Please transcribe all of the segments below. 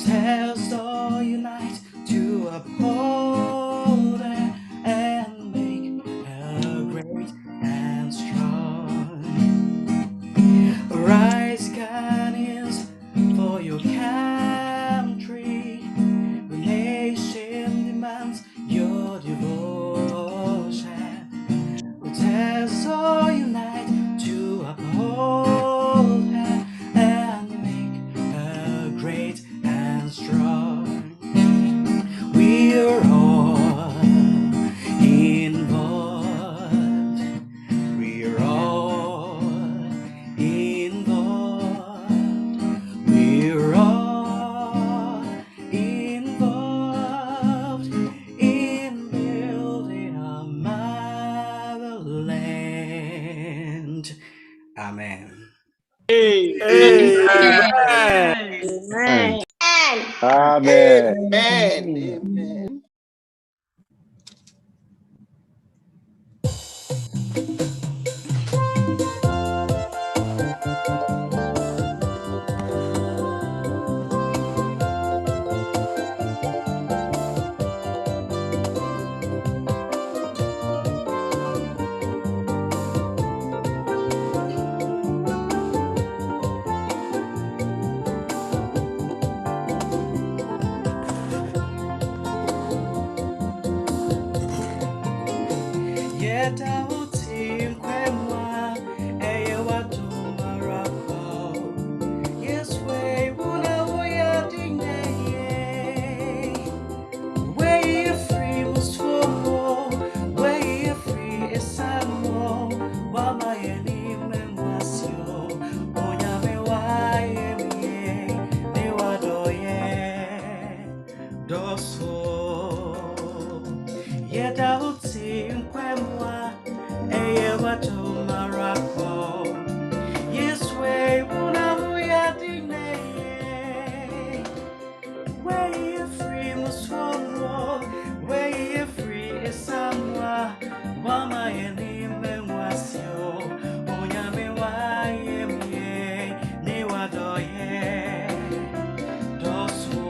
test or unite to uphold her and make her great and strong. Rise, guardians, for your country. The nation demands your devotion. Let us all unite to uphold her and make her great and strong. We're all involved. We're all involved. We're all involved in building our motherland. Amen. Amen. Amen. Amen. Amen. Yet our team kwemwa eyewa tumarako. Yes, we wuna uya dineye. Way you free must follow. Way you free is samo. Wama yeni memwasyo. Onyame wa yemye. Ni wadoye. Doso. Yet out in Quemwa, eyewa tumarako. Yes, way wuna uya dineye. Where you free must follow. Where you free is somewhere. Wama yeni memwasyo. Onyame wa yemye. Ni wadoye. Doso.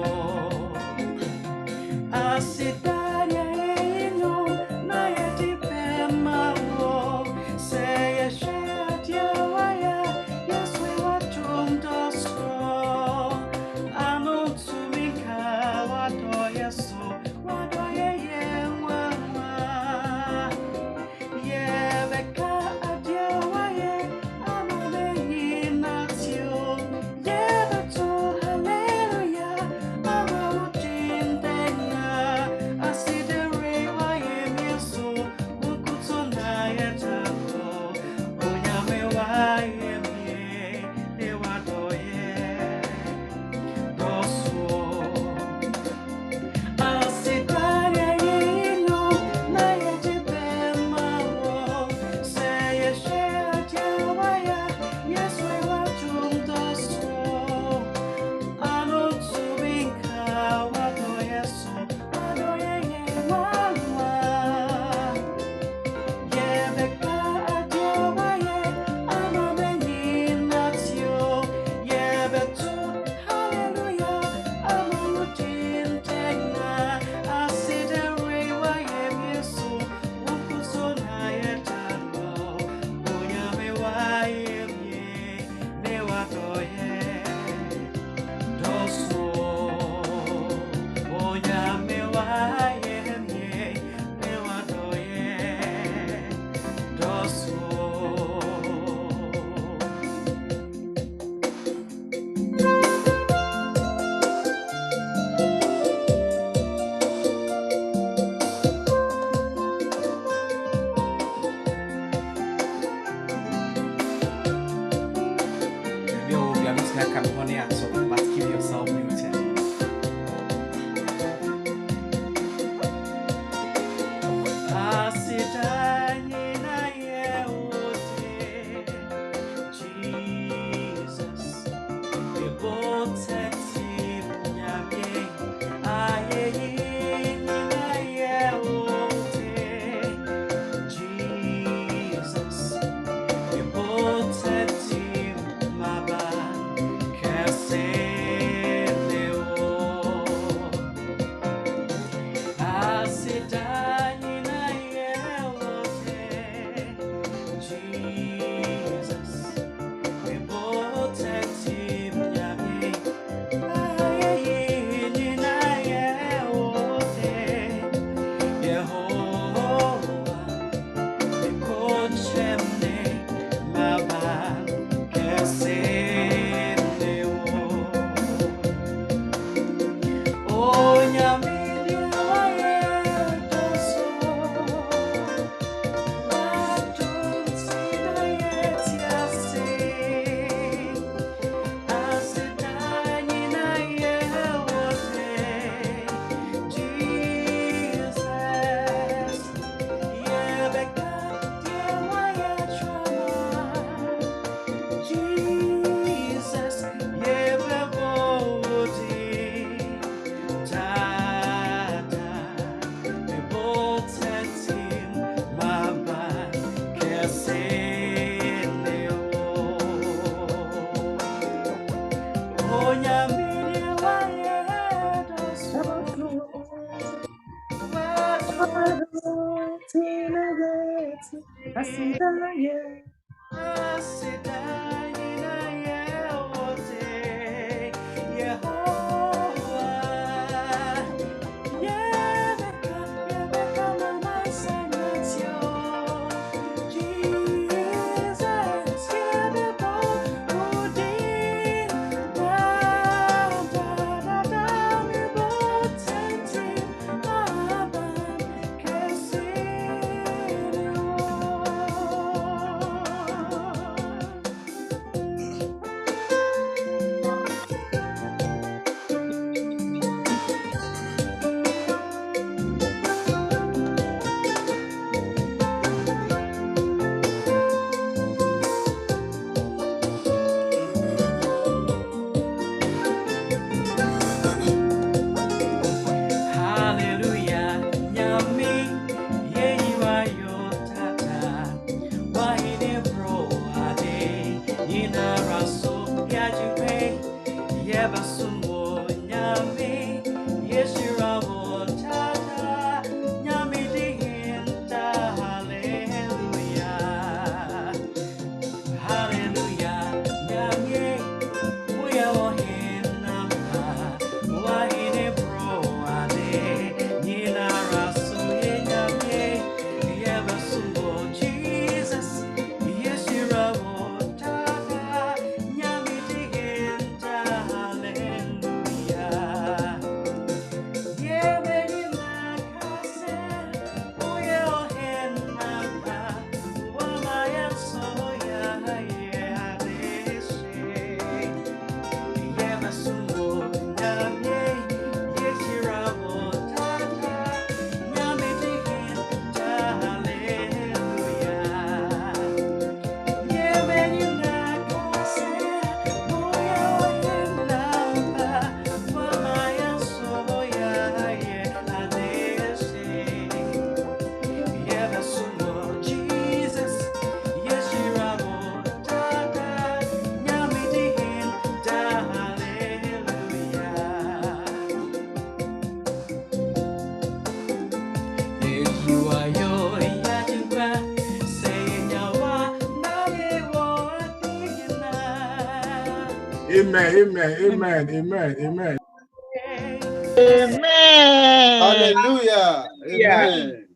Amen. Hallelujah. Amen.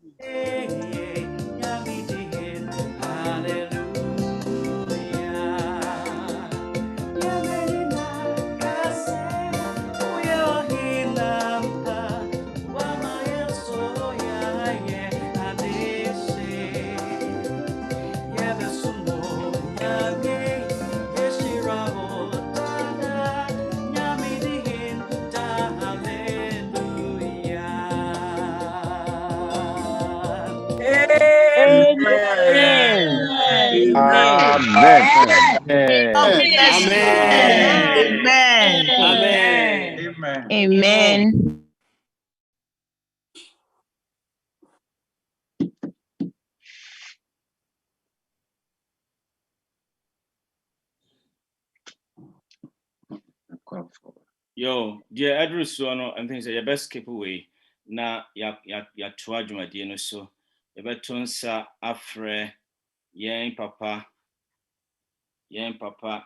Amen. Yo, dear Edris Suano, and things that your best keep away. Na ya tuajuma no so. Your betonsa afre yen papa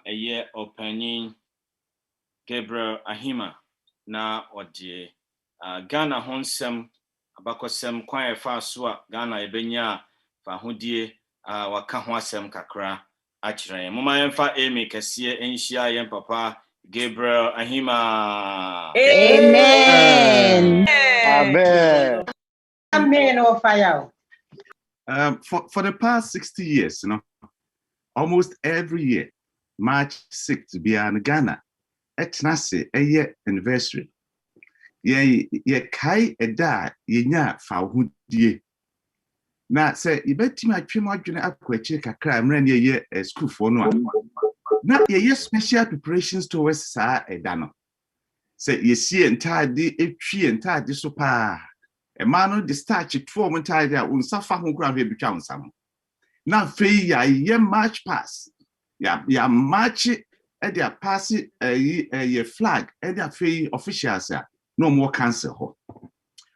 a year opening Gabriel Ahima na odi Ghana honsem abakosem kwan efa so a Ghana ebenya fa hodie waka ho asem kakra akire moma yemfa emi kese enhia yen papa Gabriel Ahima. Amen. Amen. Amen. Oh, fire. For the past 60 years, almost every year, March 6th, be in Ghana, etnase a year anniversary. Ye kai eda yenya fa hudie. Na say you bet my trim akwachi kakra mran ye school for no. Na ye special preparations towards sa edano. Say ye see entire entire so pa. A man the starch it form entire unsafa ho kra be bitwa unsam. Na fe ye march pass. Ya march e dia pass flag e dia fe officials no more cancel ho.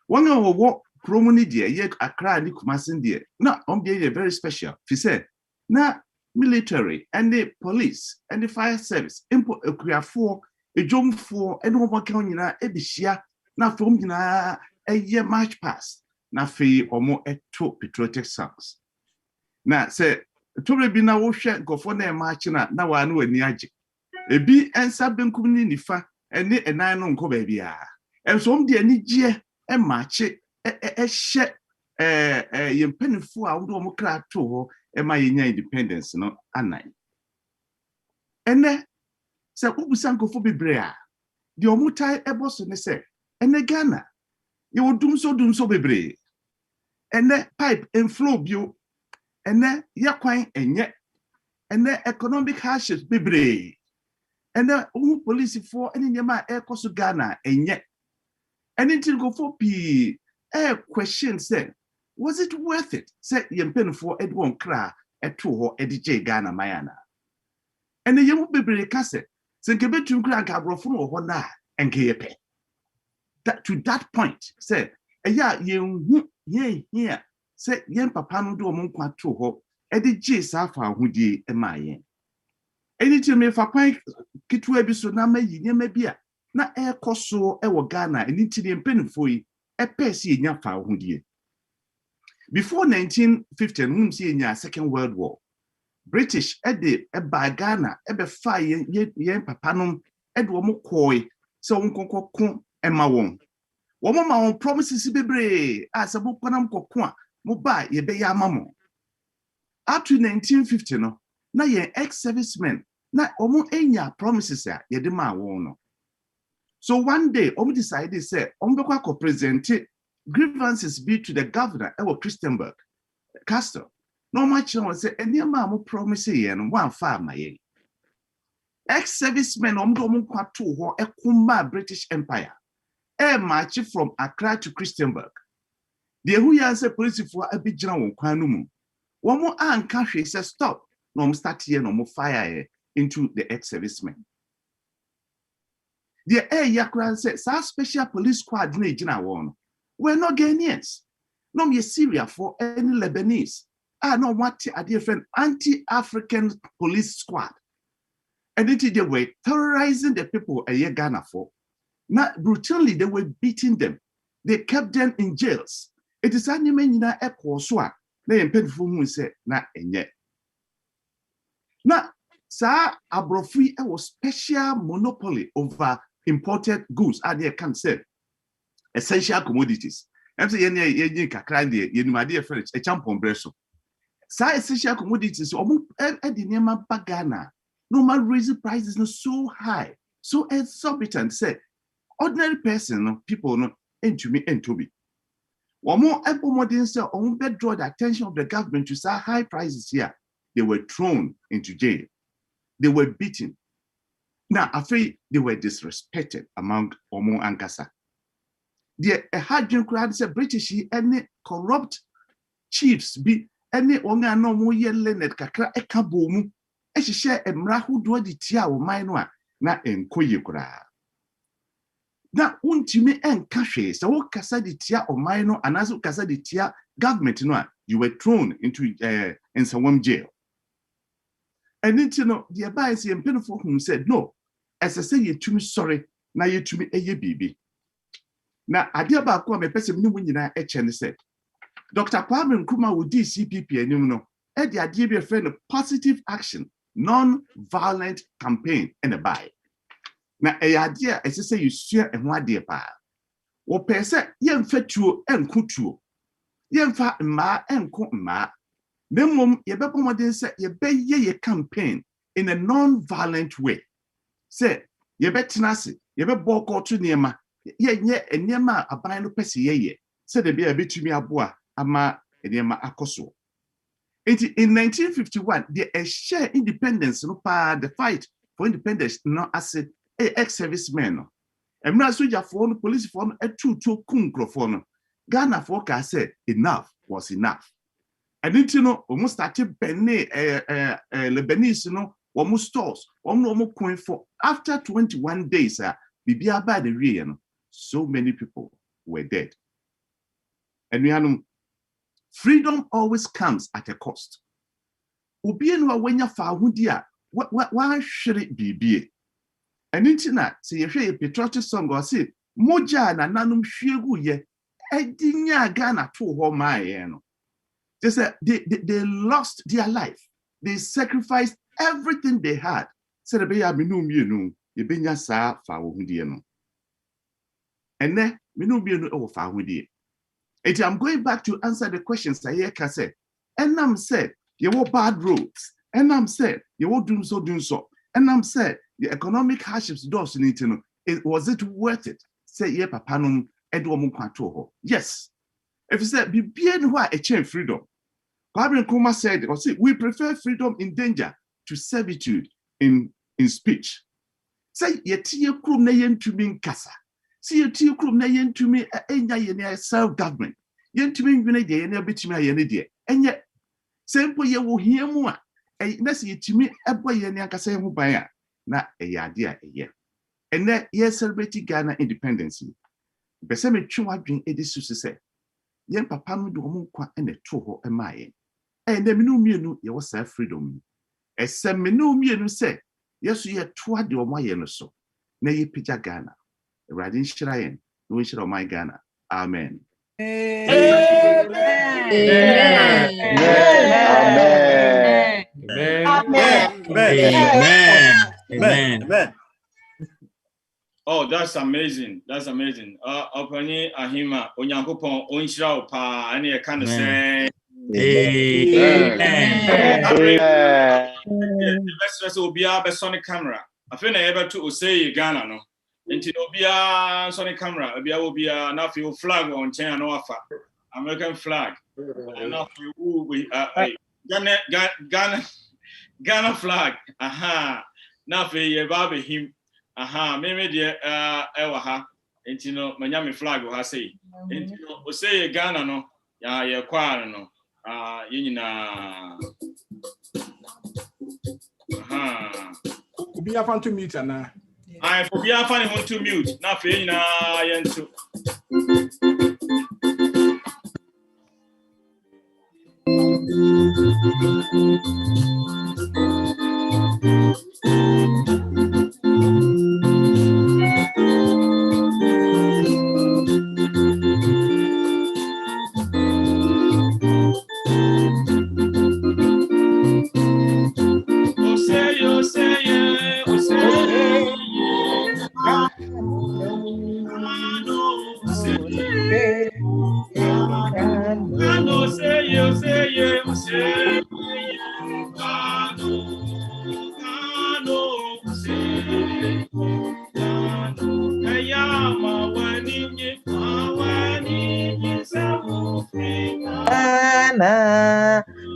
One wo Promoni dear, ye Accra ni Kumasin dear. No, very special. He said, na military and the police and the fire service, import a for a jump for and one county ebishia, na from a year march past, na fee or more at 2 patriotic songs. Na say, to be na woshe go for na marching na wa no ani age. Ebi ensa benkum ni nifa ene enan no nko ba bia. Enso de ani gie e marche hye yempenfo a wo mo kra to ho e ma yenya independence no anan. Ene se ubusa nkofo bebre a de omutai eboso ne se ene Ghana ye wodum so bebre. Ene pipe and flow bio ene yakwan enye ene economic hardships bebre. Ene police for any nyama ekoso Ghana enye. Ene tin go for p question say was it worth it? Say yempen for Edwon Kra eto ho edije Ghana mayana. Ene yemu bebre kase se nkebetum kra nka brofo no ho na enke yepe. That to that point say eya yenhu ye here say yen papa no do omonkwa to ho edije safa ahudie emaye. Anything me fa kwan kitu ebi so na mayi nyema bia na ekoso ewo Ghana anything yempenfo yi epesi enya fa ahudie. Before 1950 when see enya Second World War, British ede eba Ghana ebe fa yen papa no ede omo koi se onkonkoko ema won. Wo ma won promises bebre asabo kwanam kokko a mo ba ye be ya mamo. Up to 1950 no na ye ex-servicemen na omo enya promises a ye de ma won no. So one day omo decided say omo be kwa present grievances be to the governor ewo Christianburg Castle. No much no say any ma mo promise ye no wan fa ma ye. Ex-servicemen omo kwa to ho ekuma British Empire. March from Accra to Christianburg. The who ya say police for abijina won kwan no mu. Womo anka hwe say stop. No mo start here no mo fire into the ex-servicemen. The yakran say special police squad na ejina won. We're not Ghanaians. No me Syria for any Lebanese. No what a different anti-African police squad. And they were terrorizing the people a year Ghana for. Now, brutally, they were beating them. They kept them in jails. It is anime na echo so na yempefo mu say na enye. Now, sa abrofri was special monopoly over imported goods. They can say essential commodities. I'm saying ye kakra de ye numade French e champon breso. Sa essential commodities omo e nema bagana. No man raise prices no so high, so exorbitant say ordinary person, no, people no entumi entobi. One more modern say on be draw the attention of the government to say high prices here. They were thrown into jail. They were beaten. Now, after they were disrespected among Omo Ankasa. The hard crowd said British any corrupt chiefs be any onga no mo ye leonard kakra ekabomu. E share emra hu do di tia wo man no a na enkoye kura. Na untimi enka hwe se wo kasa di tia o man no anaso kasa di tia government no a you were thrown into in some jail. And then you know the advice and penful who said no as I say you to me sorry na you to me eye bibi. Na ade ba ko me pese me nyina e che ne said Dr. Kwame Nkrumah wo DCPP anim no e de ade be friend positive action non-violent campaign in a buy. Now, a idea as I say you share and what dear pa. Or per se, yen fetuo and kutuo. Yen fa ma and ko ma. Then ye be pomodin say ye be ye campaign in a non-violent way. Say ye be tenase, ye be boko to niema, ye niema aban no pesi ye. Say the be a bit to me aboa ama niema akoso. In 1951, the share independence, no pa the fight for independence, no as a ex-servicemen. And now, soldier for the police for a two microphone. Ghana for said enough was enough. And then you know, almost started Benin, Lebanese, you know, almost stores, almost coin for after 21 days, Bibia by the real, so many people were dead. And we have freedom always comes at a cost. Ubienwa wenya fa hudia, why should it be? And internet, say you hear a patriotic song or say, Moja na nanum shegu ye, edinya Ghana to home my. They said they lost their life. They sacrificed everything they had. Said be ya minum you ye benya sa fa hudia no. And then minum you know fa hudia. I'm going back to answer the questions I hear said. And I'm said, you were bad roads. And I'm said, you were doing so. And I'm said, the economic hardships does need to know. Was it worth it? Say, yeah, papanum, Edward Mukwatoho. Yes. If you said, be bien why a chain freedom. Barbara Kuma said, we prefer freedom in danger to servitude in speech. Say, ye tia krum na yen to me kasa. See you tia krum na yen to me a self-government. Yen to me ye ne bitima ye dear. And yet, simple ye will hear more. Let's see to me a boy ye kasa who buy na a yadia a year. And that ye celebrating Ghana independence. Besame chua drink edis to say. Yen papa no do kwa and a toho and my. And the minu ye was self freedom. As some minu say, yes, ye twa do my yen so. Na ye pija Ghana. Radin Shirayan, no shall my Ghana. Amen. Amen. Amen. Oh, that's amazing. That's amazing. Opani Ahima, Onyankopon, Onshira pa, any kind of say. The best will be a Sonic camera. I feel able to say Ghana, no. Until be a Sonic camera, will be a national flag on China no offer. American flag. Ghana flag. Aha. Nafi Baba him. Aha, maybe the Ewaha. And you know, Miami flag will say. And you know, say Ghana no. Ya ya kwa no. Yina. Aha. Be a fan to mute and I for be a fan to mute. Nafi na yentu.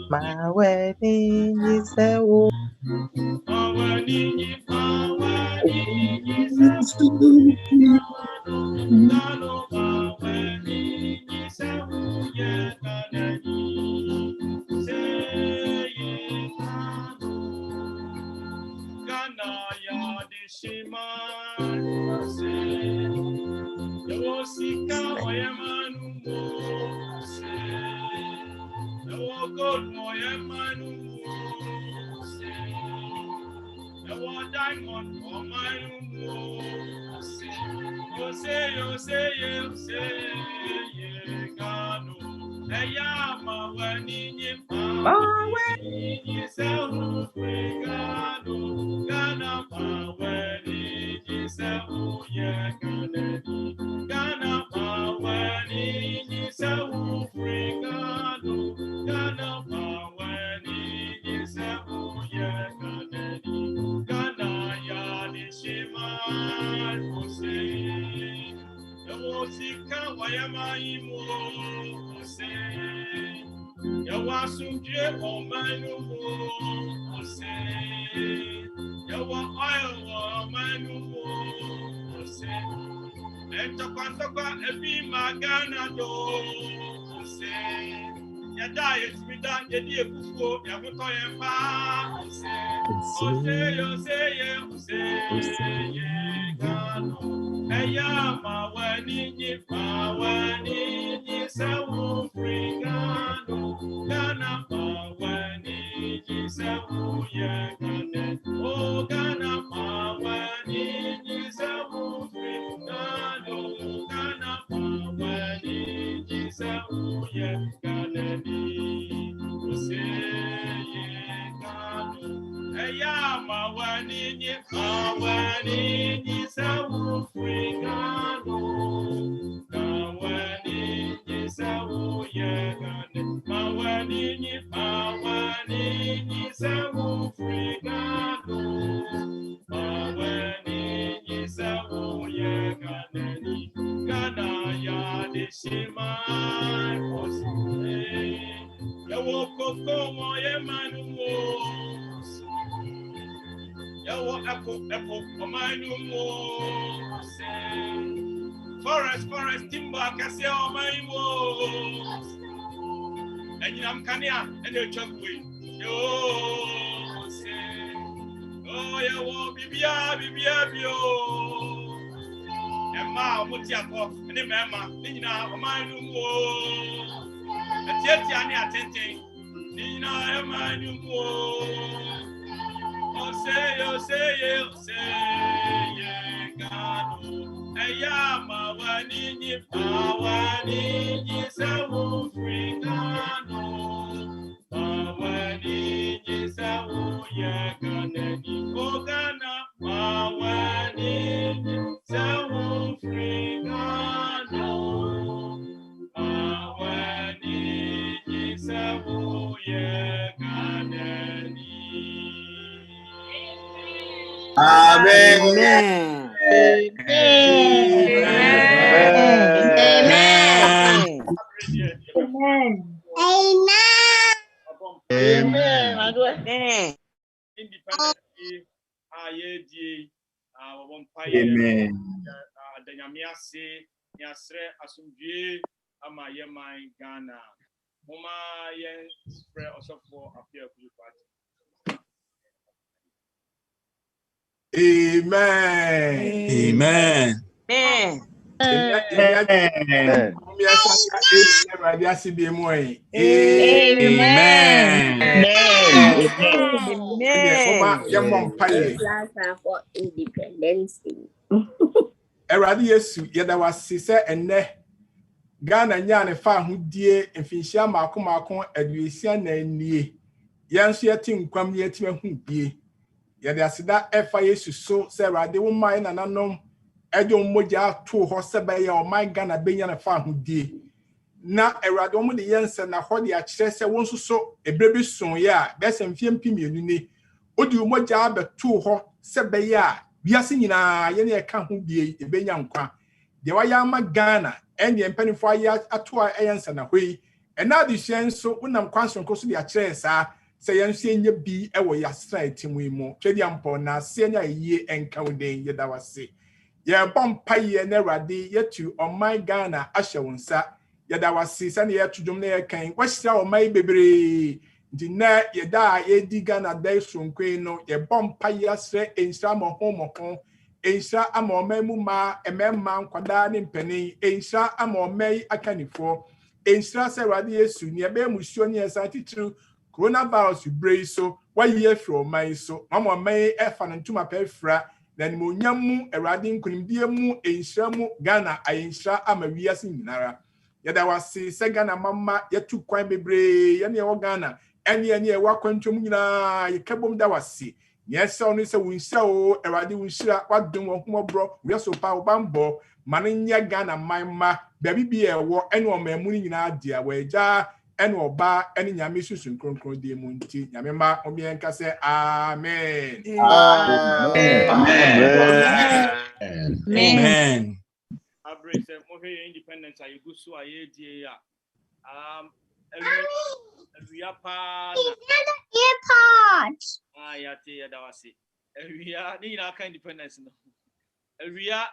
My wedding is a woman. Jisawu Frigano, Ghana Mawani Jisawu Yagane, Oh Ghana Mawani Jisawu Frigano, Ghana Mawani Jisawu Yagane, Oseye Gano, Eya Mawani Jisawu Frigano, Mawani Jisawu Yagane, Mawani Jisawu Frigano, Mawani Jisawu Yagane, Ghana ya deshima osime, yawo koko mo yemanu mo, yawo epo omanu mo, forest timber kase omanu mo, enyam kania ene chokwe yo se, oh yawo bibia bio. Emma Mutiako, and Emma, Nina, Omanu, Atiani attending, Nina, Emma, oh, say, God, Ayama, Wani, Sawu, Frigano, Wani, Sawu, Yaganani, Ogana, Wani, Sawu, Frigano, Wani, Sawu, Yaganani. Amen. Independently, Amen. the Yamiase, Yasre, Asumbi, Amayeman, Ghana. Mama, yes, spread also for appear for you party. Amen. Amen. For Independence Day. Eradi Yesu yeda wasi se enne Ghana nya ne fa hodie mfinhia maako aduesia na nie yanso yeti nkwam yeti hu bie yede aseda efa Yesu so se erade wo mai na nanom ejo mmoja to ho se be ya o mai Ghana benya ne fa hodie na erade wo de yense na ho de a kire se won so ebrebi son ya be se mfie mpimienu ni odi mmoja abeto ho se be ya biase nyina ye ne ka ho bie ebenya nkwa de waya ma Ghana ene mpanifo aya ato a eyensa na hoi ena de hyen so unam kwanso nkoso de a kire sa se yenso enye bi ewo yasra etimu mu twedi ampo na se nya yie enka wuden ye da wase ye bompa ye na Awurade yetu oman Ghana ahye wonsa ye da wase se na ye tudum na ye kan wahira oman bebre di na ye da ye di Ghana dai sonkwe no ye bompa ye asre ensra mohomoko ensra ama oman mu ma ememma nkwada ne mpani ensra ama oman akanifo ensra se Awurade Yesu ne be musuo ne esa titru coronavirus brace so why ye from my so mama may efa ntuma pefra na ni monyamu Awurade nkunimdie mu enhira mu Ghana ayenhira ama wiase nyinara yada wase se Ghana mama yetu kwan bebre ye ne wo Ghana ene e wakwantom nyina ye kabom da wase yes so no se wunhira o Awurade wunhira wadom wo homobro wiaso pa obambo manenya Ghana manma baby bi e wo ene o mamu nyina dia waja ene oba ene nyame susu nkronkron de mu nti nyame ma obien ka se amen. Amen. Abrace mohe independence ay gusu aye die ya ewia pa na ya te ya dawase ewia ni na ka independence no ewia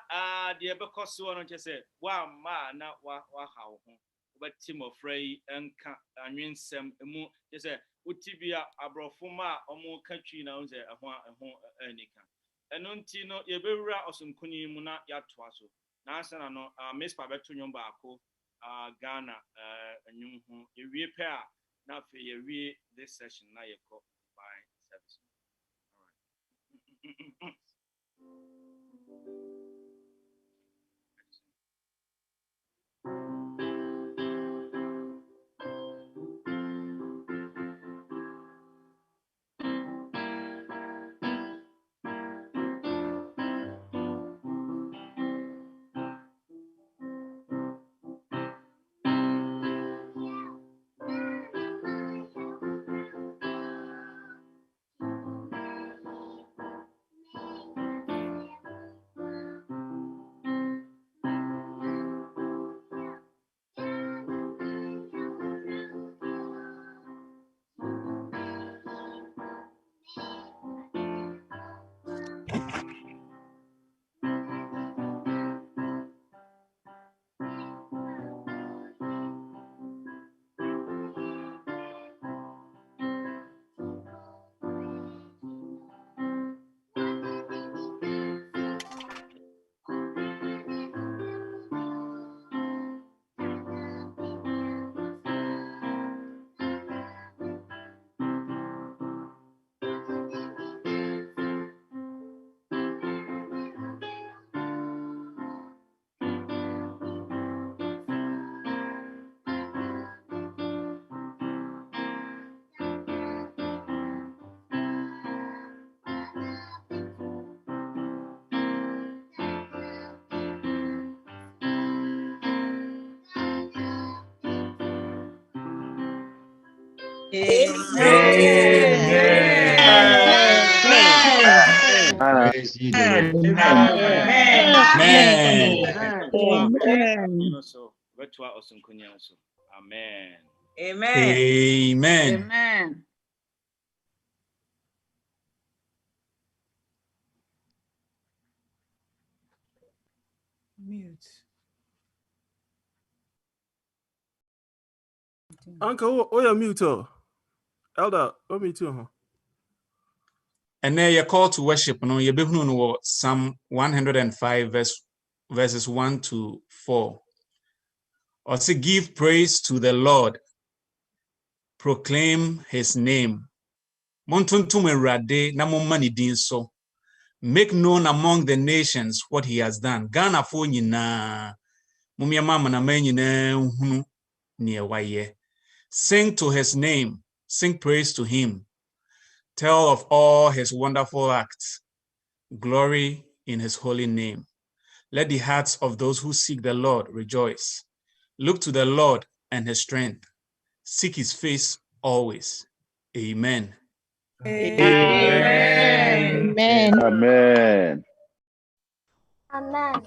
de be koso no chese wa ma na wa ha wo ho obati mo frei enka anwensem emu chese utibia abrofo ma omo katwi na unze eho anika eno nti no ye bewura osumkuni mu na ya toaso na asana no mispa beto nwom baako Ghana enyum ho ewie pe a na fe ewie this session na yeko by service. All right. Amen. Mute. Uncle, oh, you're mute. Elder, oh, me too. And then your call to worship, no, you be no Psalm 105 verses 1 to 4. Or say, give praise to the Lord, proclaim his name. Montuntum erade na mani din so. Make known among the nations what he has done. Ghana fo nyina mumia mama na man nyina hunu ne waye. Sing to his name, sing praise to him. Tell of all his wonderful acts. Glory in his holy name. Let the hearts of those who seek the Lord rejoice. Look to the Lord and his strength. Seek his face always. Amen. Amen. Amen. Amen. Man.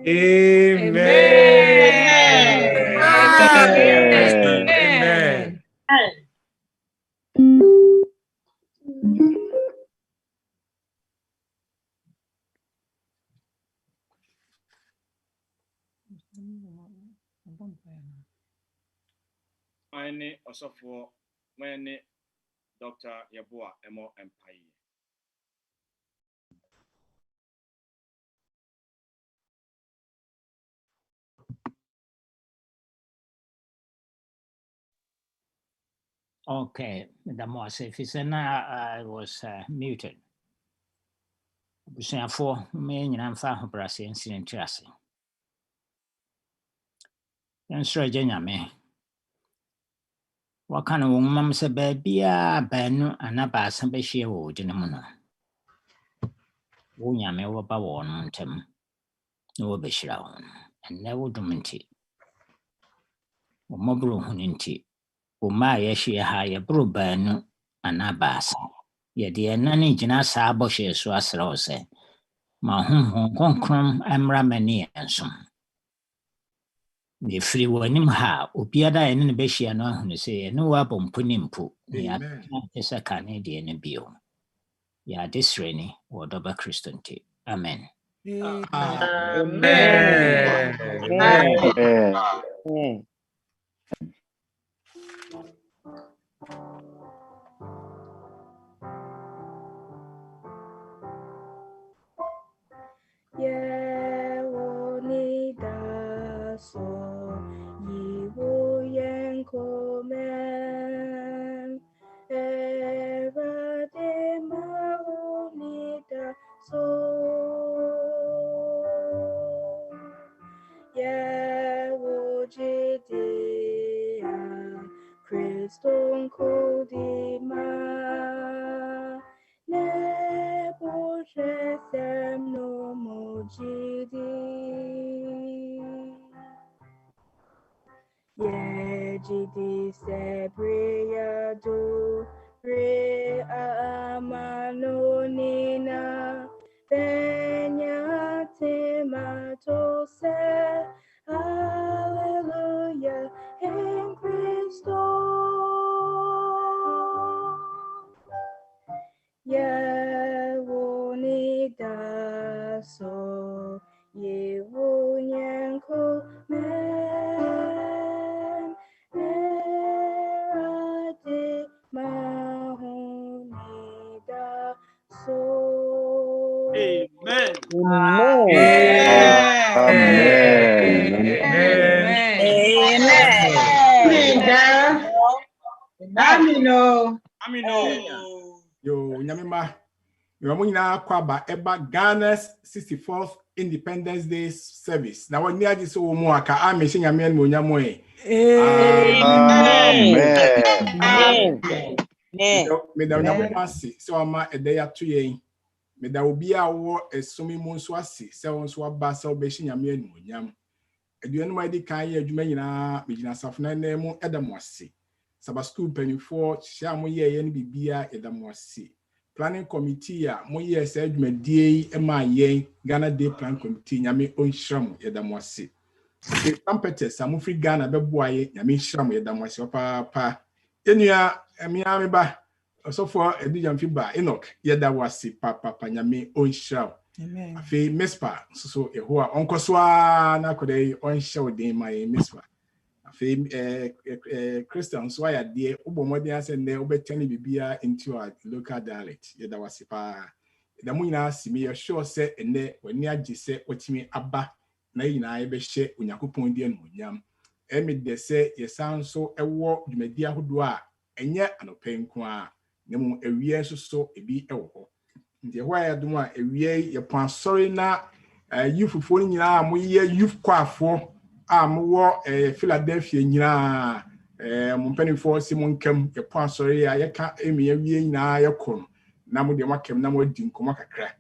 Amen. Amen. Mine also for many Dr. Yeboah Emo Empire. Okay, the more safe is I was muted. Busuafo me nyina mfa ahobrɛase nsi nti ase. Yɛnsrɛ Agya Nyame. Wɔka no wɔ nwoma mu sɛ baabia baanu anaa baasa bɛhyia wɔ wo din mu no. Wo Nyame wɔba wɔ no ntam na wɔbɛhyira wɔn. Ɛnnɛ wo dom nti. Wo mmɔborɔ hu nti. Wo mma a yɛahyia ha yɛboro baanu anaa baasa. Yɛde yɛn ne gyina saa bɔhyɛ so asrɛ wo sɛ ma honhom kronkron mmra m'ani nsom. Mefiri w'anim ha obiara a yɛne no bɛhyia no ahunu sɛ yɛne wo abɔ mpo ne mpo na yɛate sɛ ka ne deɛ no bio. Yɛade srɛni wɔ dɔba Kristo nti. Amen. Yo, Nyamima. You're kwaba eba Ghana's 64th Independence Day service. Now when you are so muaka, I'm missing a man Munyamoe. Amen. So I'm a day at 2 a.m. Me da will be a war as sumi monswasi, so on swap basso bashing a man Munyam. A do my decay, you may not be in a safna name Edamwasi. Sabbath school penny for Shamoye and Bibia Edamwasi. Planning committee mo ye said me die emaye Ghana Day Plan Committee nyame onhram yedamwase. The competitors am free Ghana beboaye nyame nhram yedamwase papa. Enua emiame ba so for edujam fiba Enoch yedawase papa nyame onhram. Amen. Afi mespa so eho a onkosoa na kodai onhyew den mai mespa. Christian so ya de ubomode ase ne obetani bibia into a local dialect yeda wasipa da munyina simi ya sure say ene wani age se otimi aba na yina ebe hye Onyankopon die no nyam emi de se yesan so ewo dwumadi ahodo a enye anopenko a ne mu ewie so ebi ewo ho nti ho ya dum a ewie ye pon sorry na youth fo nyina mo ye youth kwafo mo Philadelphia nyina mumpenifo Simon Kem ye pon sorry ya yeka emi awie nyina yekon na mo de makem na mo di nkoma kakra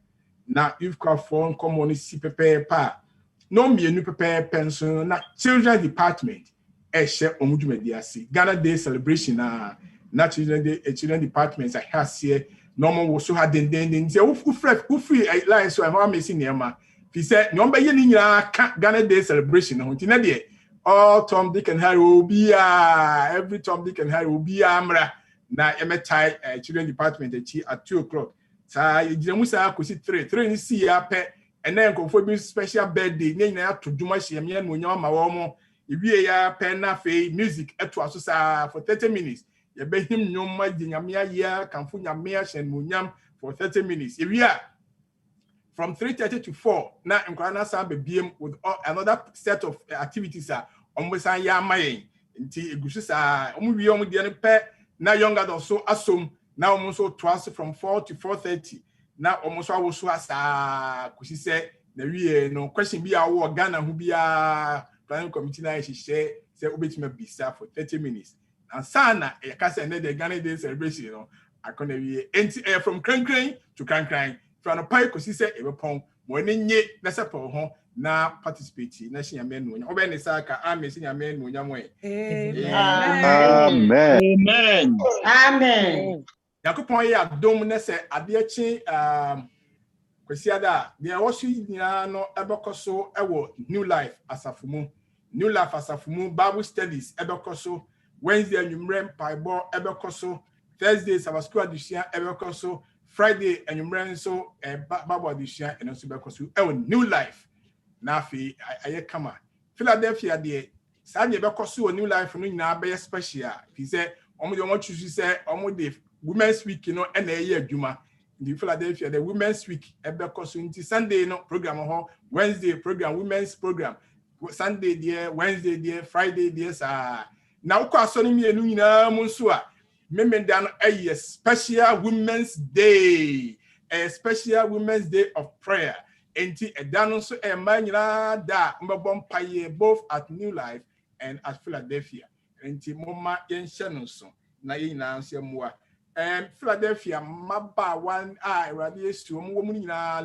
na youth kwafo nkomo ni si pepe pa no mienu pepe pension na children department ehye omudwumadi ase Ghana Day celebration na children departments ahase normal wo so ha den ntia wo free line so am amesi niema He said, "No, but you Ghana Day celebration. All Tom, Dick, and Harry will be every Tom, Dick, and Harry will be amra. Na MTI children department at 2 o'clock. So you musa kusi 3 ni see ya pe and then conform special birthday. Na to do my shame yan when you're my woman. If we ya pen na fe music at for 30 minutes. You bet him no more than Yamia ya can fu Yamia and Munyam for 30 minutes. If we are from 3:30 to 4, now I'm going to BM with another set of activities. Almost a year my until it goes now young adults so assume now almost twice from 4 to 4:30. Now almost I was because he said the no question be our Ghana who be a planning committee now she say obey me be for 30 minutes. And sana I can say the Ghana Day celebration, I can be from Crankring to Crankring. From a pie because he said a pong when in ye that's a po na participate na she men when obey saka I'm missing a man when I'm way. Amen. Amen. Amen. Yakupon ya dom na se adechi kwesiada de wosu nyina no ebekoso ewo New Life Asafumu Bible studies ebekoso Wednesday anwumrem Bible ebekoso Thursday Sabbath school addition ebekoso Friday anwumrem so Bible addition and also ebekoso ewo New Life na fi aye kama Philadelphia de sa de ebekoso New Life no nyina be special fi say omo choose say omo de Women's Week no na eye adwuma in Philadelphia the Women's Week ebekoso nti Sunday no program ho Wednesday program women's program Sunday there Wednesday there Friday there sa na ukwa so ni mienu nyina mu nso a memenda no a special Women's Day, a special Women's Day of prayer enti eda no so e ma nyina da mbebom paye both at New Life and at Philadelphia enti moma yenhye no so na yina nso mua Philadelphia maba one radius to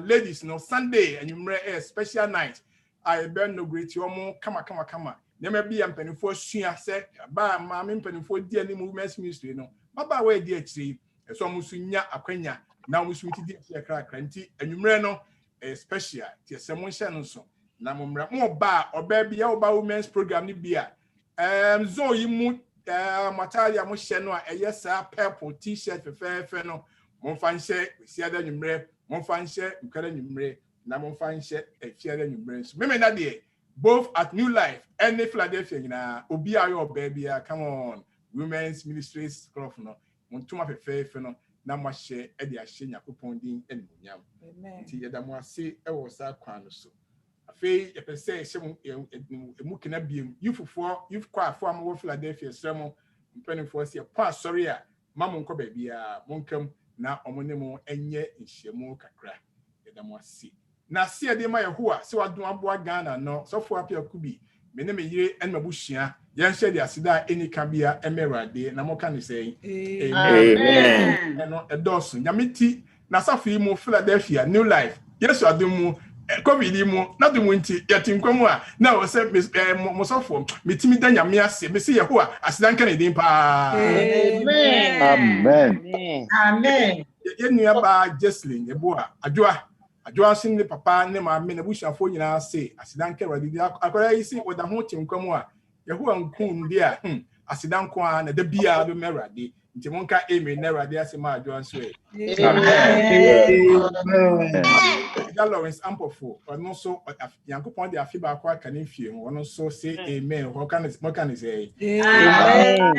ladies no Sunday and you a special night I burn no great yomo kama never be am penny for sua say ba mammy penny for dear movements ministry no maba way dear tree so musunya akwanya now we sweet dear crack and you no a special tia someone shannon so na more ba or baby about women's program ni bia zo yimu Matalia Mosheno, a yes, purple t-shirt for fair no, Monfanche, Siada Numre, Monfanche, Ukaranumre, Namonfanche, a Fiada Numre. Remember that day, both at New Life and the Philadelphia, Obia, baby, come on, Women's Ministries, Crofno, Montuma Fair Feno, Namashe, Eddie Ashina, Kuponding, and Munyam. Amen. Tiadamoa say, I was a quanoso. Fay a say some mukina beam you for you've quite form Philadelphia sermon penny for see a pass sorry mamon ko baby monkum na omonemo enye nhyiamu kakra edamo asi na see de my ho a se wadon aboa Ghana no so for apia kubi me ne me yire en mabusua yan hye de asida eni kabia emerade na mo kan say amen no edoso nyameti na safi mu Philadelphia New Life yesu ademu COVID mu na do munti yatinkwam a na wo se mosofo metimi da nyame ase me se yeho a asidan kan edin pa amen yenua ba Jesslyn Yeboah adwoa sin ne papa ne ma me na bushafo nyina se asidan kan wadi akwara yi se oda ho tinkwam a yeho ankun ndi a asidan ko a na da bia do merade nti monka amen na rade ase ma adwoa so Lawrence Ampofo or so Yankupon de Afiba Aqua can film or so say amen what can say Amen.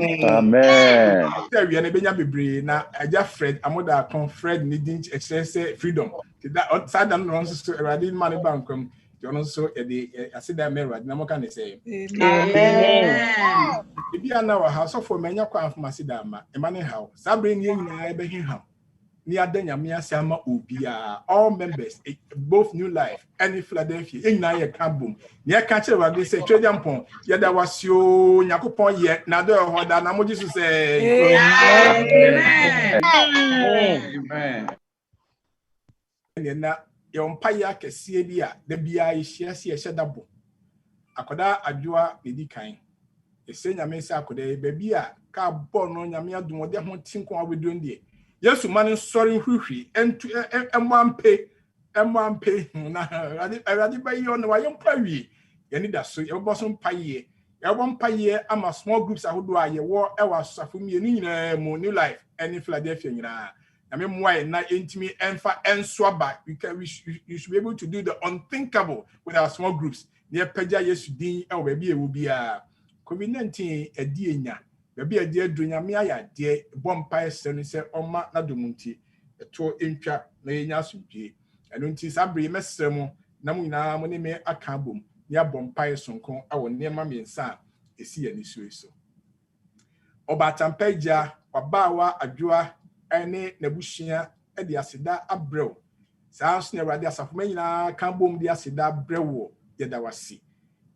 We are Benya Bibre na Aja Fred Amoda con Fred needing excess freedom that outside and runs to Radin Money Bankum you also a Asida Mera Namo can say amen. If you are now a house of for many of Masidama, a money how Sabrin Yin Ebehinham. Near Denya Sama Ubia, all members, both New Life and Philadelphia, in Naya Kabum. Near catcher, what they say, Trajan yet there was your Yakupon yet, Nado, what Namoji to say. Amen. And then your umpire can see the BI shares a shadabo. Akoda Adua, Lady Kind. The same Yamesa could a baby, car born on Yamia, do what they want to think what we're doing there. Yes, man, sorry, and one pay Emma pay na Radi by you on the way pay. Any that so your bosom pay. I won't pay ama small groups I would do I war ever suffer me new life any Philadelphia. I mean, why not intimate and swap back? You should be able to do the unthinkable with our small groups. Near Peja yesterday, or maybe it will be a COVID-19 a dear. Maybe a dear Dunyamia, dear Bompire Senator or Mat Nadumunti, a tour in trap, lay Yasuji. And until Sabri Messamo, Namuna, money me a cabum, near Bompire Sonko, our near Mammy and Sam, a sea and issue so. Obatampeja, Wabawa, Adua. Ene nebushia e de aseda abrɛw saa so na awurade asafo nyinaa kan bom de aseda abrɛw yɛda wasi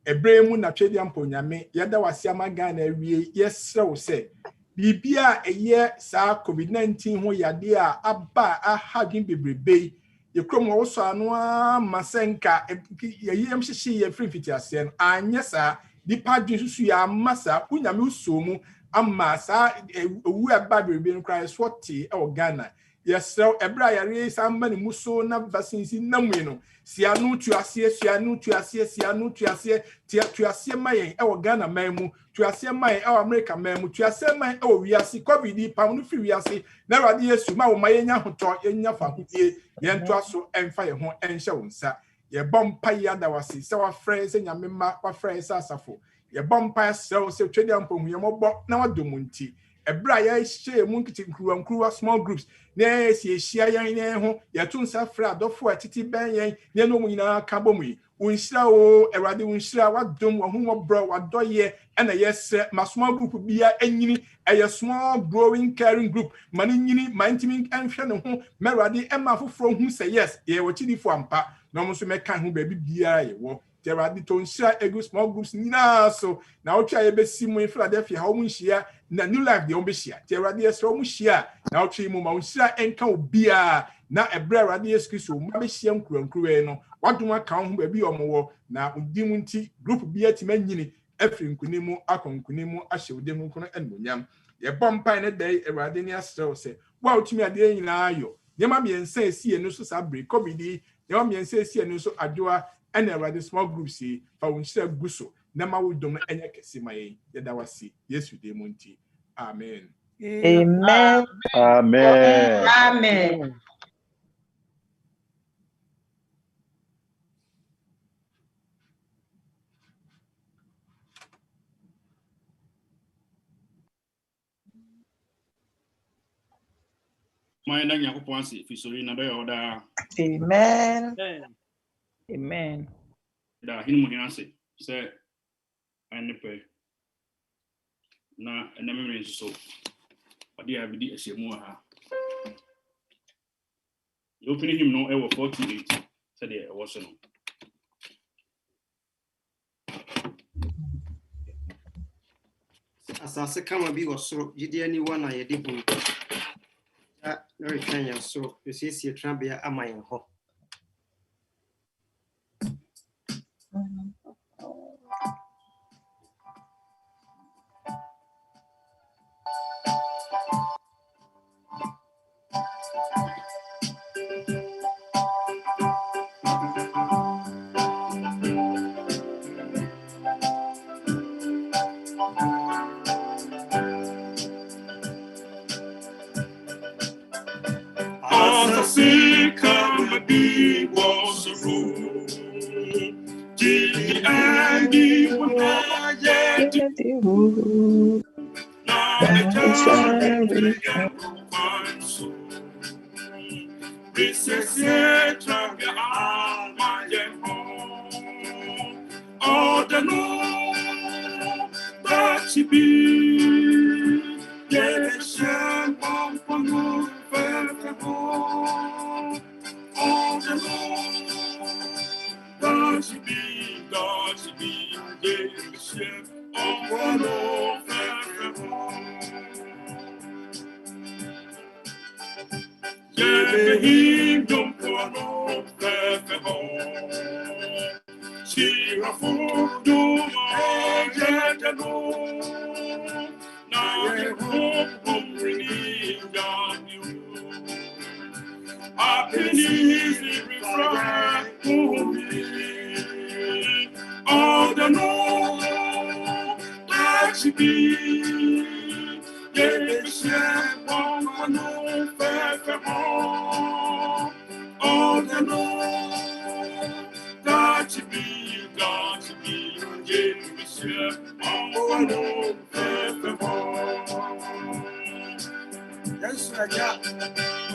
ɛbrɛ mu na twɛdi amponyame yɛda wasi amaga na awie yɛsrɛw sɛ bibia ɛyɛ saa covid-19 ho yade a aba ahadwen bebrebe yɛkrom wɔ so ano masenka yɛyɛm hyehye yɛ free fitiaseɛ no anyɛ saa dipa dwen susu ya masa unyame usomu amma sa owu aba bebrebe no kra so te e Ghana yesrew ebra yare samba ne muso na vaccines namwe no sianu tuase tuase mayen e Ghana manmu tuase mayen e America manmu tuase mayen e wiase covid pam no free wiase na rade yesu ma wo mayenya hoto yenya fa hudie yento aso emfa ye ho enhye wonsa ye bompa yada wase se wa friends nyame ma wa friends asafo ye bompa se twedi ampohu ye mobo na wadomunti ebra ya hye mu nkiti nkruwa small groups na ehia yan ne ho ye tunsa fra adofo atiti ben yan ne no mu nyina ka bomu unhira o erade unhira wadom wo ho bro wadoye na yesre ma small group bia anyini a small growing caring group mani nyini minding enhwe ne ho merade ema foforo hu say yes ye wo chidifo ampa no mo so meka ho ba bibia ye wo terade to nhira egu small groups nyina so na wo twa ye besi mu in Philadelphia ha wo nhia na new life de ombehia terade yesre wo nhia na wo twa mu ma nhira enka obia na ebra rade yesu ma behia nkurankruwe no wadom aka ho ba bi omowo na udimu nti group bia ti manyini afri nkunimu akonkunimu ahyewde mu nkono enmonyam ye bompa ne dai erade ne asrew se wa otumi ade nyina ayo nyema miensa esie no so sabre covid nyema miensa esie no so adwoa ene erade small groups fa wonhyira guso na ma wodom enye kese maye yeda wasi yesu de mu nti amen Amen. Amen. Amen. My name is Fisori na be oda. Amen. Amen. Da hinu mo hinase se anipe na enamere so odi abidi esiemu ha. You open him no ewo 48 said there was no. Asase kama bi osoro gidi ani wana ye de bu ya no retanya so esiesie trabea amayen ho Come be was a rule. And you will yet do. Now the time so. This is it, all the Lord that you be. Yes, all the Lord that you be, yes, all the Lord him don't follow she a fool do my yet alone. Now I hope I'm bringing down you. Happiness every Friday. Yes, I got.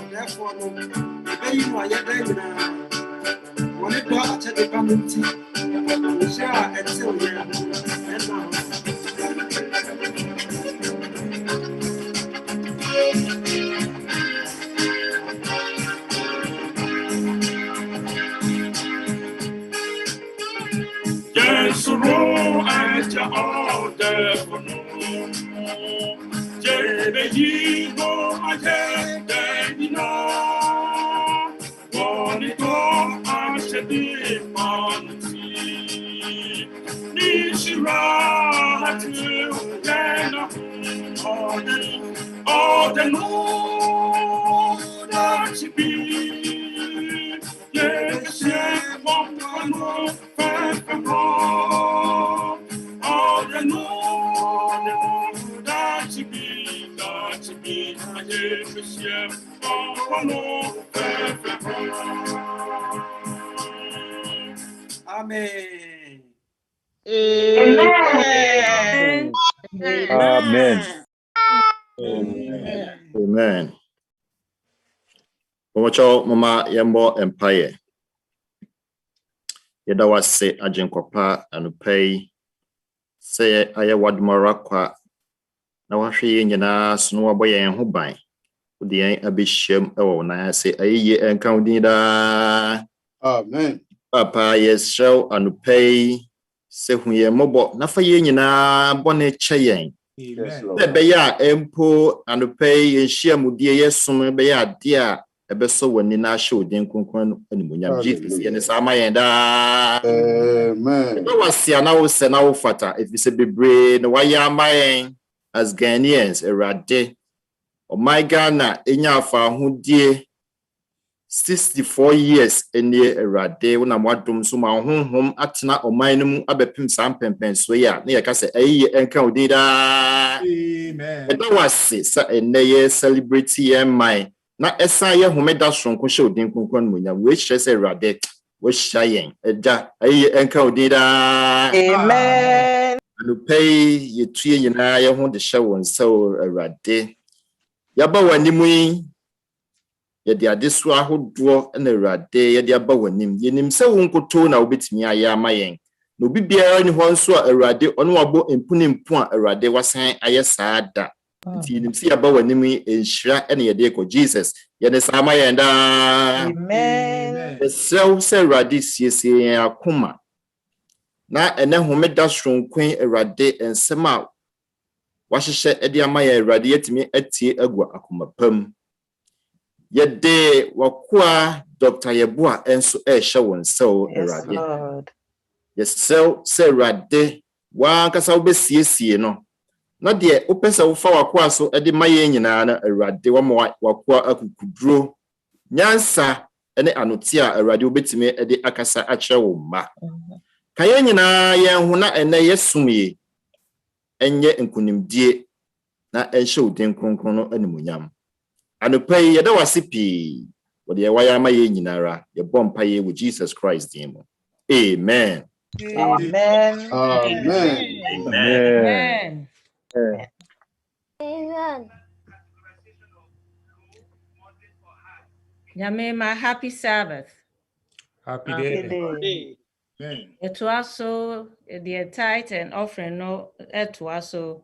Therefore, no. You know, I get ready now. When it got to the community, share and tell you. Yes, roll at your order for no. Jerry, go ahead, you know. What it all I should be on the sea. Nishira to Ghana. All the moon that she be. Yes, yeah, one more. All the moon that she be, Amen. Amen. Amen. Omocho mama yembo empire. Yeda wase ajenkopa anupai. Se aye wadmara kwa na wahwe nyina so no waboye en ho ban. Odi en abehyiam ewo na se aye enka odin da. Amen. Papa yesrew anupai se huye mobo na fa ye nyina bone cheyen. Amen. Be ya empo anupai ehyiam die yesum be ya de a ebeso wani na hye odin konkon animonyam Jesus ye ne sama yen da. Amen. No wasia na wo se na wo fata if se bebre no waya amayen as Ghanaians erade o my Ghana enya afa hodie 64 years eni erade wona mwadom so ma honhom atena oman no mu abepim sampempen so ya na yeka se ayi enka odida. Amen. Edo wase sa eneye celebrity ye my na esa ye homeda sonko hye odin konkon munya we hye se erade we hyayen eja ayi enka odida. Amen. Anupay yetuye nyina ye ho de hye won so erade yaba wanimu ye de adeso ahodo na erade ye de aba wanim yenim se wo nkoto na obetimi aye amayen no bibia ni ho nso a erade ono wabo empuni mpu a erade wasan aye saada nti yenim se yaba wanim enhira ene ye de ko Jesus ye ne sama yen da. Amen. Se erade siesie akoma na ene homeda sonkwen erade ensema wahyehyɛ edi amaya erade yetimi atie agwa akomapam yede wakoa Dr. Yeboah enso ehye won sew erade yesew se erade wa nkasa obesiesie no na de opesa wo fa wakoa so edi maye nyina na erade wakoa akukuduro nyansa ene anotia erade obetimi edi akasa akyerɛ wo ma kaya nyina yen ho na ene yesumye enye nkunimdie na enhye odin kronkron no animonyam anopai yeda wasipi wode ye waya ma ye nyinara ye bompa ye with Jesus Christ din. Amen. Amen. Amen. Amen. Amen. Yamema, happy Sabbath. Happy Day. Amen. It was so the tithe and offering no it was so.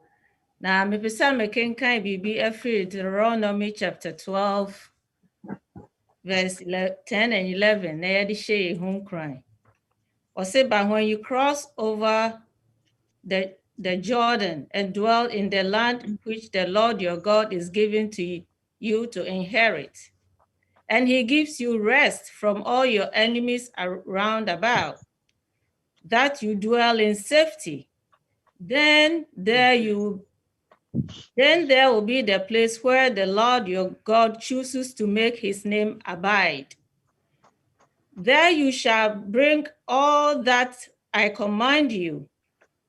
Now me pesa me kenkan bibi every Deuteronomy chapter 12 verse 10 and 11 na yedi shey home crying. Or say but when you cross over the Jordan and dwell in the land which the Lord your God is giving to you to inherit, and he gives you rest from all your enemies around about, that you dwell in safety, then there will be the place where the Lord your God chooses to make his name abide. There you shall bring all that I command you,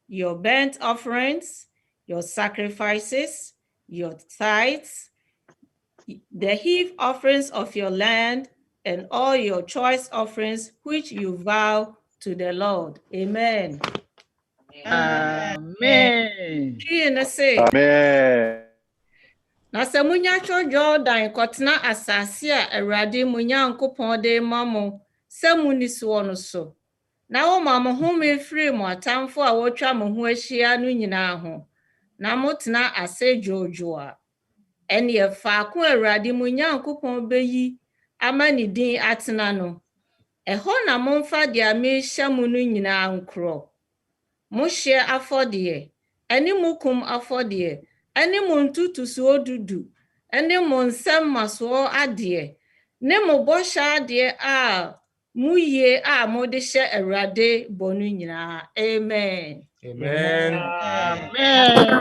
your burnt offerings, your sacrifices, your tithes, the heave offerings of your land, and all your choice offerings which you vow to the Lord. Amen. Amen. Amen. Na sɛ munya twɔ Jordan kɔtena asase a Awurade mo Nyankopɔn de ma mo sɛ munni soɔ no so. Na woma mo home firi mo atamfo a wotwa mo ho ahyia no nyinaa ho. Na motena ase dwoodwoo a. Ɛne faako Awurade mo Nyankopɔn beyi ama ne din atena no. Ɛhɔ na momfa deɛ mehyɛ mo no nyinaa nkorɔ. Mo hye afɔdeɛ, ɛne mo kum afɔdeɛ, ɛne mo ntutusuo dudu, ɛne mo nsɛm masoɔ adeɛ, ne mo bɔhyɛ adeɛ a muyie a mode hyɛ Awurade bɔ no nyinaa. Amen. Amen. Amen.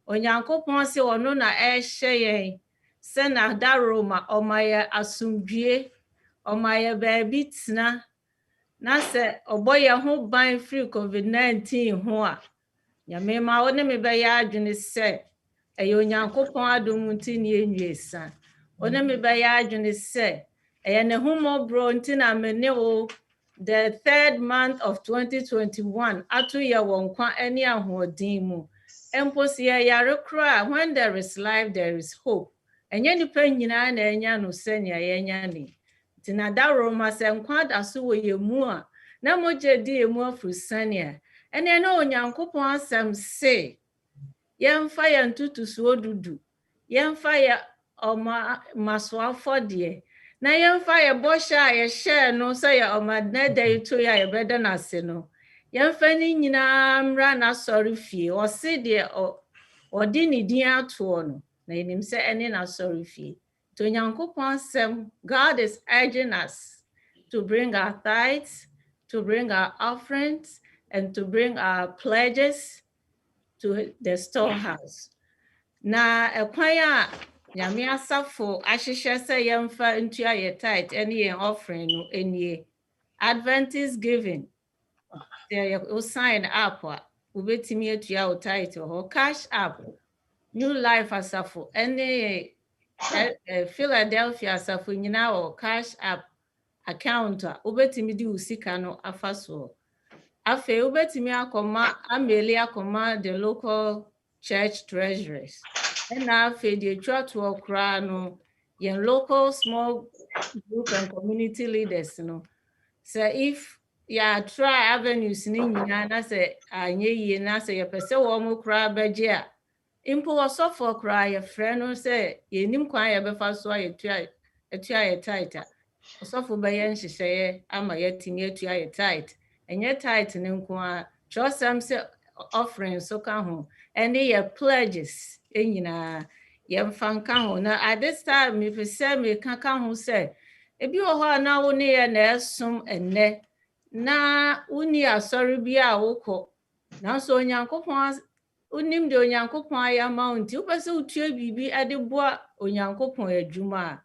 Onyankopɔn sɛ ɔno na ɛhyɛ yɛn sɛ na Roma ɔma yɛ asomdwie, ɔma yɛ baabi tena. Na sɛ ɔbɔ yɛn ho ban firi COVID-19 ho a, Nyame ma wo ne me bɛyɛ adwene sɛ ɛyɛ Onyankopɔn adom nti ne yɛnwie sa. Wo ne me bɛyɛ adwene sɛ ɛyɛ ne hummɔborɔ nti na me ne wo the 3rd month of 2021 ato yɛ wɔ nkwa ne ahoɔden mu. Mpo sɛ yɛyare koraa, when there is life, there is hope. Ɛnyɛ nipa nyinaa na ɛnya no sɛnea yɛnya ne. Nti na Roma sɛ nkwa da so wɔ yɛn mu a, na mogye di yɛn mu afuru sɛnea. Ɛne na Onyankopɔn asɛm se, yɛmfa yɛn ntutusuo dudu, yɛmfa yɛ ɔma maso afɔdeɛ, na yɛmfa yɛ bɔhyɛ a yɛhyɛɛ no sɛ yɛ ɔma nɛda yi to yɛ a yɛbɛda n'ase no. Yɛmfa ne nyinaa mmra n'asɔre fie. Ɔse deɛ ɔde ne din atoɔ no, na yɛnim sɛ ɛne n'asɔre fie. To Onyankopɔn asɛm, God is urging us to bring our tithes, to bring our offerings, and to bring our pledges to the storehouse. Na ɛkwan a Nyame asafo ahyehyɛ sɛ yɛmfa ntua yɛ tithe ɛne yɛn offering no nie. Adventist giving. You sign up a wobɛtumi atua wo tithe wɔ hɔ. Cash app, New Life asafo ɛne Philadelphia asafo nyinaa wɔ cash app account a wobɛtumi di wo sika no afa soɔ. Afei wobɛtumi akɔma ameli akɔma the local church treasurers. Ɛna afei deɛ twa toɔ koraa no yɛn local small group and community leaders no. So if try avenues ni nyinaa na sɛ anyɛ yie na sɛ yɛpɛ sɛ wɔn mo koraa bɛgye a, mpo wɔsɔfo koraa yɛfrɛ no sɛ yɛnim kwan yɛbɛfa so a yɛtua yɛ tithe a, ɔsɔfo bɛyɛ nhyehyɛeɛ ama yɛatumi atua yɛ tithe. Ɛnyɛ tithe ne nko a, kyerɛsɛm sɛ offering so ka ho, ɛne yɛ pledges nyinaa yɛmfa nka ho. Na at this time mepɛ sɛ meka ka ho sɛ ebi wɔ hɔ a na wo ne yɛ na ɛsom ɛnnɛ na wonni asɔre bi a wokɔ. Nanso Onyankopɔn wonim deɛ Onyankopɔn ayɛ ama wo nti wopɛ sɛ wotua biribi de boa Onyankopɔn adwuma a,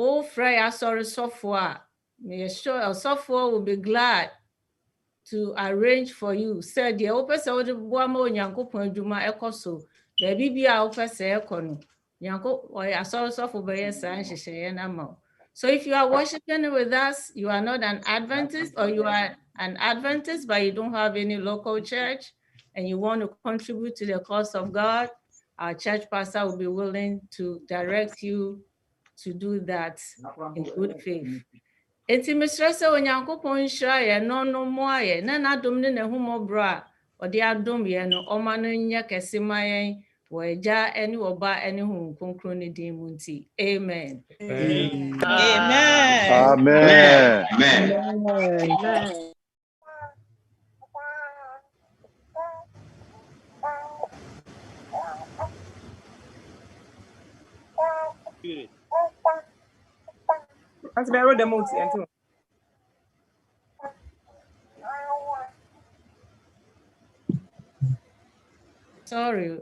wofrɛ yɛ asɔre sɔfo a, ɔsɔfoɔ will be glad to arrange for you. Sɛ deɛ wopɛ sɛ wode boa ma Onyankopɔn adwuma ɛkɔ so, baabi bi a wopɛ sɛ ɛkɔ no, asɔre sɔfo bɛyɛ saa nhyehyɛeɛ no ama wo. So if you are worshiping with us, you are not an Adventist, or you are an Adventist but you don't have any local church and you want to contribute to the cause of God, our church pastor will be willing to direct you to do that in good faith. Enti mesrɛ sɛ Onyankopɔn nhyira yɛ no mmoa yɛ na n'adom ne n'ahummɔborɔ a ɔde adom yɛ no ɔma no nyɛ kɛse ma yɛn wɔ Agya ne wɔ Ba ne Honhom Kronkron ne din mu nti. Amen. Amen. Sorry.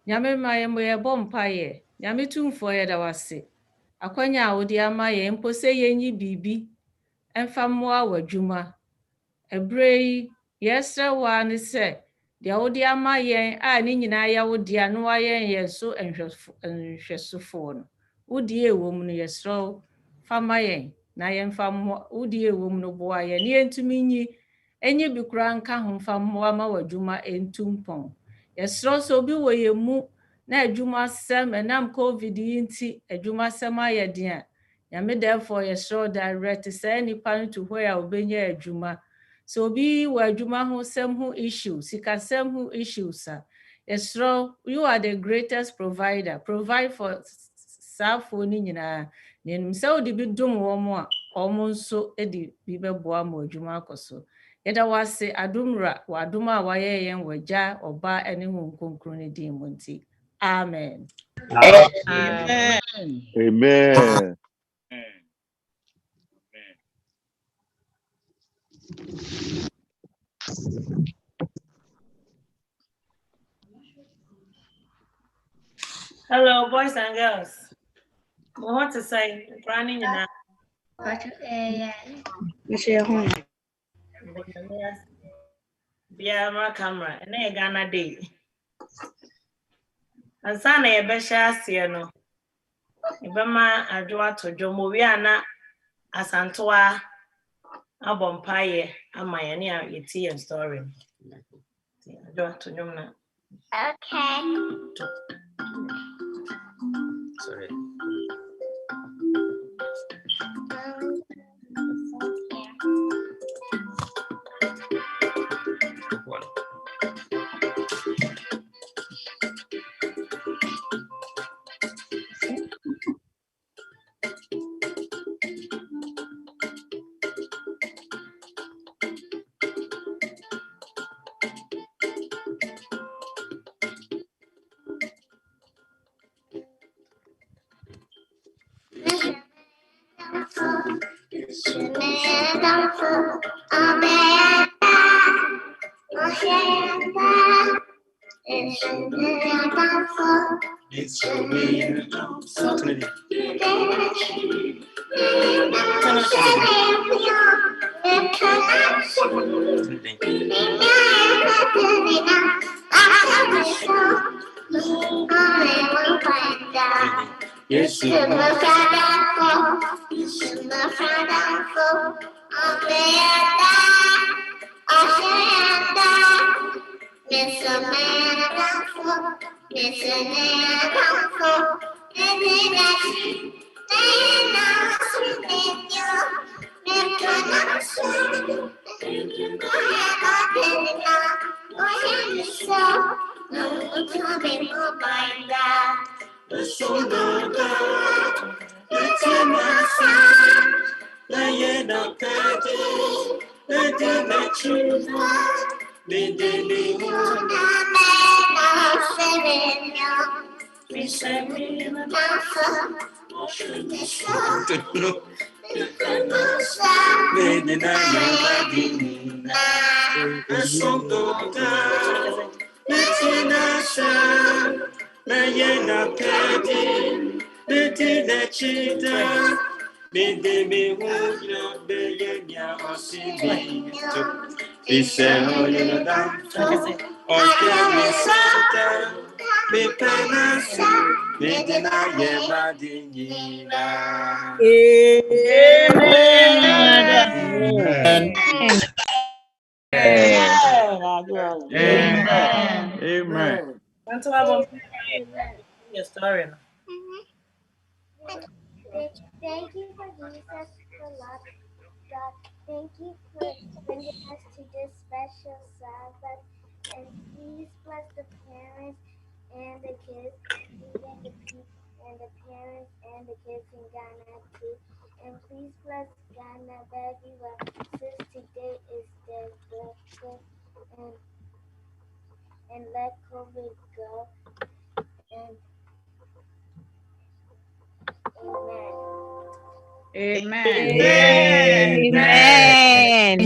Nyame ma yɛ mo yɛbɔ mpaeɛ. Nyame tumfoɔ yɛda wase. Akwanya a wode ama yɛ mpo sɛ yɛnyi biribi ɛmfa mmoa w'adwuma. Ɛberɛ yi Yesra wa ne se dia wo dia ma yen a ne nyina ya wo dia no wa yen ye so enhwesofo no. Wo die wo mu no yesra fa ma yen na yen fa mo wo die wo mu no bo aye ne entumi nyi enye bi kura nka ho fa mo ma wadwuma entumpon. Yesra so bi wo ye mu na adwuma sem enam covid yinti adwuma sem aye dia. Yame therefore yesra direct say nipa no to where obenya adwuma. So be where Juma ho sem ho issues, sika sem ho issues. Esro, you are the greatest provider. Provide for safo ni nyina. Nenum se odi bi dum wo mo a, omo nso edi bi beboa mo adwuma akoso. Yeda wase adumra, wa aduma wa ye yen wagya oba ene ho nkonkro ne din mo nti. Amen. Amen. Amen. Hello, boys and girls. I want to say, running in a Biama camera, and a Ghana day. And Sana Besha Sieno. Ibama Adua to Jomoviana Asantoa Abompaye, and my any tea and story. Adua to Jomna. Okay. Sorry. Yes, Amen. Thank you for Jesus for love, God. Thank you for bringing us to this special Sabbath. And please bless the parents and the kids, and the people and the parents and the kids in Ghana too. And please bless Ghana very well, since today is their birthday. And let COVID go. And Amen. Amen.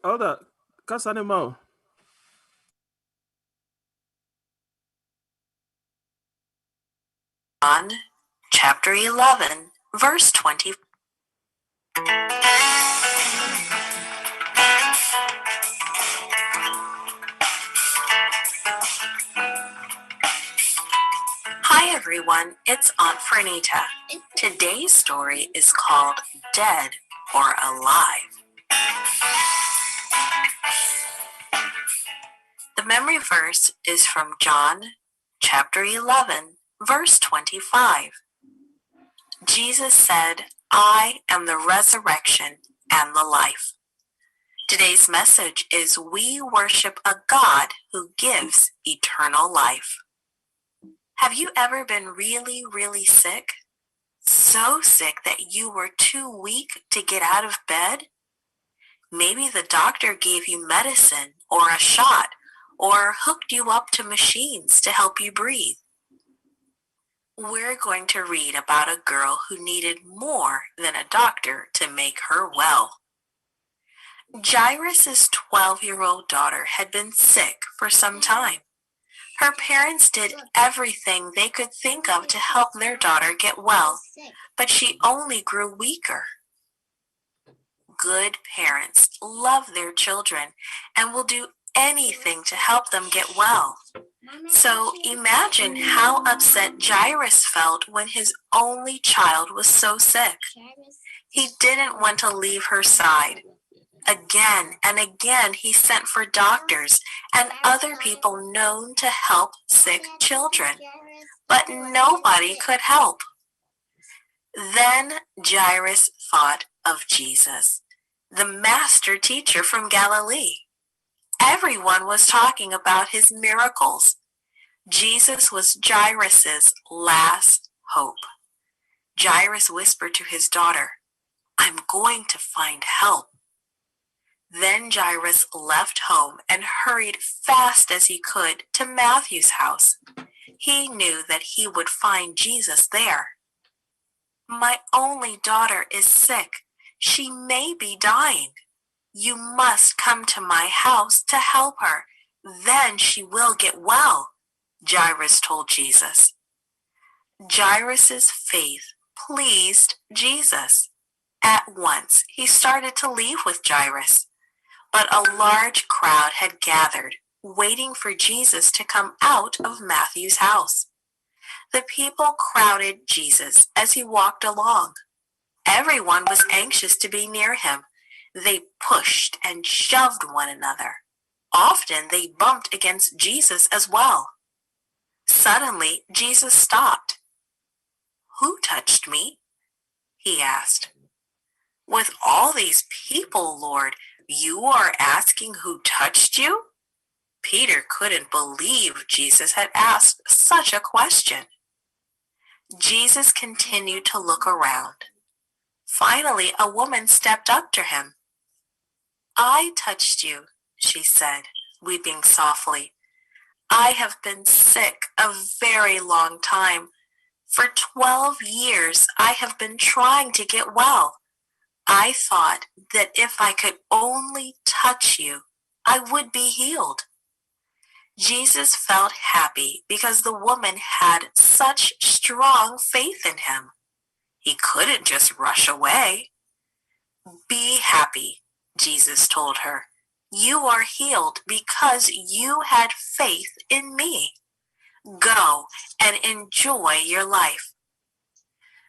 Elder, kasa ne ma o. John chapter 11, verse 20. Hi everyone, it's Aunt Fernita. Today's story is called Dead or Alive. The memory verse is from John chapter 11, verse 25. Jesus said, I am the resurrection and the life. Today's message is we worship a God who gives eternal life. Have you ever been really, really sick? So sick that you were too weak to get out of bed? Maybe the doctor gave you medicine or a shot or hooked you up to machines to help you breathe. We're going to read about a girl who needed more than a doctor to make her well. Jairus' 12-year-old daughter had been sick for some time. Her parents did everything they could think of to help their daughter get well, but she only grew weaker. Good parents love their children and will do anything to help them get well. So imagine how upset Jairus felt when his only child was so sick. He didn't want to leave her side. Again and again he sent for doctors and other people known to help sick children, but nobody could help. Then Jairus thought of Jesus, the master teacher from Galilee. Everyone was talking about his miracles. Jesus was Jairus' last hope. Jairus whispered to his daughter, I'm going to find help. Then Jairus left home and hurried fast as he could to Matthew's house. He knew that he would find Jesus there. My only daughter is sick. She may be dying. You must come to my house to help her. Then she will get well, Jairus told Jesus. Jairus' faith pleased Jesus. At once, he started to leave with Jairus. But a large crowd had gathered, waiting for Jesus to come out of Matthew's house. The people crowded Jesus as he walked along. Everyone was anxious to be near him. They pushed and shoved one another. Often they bumped against Jesus as well. Suddenly, Jesus stopped. Who touched me? He asked. With all these people, Lord, you are asking who touched you? Peter couldn't believe Jesus had asked such a question. Jesus continued to look around. Finally, a woman stepped up to him. I touched you, she said, weeping softly. I have been sick a very long time. For 12 years, I have been trying to get well. I thought that if I could only touch you, I would be healed. Jesus felt happy because the woman had such strong faith in him. He couldn't just rush away. Be happy, Jesus told her. You are healed because you had faith in me. Go and enjoy your life.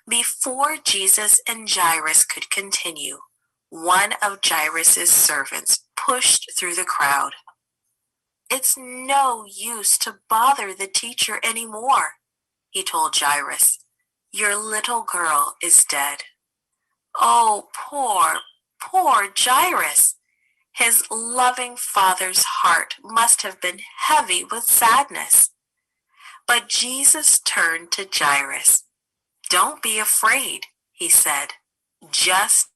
Before Jesus and Jairus could continue, one of Jairus' servants pushed through the crowd. It's no use to bother the teacher anymore, he told Jairus. Your little girl is dead. Oh, poor Jairus. His loving father's heart must have been heavy with sadness. But Jesus turned to Jairus. Don't be afraid, he said. Just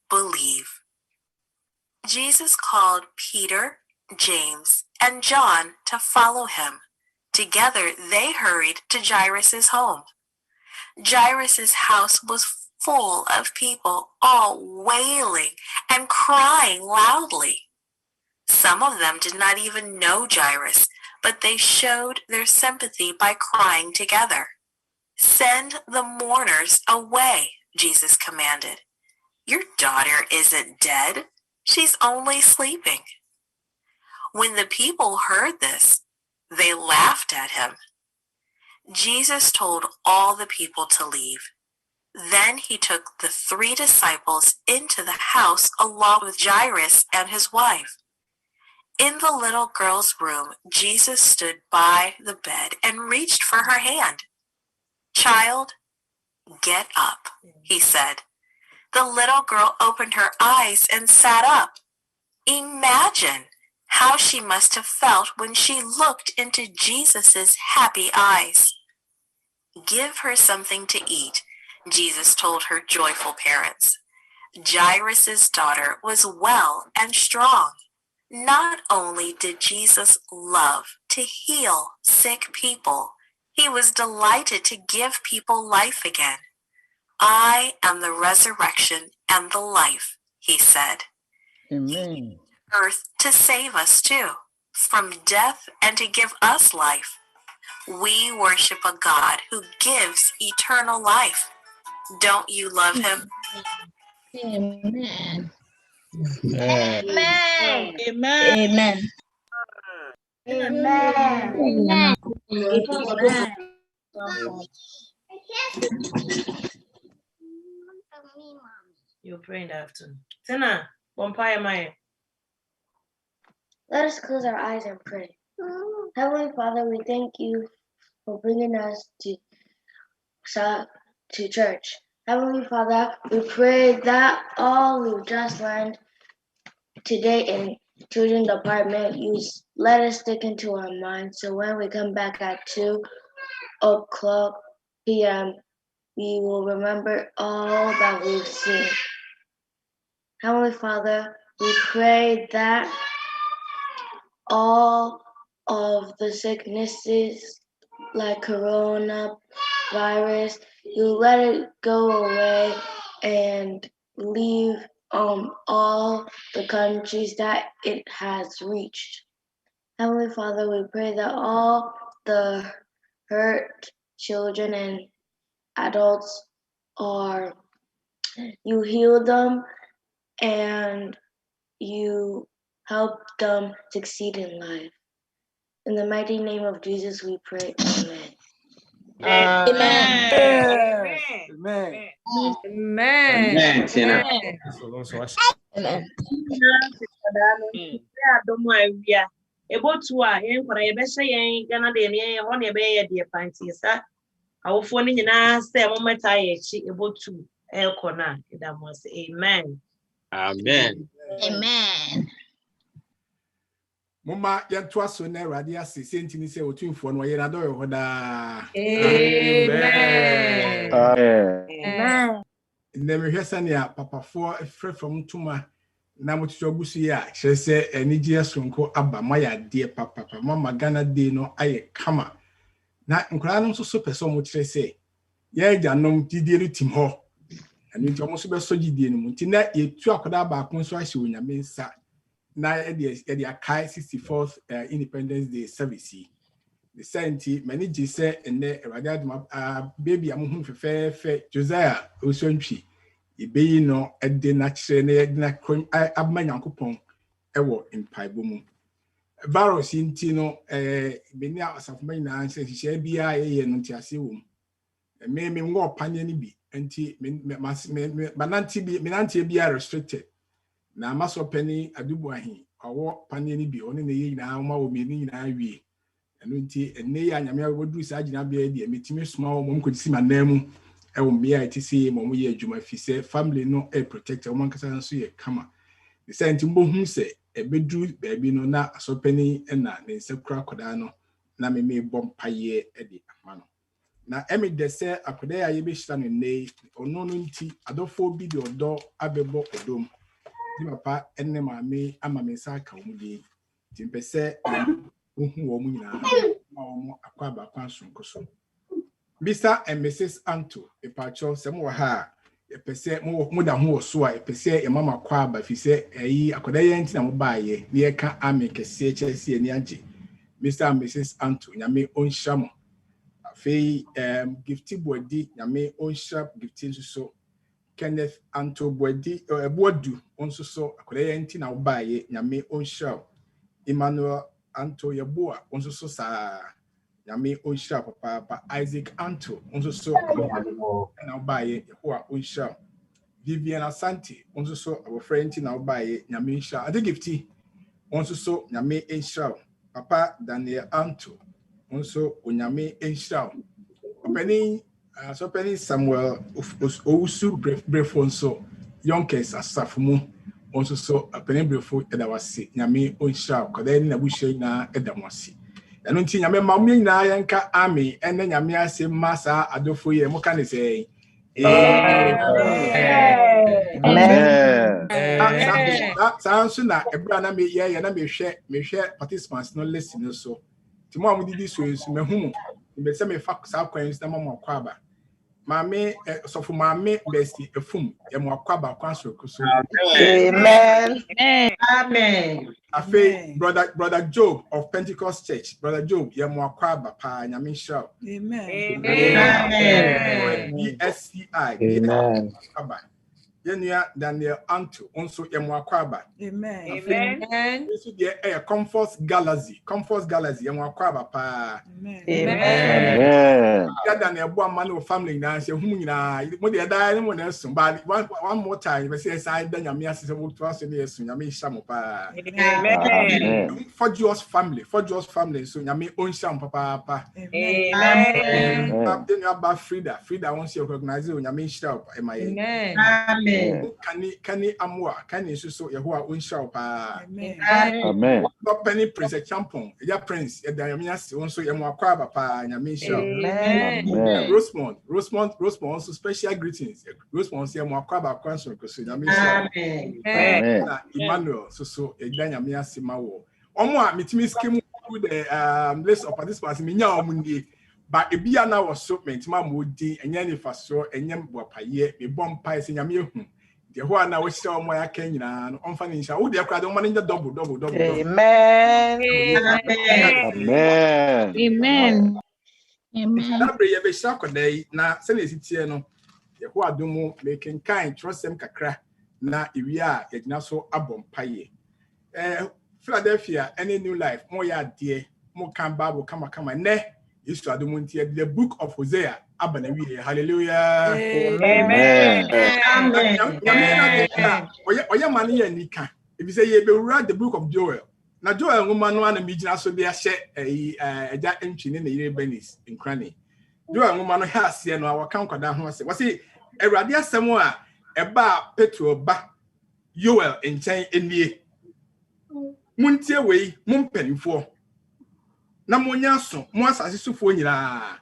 believe. Jesus called Peter, James, and John to follow him. Together they hurried to Jairus' home. Jairus' house was full of people, all wailing and crying loudly. Some of them did not even know Jairus, but they showed their sympathy by crying together. Send the mourners away, Jesus commanded. Your daughter isn't dead. She's only sleeping. When the people heard this, they laughed at him. Jesus told all the people to leave. Then he took the 3 disciples into the house along with Jairus and his wife. In the little girl's room, Jesus stood by the bed and reached for her hand. Child, get up, he said. The little girl opened her eyes and sat up. Imagine how she must have felt when she looked into Jesus's happy eyes. Give her something to eat, Jesus told her joyful parents. Jairus' daughter was well and strong. Not only did Jesus love to heal sick people, he was delighted to give people life again. I am the resurrection and the life, he said. Amen. Earth to save us too, from death and to give us life. We worship a God who gives eternal life. Don't you love him? Amen. Amen. Amen. Amen. Amen. You pray in the afternoon. Tina, Bompire Maya. Let us close our eyes and pray. Heavenly Father, we thank you for bringing us to church. Heavenly Father, we pray that all we've just learned today in children's department, you let us stick into our minds. So when we come back at 2:00 p.m., we will remember all that we've seen. Heavenly Father, we pray that all of the sicknesses like coronavirus, you let it go away and leave all the countries that it has reached. Heavenly Father, we pray that all the hurt children and adults you heal them and you help them succeed in life. In the mighty name of Jesus, we pray. Amen. Amen. Amen. Amen. Tina. Amen. Ebotu a yen kwara ye be hye yen Ghana de ne ho ne be ye de panti sa awofo ni nyina se mo meta ye chi ebotu ekona idamo se amen. Amen. Amen. Mama yanto aso na Awurade ase sentini se otumfo no ye na do yo hoda. Amen. Amen. Ndem hwesa ne papafo frefam ntuma na motutu agusu ya kyerese enigye sonko aba maya de papa mama Ghana de no aye kama na nkura no so pese mo kyerese ye gyanom didie no tim ho anu nti omo so be so gidie no nti na yetu akoda ba akon so ahye onyame nsa na e akai 64th Independence Day service the senti manage say ene Awurade aduma baby amuhu fefefe Josiah Osontwi ibeyi no ede na kire na ede na abma Nyankopɔn ewo mpaibo mu virus inti no beni asafoma nyina nse hye bia ye no ntiase wo me ngo panye ni bi nti menanti bia restricted na maso pani adubu ahi owo panye ni bi one ne ye nyina ma wo me ni nyina wie eno nti enne ya nyame wodu sa agina bia di emetimi soma wo mo kodisi manamu ewo mbia etisi mo ye adwuma fi se family no protect wo mankasa nso ye kama the senti mbohu se ebedu baabi no na asopani na ne nsekura koda no na me bompaye de ama no na de se akoda ya ye be hira no nei ono no nti adofo bi de odo abebo odom di papa enne maame ama me sa ka wo di timpese ohu wo mu nyina ma wo mu akwa ba kwa sonko so Mr. and Mrs. Anto Epacho Semwa ha pese mo da ho so a pese e mama kwa ba fi se eyi akoda ye ntina mo baaye ne ye ka ame kese chese ani age Mr. and Mrs. Anto nyame onhyam afei gifty body nyame onhyam gifty so Kenneth Anto body ebodu onso so akoda ye ntina mo baaye nyame onhyam Emmanuel Anto Yeboah onso so sa nyame onhyam papa Isaac Anto onso so na baaye ho onhyam Vivian Asante, also so our friend now by Nyamisha. I think gifty, also so Nyame Enshao. Papa Daniel Anto, also Unyame Enshao. Opening Samuel Osu Brefonso, Yonkers Asafumu, also so opening Brefo Edawasi, Nyame Enshao, Kaden Nabushe na Edamwasi. And until Nyame Mami na Yanka Army, and then Yamia say Massa Adolfo Mokane say. Amen. Sounds na ebra me ye na me hwe participants no listen so. Timo amudidi so me hu me se me fa sa kwans na mama kwaba. Mame sofo mame besti efum ye mo kwaba kwaso kuso. Amen. Amen. Afe brother Job of Pentecost Church. Brother Job ye mo kwaba pa nyame show. Amen. BSCI. Amen. Yenya Daniel Anto also Yemwakwaba. Amen. Amen. This is the Comfort Galaxy. Comfort Galaxy Yemwakwaba pa. Amen. Daniel man of family now say whom na mo dey die no na so but one more time we say say Daniel me asese wo to aso na so nyame sham pa. Amen. For Jo's family so nyame on sham papa. Amen. Then about Frida wants to recognize nyame sham Amen. Amen. Kani amwa kani so Yehoah unshao pa. Amen. Penny Prince Champon, ya Prince, ya Damias, also Yamwakaba pa Nyamisha. Amen. Rosemont also special greetings. Rosemont Yamwakaba Quanson Nyamisha. Amen. Emmanuel so Danyamia Simawo. Omwa mitimi skim through the list of participants minya omundi. But ebia na was so mentima modi enya ni faso enyem bopaye me bompa ese nyame hu de ho na wo hira omo ya kan nyina no onfa ni nsha wo de akra de omo nja double. Amen. Amen. Amen. Na bre ye be hira kodai na se na esitie no de ho adomu making kind trustem kakra na ewia ya gina so abompaye Philadelphia any new life mo ya de mo kan Bible kama ne is to the book of Hosea. Hallelujah. Amen. Oya mani ya nika. If you say you be read the book of Joel. Now Joel woman no na mijina so be ahye eja entry ne yire benis in cranny. Joel woman no ha ase no awaka nkwada ho ase. Wase Awurade asem a eba Petro ba Joel enchen enie. Muntie wei mumpanifo. Na monya so mo asase sufo nyira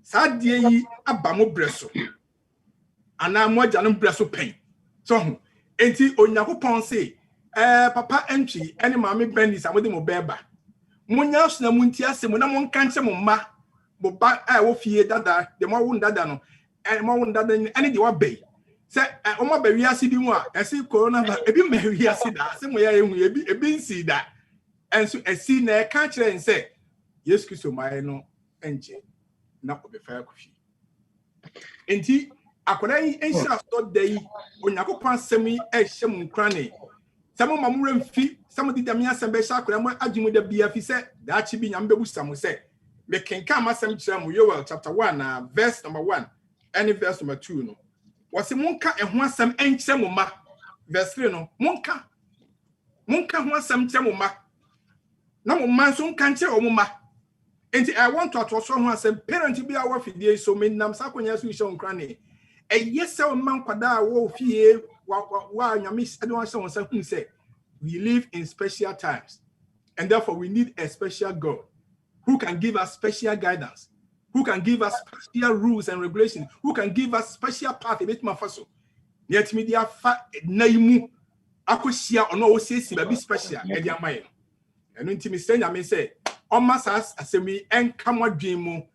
sa de yi aba mo breso ana mo agya no breso pen so ho enti Onyankopɔn se papa entry ene maame benis amode mo beba monya so na munti asem na mo nka nche mo ma bo ba wo fie dada de mo wo dada no mo wo dada ene de wa be se o ma ba wiase bi mu a ese corona ebi ma wiase da se mo ya ehu ebi nsi da enso esi na e ka kire nse Yes Kristo mai no enje na obefa akufi enti akoda yi enhira so dai Onyankopɔn asɛm ehye mu nkrane samo mamura mfi samo didame asɛm be sha akoda mo agimu da bia fi sɛ daachi bi nyam bebu samo sɛ me kenka amasɛm kyerɛ mu Joel chapter 1 na verse number 1 and verse number 2 no wɔse monka ɛho asɛm enkyerɛ mo ma verse 3 no monka ho asɛm kyerɛ mo ma na mo man so nka nkyerɛ o mo ma. And I want to also say, parents be our fidie so many nam sakonya so show nkrane. Yes, so man kwada wo fie wa nyame I don't want say who say we live in special times and therefore we need a special God who can give us special guidance, who can give us special rules and regulations, who can give us special path bit mafaso. Yet media fa naimu akosia ono wo sesi ba bi special e dia maye. Eno ntimi sɛ nyame sɛ Omasas asemi enkama dwimu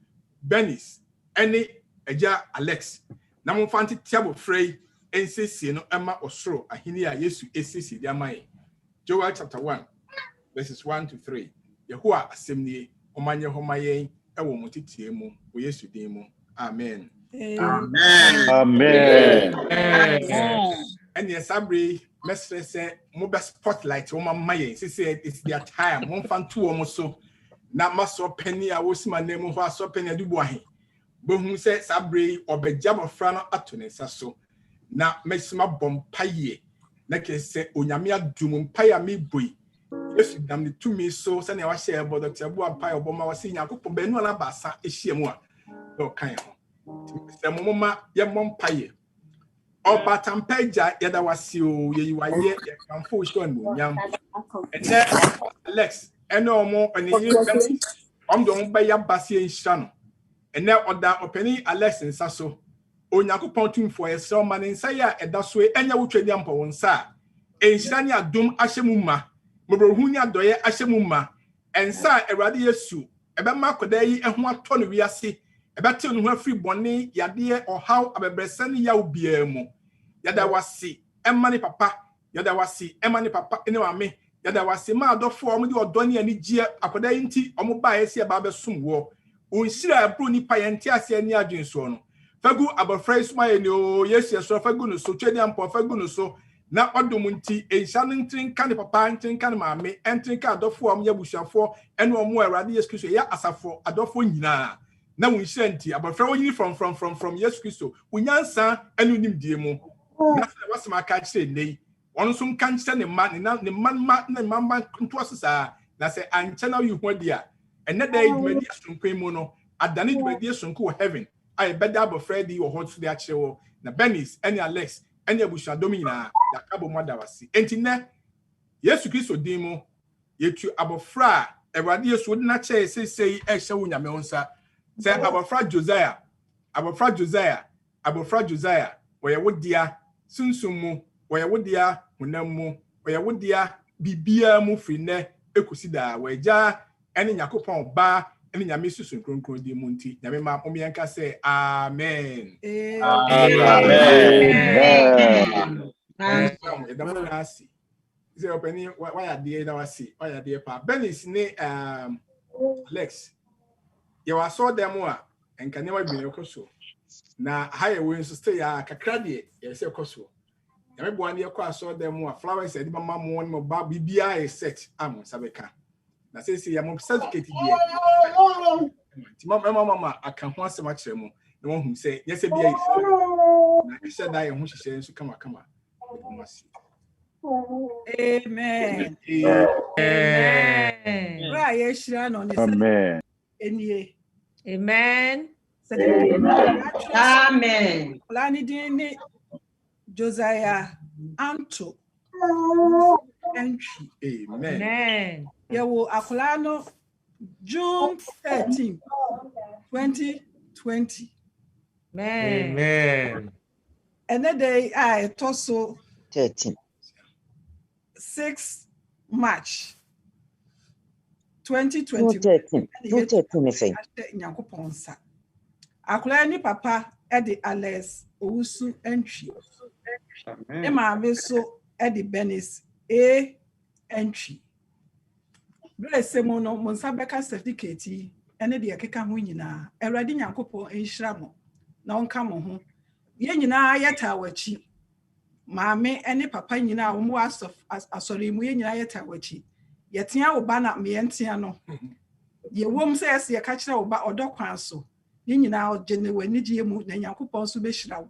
Benis any eja Alex na mo fanti tiabo frey ensesi no ema osoro ahini a Yesu esisi di amaye. Joel chapter 1 verses 1 to 3. Yehowa assemnie omanye homayen ewo motitie mu wo Yesu din mu. Amen. Amen. Amen. And yes, Abri, Mestre say, Moba spotlight, Oma Maye. She said, it's their time. One fan two almost so. Not my so penny, I was my name of our so penny du boy. But who says Sabri or be jab of Frano Atunes, so. Now, Messima Bompaye. Like I say, Unyamia Dumum Paya me boy. Yes, damn the 2 me so, send I share about the Tabua Pie or Bomma was seeing a couple Benua Bassa, is she more. No kind. The Moma, your mom paye. Oba tampeja yada wasio ye waye kamfo show no nyam ene Alex ene omo ene do ba ya basie nhira no ene oda opani Alex nsa so Onyankopon tumfo ye se o ma nsa ya eda so enya wotwadi ampa won sa enhira ne adom ahyemu ma mobrohu ne adoye ahyemu ma ensa Awurade Yesu ebe ma koda yi eho ato no wiase ebe te no ho afiri bone yade ohaw abebrese ne ya obia mu yada wasi emani papa yada wasi emani papa ene wame yada wasi ma adofo omo de odo ne ani gie akoda yinti omo ba yesi aba besom wo onhira abro ni pa yente ase ani adwenso no fagu abofra suma ye no Yesu so fagu no so twedi ampo fagu no so na odom nti enhya no ntrin ka ne papa ntrin ka ne maame ntrin ka adofo omo yabusuafo ene omo Awurade Yesu Kristo ya asafo adofo nyina na wonhira nti abofra wonyini from Yesu Kristo wonyansa enu nimdie mu na was my catch say on some cancer ne man ne man to asesa na say anchana you ho dia and that day dwumadi asonko mu no adane dwumadi asonko heaven I better abo Freddy or hot de achewo na Benis any Alex any abusha domina da kabo mother wasi entine Yesu Kristo din mu yetu abofra Awurade Yesu na che say e hye wo nyame onsa say abofra Josiah where would dia sunsumu where would dia hunamu where would dia bibia mu frine ekusida weja ene Yakopon ba ene nyame susun kronkron di munti nyame ma omienka say amen. Amen. Say openi why are dey na wasi why are dey pa Benis ne Alex you saw them a enka ne wa bi ne koso na high we nso stay ya kakra de ye se koso ya mebo an ye kwa saw them a flowers e di mama mo no ba bibia e set am sabeka na say ya mo certificate die ti mama aka ho asem a kire mu na won hu say ye se bia yi na kise da ye ho hihye nso kama Amen. Amen. Right, yes, no, Amen. Amen. Amen. Planidini Josiah Anto entry. Amen. Yawo Akulano June 13, 2020. Amen. And then day I tosso 13. 6 March 2020. 213. Akula ni papa Eddie Alex Owusu entry. Emma Veso Eddie Benis A entry. Bless Semono Monsabeka certificate ene de akeka ho nyina. Awurade Nyankopon enhyira mo na onka mo ho. Ye nyina yeta wachi. Maame ene papa nyina wo mo asori mu ye nyina yeta wachi. Yetia wo ba na me yentia no. Ye wom se ye ka kire wo ba odokwan so. Ye nyina ogene wani gye mu na Nyankopon so be hyira wo.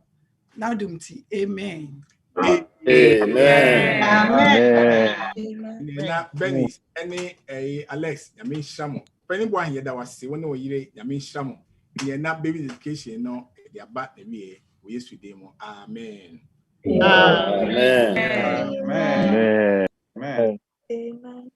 Na dumti. Amen. Amen. Amen. Na Benis any Alex yame hyamo. Pani bo ahye da wase wona wo yire yame hyamo. Ye na baby education no e aba na wie wo Yesu dem mo. Amen. Amen. Amen. Amen. Amen.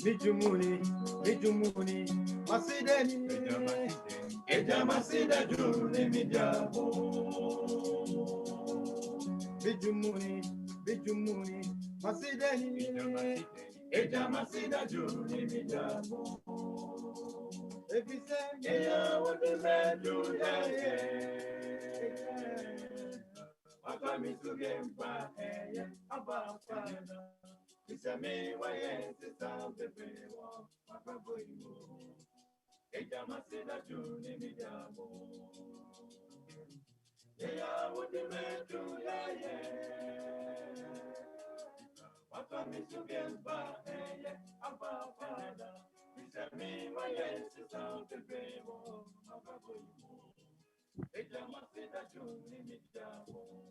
Mijumuni, Masideni, Eja Masida Juni Mijabu. Mijumuni, Masideni, Eja Masida Juni Mijabu. If you say, yeah, what the man do, what I miss to get back, about Father. It's a me, why is it sound the way? Papa boy, Eja Masida Juni Mijabu. Yeah, what the man do, what I miss to get back, about Father. It's a me, why is it sound the way? Papa boy, Eja Masida Juni Mijabu.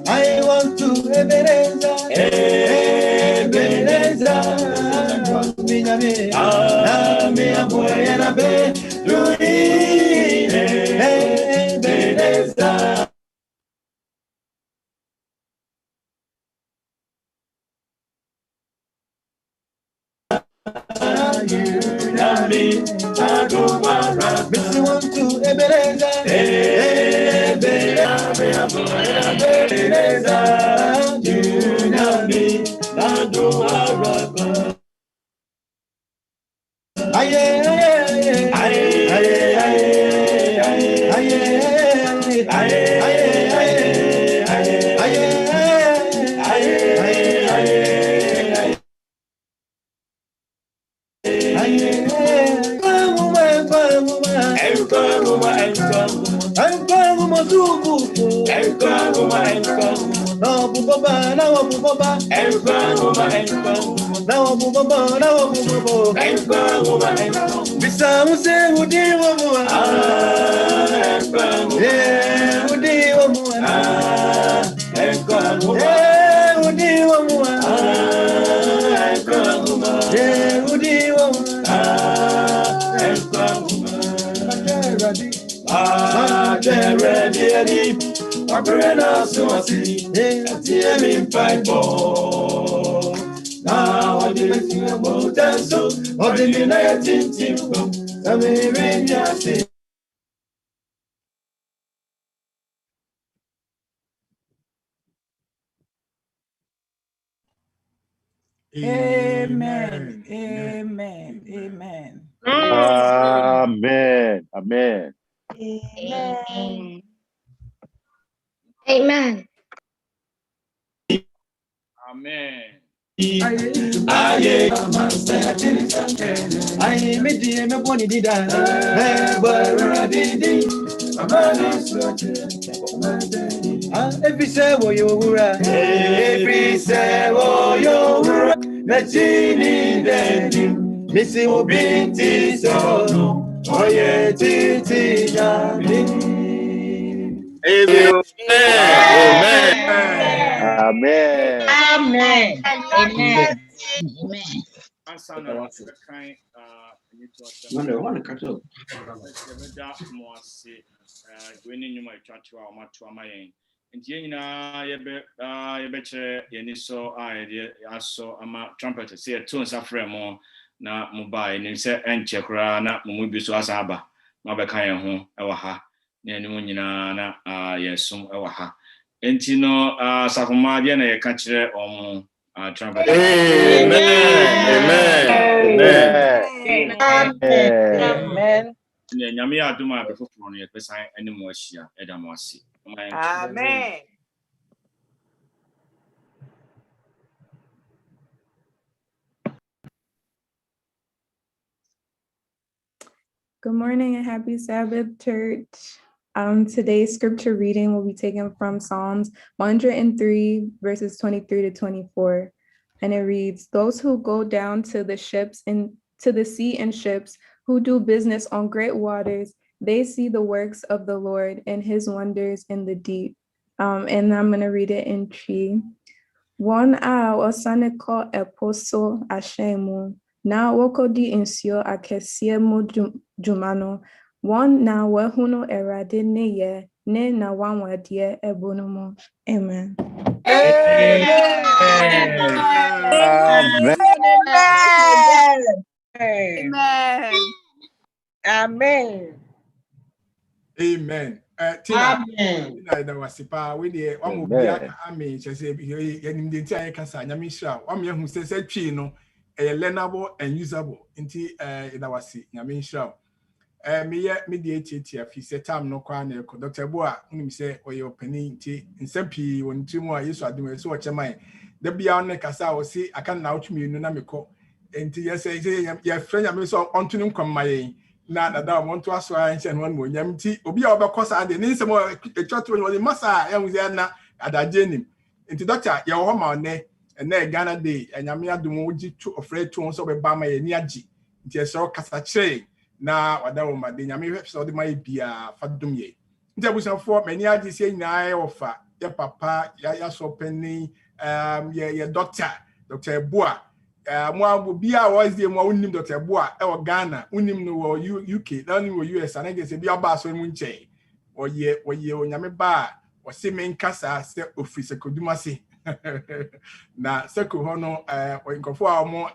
I want to Ebenezer, Minyame, Ami Aboye na be, Louis, Ebenezer. Miss you want to Ebenezer, Aye, aye, aye, aye, aye, aye, aye, aye, Amen. Amen. Amen. Amen. Amen. Amen. Amen. Amen. Missy Obinti Sono, Oye Titi Yami. Amen. Amen. Amen. Amen. Amen. Amen. Ansana kind Manda wana kato. yɛbɛda mo ase w'ani nnwuma atwatwo a ɔmato ama yɛn nti yɛn nyinaa yɛbɛkyerɛ yɛni sɔ a yɛde asɔ ama trumpet sɛ yɛto nsa frɛ mo na mobaa yɛnim sɛ ɛnkyɛ koraa na mo mu bi so asa aba na ɔbɛka yɛn ho ɛwɔ ha na yɛnim nyinaa na yɛsom ɛwɔ ha nti no asafoma deɛ na yɛka kyerɛ ɔmo trumpet. Amen. Amen. Amen. Nyame yɛ adom a bɛfoforɔ no yɛpɛsan anim mo ahyia ɛda mo ase. Amen. Good morning and happy Sabbath, church. Today's scripture reading will be taken from Psalms 103, verses 23 to 24. And it reads, "Those who go down to the ships and to the sea in ships, who do business on great waters, they see the works of the Lord and his wonders in the deep." And I'm going to read it in Chi. One a osaneko eposo ashemu. Na wokodi insio akesiemu jumano. One na wehuno erade ne ye ne na wanwadie ebonumo. Amen. Amen. Amen. Amen. Amen. Tina, Tina, was pa we the one will be amen. She said, "Yanim the entire kasa nyamisha. One me who says no, learnable and usable. Inti that was it. Nyamisha. Me the ATT. He said, "Time no kwane." Dr. Boa, say, "Or your penny tea in Sempi when 2 more years are doing so much mind." The beyond kasa was see. I can now to me no namiko. Inti yes say your friend I so on to them come my. Na da want to aso anche no mo nyamti obi a obekosa ade ni nsemo etwato no masa ehunze na adaje nim nti doctor ye ho ma ne na Ghana day anyame adom ogi to ofre to so be ba ma ye ni agi nti eso kasa kire na wada wo ma de nyame hwe so de ma bia fa dom ye nti abusanfo mani agi se nyina ye ofa ye papa ya so penni ye doctor Yeboah mo bia was the mo unim Dr. Yeboah e wo Ghana unim no wo UK na unim wo US and get bia ba so mu nche oye onyame ba o se me nkasa se office koduma se na seko ho no nkofo a mo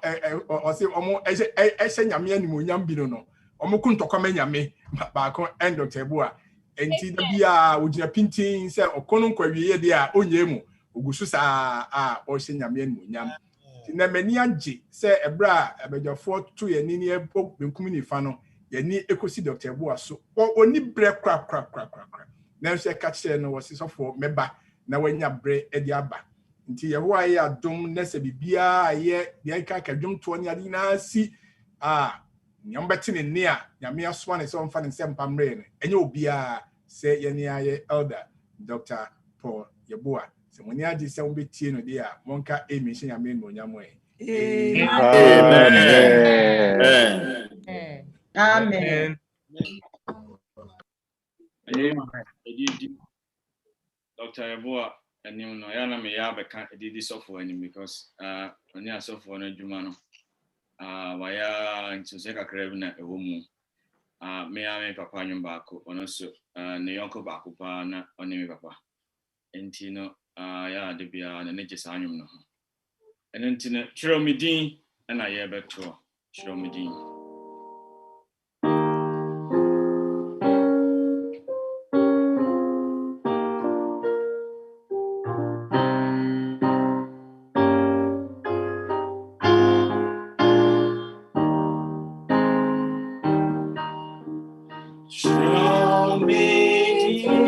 o se omo ehye nyame anim onyam bi no omo kuntokoma nyame ba ko end Dr. Yeboah enti da bia ogina pintin se okono nkwawie de a onyemu ogusu sa a o hye nyame anim onyam na mani age se ebra abejafo to ye ni ebo benkum ni fa no ye ni ekosi Dr. Yeboah so oni bre kra na nso ka kire no wose sofo meba na wanya bre edi aba nti Yeboah ye adom na se bibia ye ka kadwom to ni ade na si nyambeti ne nia nyame aswa ne so mfa ne sempa mre ne enye obia se ye nia ye elder Dr. Paul Yeboah se moni agi se wombetie no de a monka emission nyame no nyamo Amen. Amen. Dr. Yeboah enim no ya na me ya beka edidi sofo enim because oni asofo no adwuma no waya ntuse kakra bi na ewo mu me ya me papa nwum baako ono so ne yonko baako pa na oni me papa enti no ya de bia na ne gisa nwum no ho eno enti no twero medin na ye beto twero medin Show me the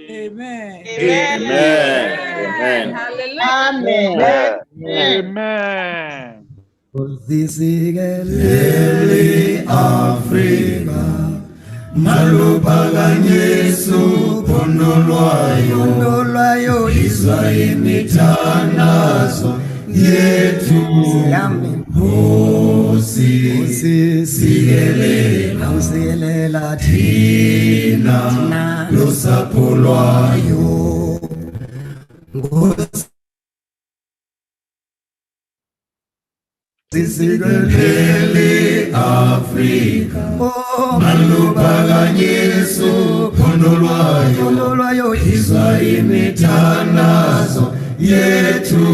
Amen. Amen. Amen. Hallelujah. Amen. Usizikelele Afrika maluphaka Yesu pondolwayo izwa imithandazo yethu usikelela thina losapho lwayo Sizikelele Afrika maluphaka Yesu pondolwayo izwa imithandazo yethu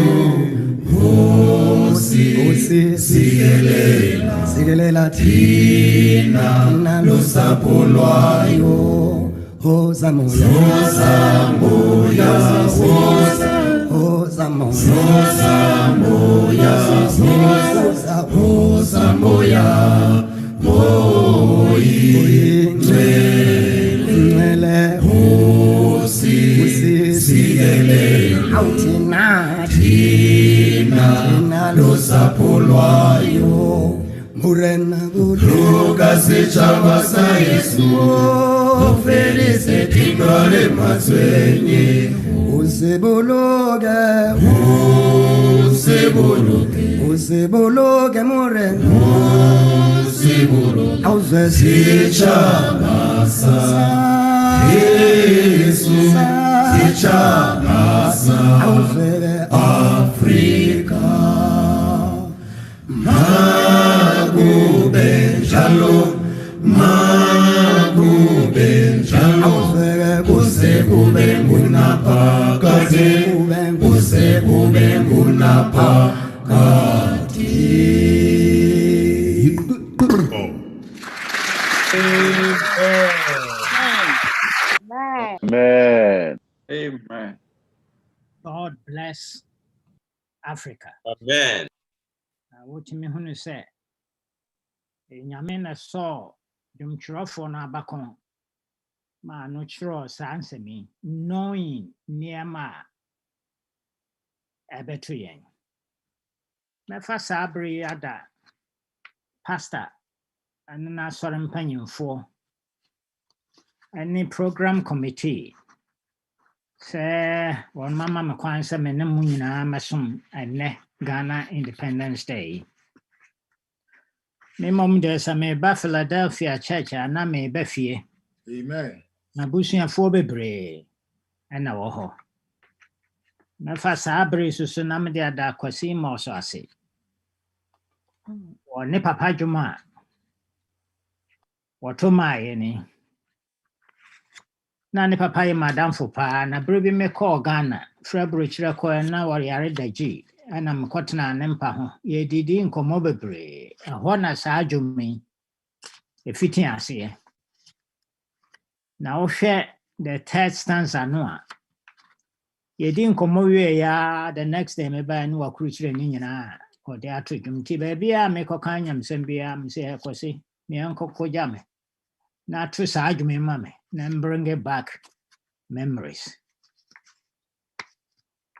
sikelela thina losapho lwayo Hosamoya ingcwele sikelela thina losapho lwayo murena buluka sechaba sa Yesu ofelice tingale mazwenye useboloke murena auze sechaba sa Yesu sechaba sa auze Afrika Magube njalo kuse ngunapha kati Amen. Amen. God bless Africa. Amen. What me who say? Nyame na saw dwomtwerɛfoɔ no abakɔ ma no kyerɛw saa nsɛm yi, knowing nneɛma a ɛbɛto yɛn. Mɛfa saa bere yi ada pastor ɛne n'asɔre mpanyimfoɔ ɛne program committee sɛ wɔn mama me kwan sɛ me ne mo nyinaa mɛsom ɛnnɛ Ghana Independence Day. Me mom de sɛ meba Philadelphia church a na meba fie. Amen. Na busuafoɔ bebree ɛna wɔ hɔ. Mɛfa saa bere so na mede ada Kwasi ma ɔso ase. Ɔne papa dwom a wɔto maa yɛ ni. Na ne papa yɛ madamfo paa na bere bi mekɔɔ Ghana frɛ burokyerɛ kɔɛ na wɔyare dagyi ɛna mekɔtena ne mpa ho. Yɛdidi nkɔmmɔ bebree. Ɛhɔ na saa dwom yi ɛfiti aseɛ. Na wohwɛ the third stanza no a yɛdi nkɔmmɔ wie ya the next day meba ne wakurukyerɛ ne nyinaa ɔde ato dwom nti baabi a mekɔka nyamsɛm biara mesɛ Kwasi meɛnkɔkɔgya me na ato saa dwom yi ma me na bring it back memories.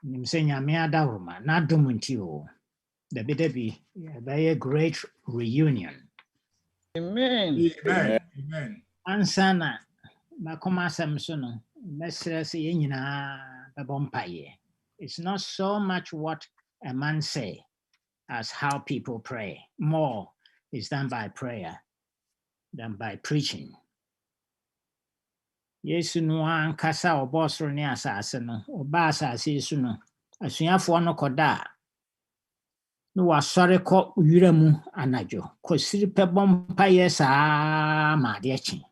Nim sɛ Nyame adawroma na adom nti o. Dabi ɛbɛyɛ great reunion. Amen. Amen. Ansa na makɔma asɛm so no mɛsrɛ sɛ yɛn nyinaa bɛbɔ mpaeɛ. It's not so much what a man say as how people pray. More is done by prayer than by preaching. Yesu no ankasa ɔbɔɔ soro ne asase no, ɔbaa asase yi so no, asuafoɔ no kɔda a na wasɔre kɔ wura mu anadwo, kɔsiri pɛ bɔ mpaeɛ saa ma adeɛ kye.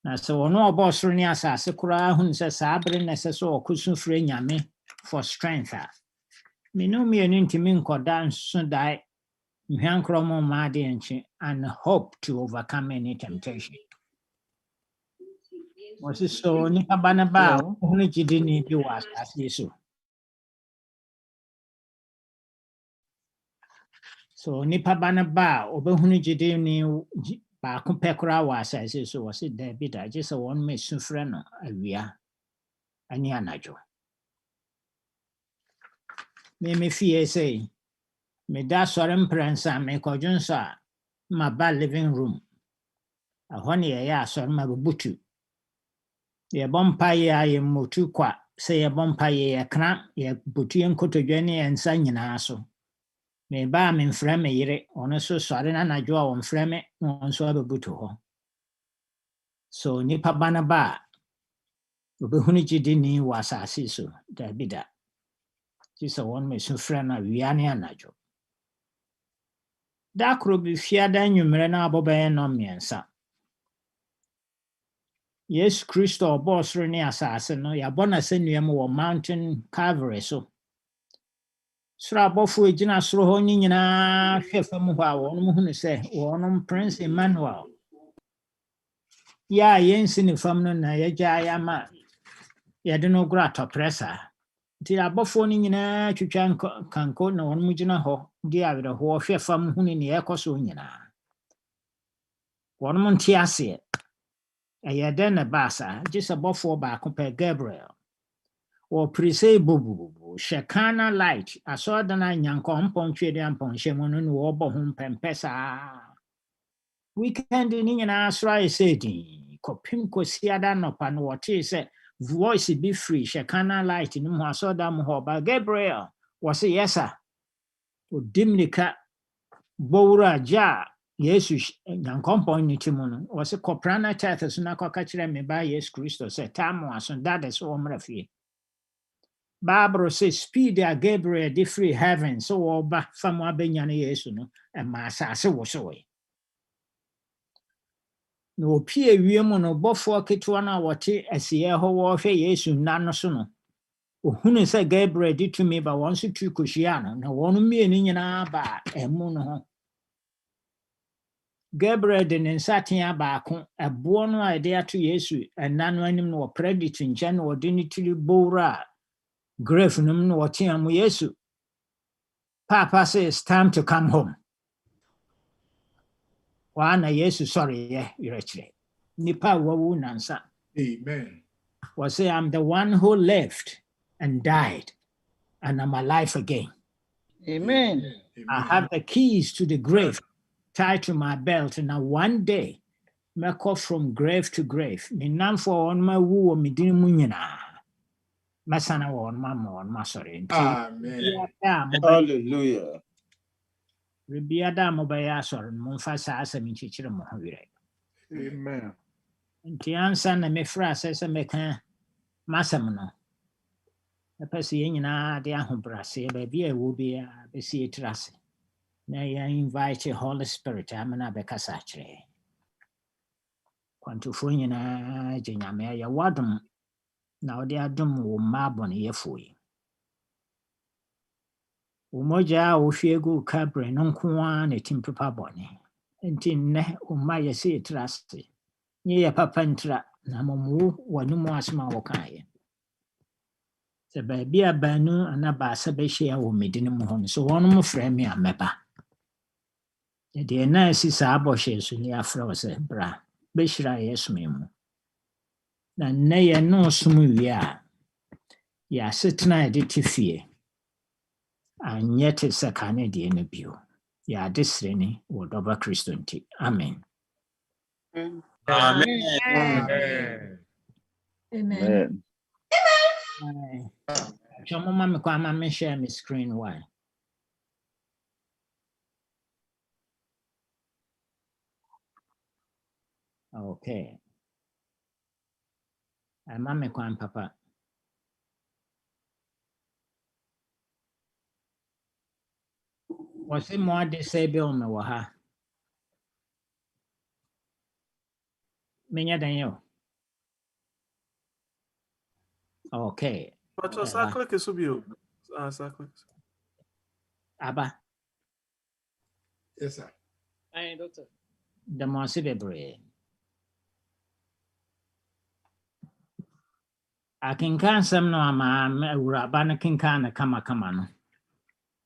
Na sɛ ɔno ɔbɔɔ soro ne asase koraa hunu sɛ saa bere na ɛsɛ sɛ ɔkɔsu frɛ Nyame for strength a, me ne mmienu ntimi nkɔda nso dae nhwɛ nkorɔmo mma adeɛ nkye and hope to overcome any temptation. Wɔsi so nipa ba ne ba a wɔhunu gyidini bi wɔ asase yi so. So nipa ba ne ba a ɔbɛhunu gyidini baako pɛ koraa wɔ asase yi so wɔsi daabi da gye sɛ wɔn mma esu frɛ no awia ne anadwo. me fie say me da sore mprensa me kodwonso a ma ba living room ahɔ ne yɛ asɔre ma bubutu yɛ bompa yɛ ayɛ motu kwa sɛ yɛ bompa yɛ kra yɛ butu yɛ nkotodwe ne yɛ nsa nyinaa so me ba me mfrɛ me yere ɔno so sɔre na anadwo a wɔmfrɛ me na ɔno nso abebutu hɔ so nipa ba na ba obehunu gyidini wɔ asase so dabi da ti sɛ wɔn me so frɛ na wia ne anadwo da koro bi fiada nnwummerɛ na abɔ bɛyɛ nnɔm mmiɛnsa Yesu Kristo ɔbɔɔ soro ne asase no yɛabɔ n'asɛnnua mu wɔ Mountain Calvary so soro abɔfoɔ gyina soro hɔ ne nyinaa hwɛ fam hɔ a wɔn hunu sɛ wɔn Prince Emmanuel yɛ a yɛnsi ne fam no na yɛgya yɛama yɛde no goro atɔprɛ saa nti abɔfoɔ no nyinaa twitwa kanko na wɔn gyina hɔ de awerɛhoɔ hwɛ fam hunu ne ɛkɔ so nyinaa wɔn nte aseɛ ɛyɛ dɛn na baa saa gye sɛ bɔfoɔ baako pɛ Gabriel wɔpere sɛ bubububu hyɛ kana light asɔredan a Nyankopɔn twɛde ampɔnhyɛ mu no ne wɔbɔ ho mpɛmpɛ saa weekend ne nyinaa soro ayɛ sɛ din kɔpem kɔsiada nɔpa no wɔtee sɛ voice bi firi hyɛ kana light no mu hɔ asɔredan mu hɔ ɔba Gabriel wɔse yɛsa ɔdi mmirika bɔwura gya a Yesu Nyankopɔn ne ti mu no wɔse kɔpra na tɛtɛ so na kɔka kyerɛ me ba Yesu Kristo sɛ taamo aso dade so wɔmmra fie Bible sɛ speed a Gabriel de free heaven so wɔba fam abɛnya no Yesu no ɛma asase wosoe na opie wiem no bɔfoɔ ketewa no a wɔte asieɛ hɔ wɔhwɛ Yesu nna no so no ohunu sɛ Gabriel de tumi ba wɔn so tu kɔhyia no na wɔn mmienu nyinaa ba ɛmu no ho Gabriel de ne nsatea baako ɛboɔ no a ɛde ato Yesu ɛnna no anim na wɔpra de to nkyɛn na wɔde ne tiri bowra grave no mu na wɔtea mu Yesu Papa says it's time to come home na Yesu sɔreyɛ werɛkyerɛ nipa a wawu nansa Amen. wɔsɛ I'm the one who lived and died and I'm alive again. Amen. I have the keys to the grave tied to my belt and now one day mɛkɔ from grave to grave me namfo wɔn ma wu wɔ me din mu nyinaa mɛsana wɔn ma ma wɔn ma sɔre nti Amen. Hallelujah. Rebiada mobɛyɛ asɔre no momfa saa asɛm nkyekyere mo ho werɛ Amen. nti ansa na mefrɛ asɛ sɛ mɛka m'asɛm no ɛpɛ sɛ yɛn nyinaa de ahobrɛaseɛ baabi a ɛwɔ biara bɛsi yɛtiri ase na yɛn invite Holy Spirit amena bɛkasa akyerɛ kwantofoɔ nyinaa gye Nyame ayɛ w'adom na wode adom wo mma abɔneyɛfoɔ yi wo mogya a wohwie gu Calvary no nko ara na ɛtim pepa bɔne nti nnɛ wo mma yɛsɛ yɛtiri ase nyɛ yɛ papa ntra na mmom wo w'anom asɛm a wɔkaeɛ sɛ baabi a baanu anaa baasa bɛhyia wɔ me din mu hɔ no so wɔnom frɛ me a mɛba deɛ na asi saa bɔhyɛ so ne afrɛ wo sɛ bra bɛhyira yɛ som mu na nnɛ yɛne som wie a yɛasetena a yɛde te fie anyɛ te sɛ ka ne deɛ no bio yɛade sere ne wɔ dɔba Kristo nti amen. Amen. Amen. Twɛ moma me kɔ ama menhyɛ me screen why. Okay. Ama me kwan papa. Wɔse mo ade sɛ bi me wɔ ha. Menyɛ dan yɛ. Okay. But sa click is subio. Sa click. Aba. Yes, sir. Aye, doctor. The more bebree. Akenka nsɛm no ama awuraba no kenka na kama no.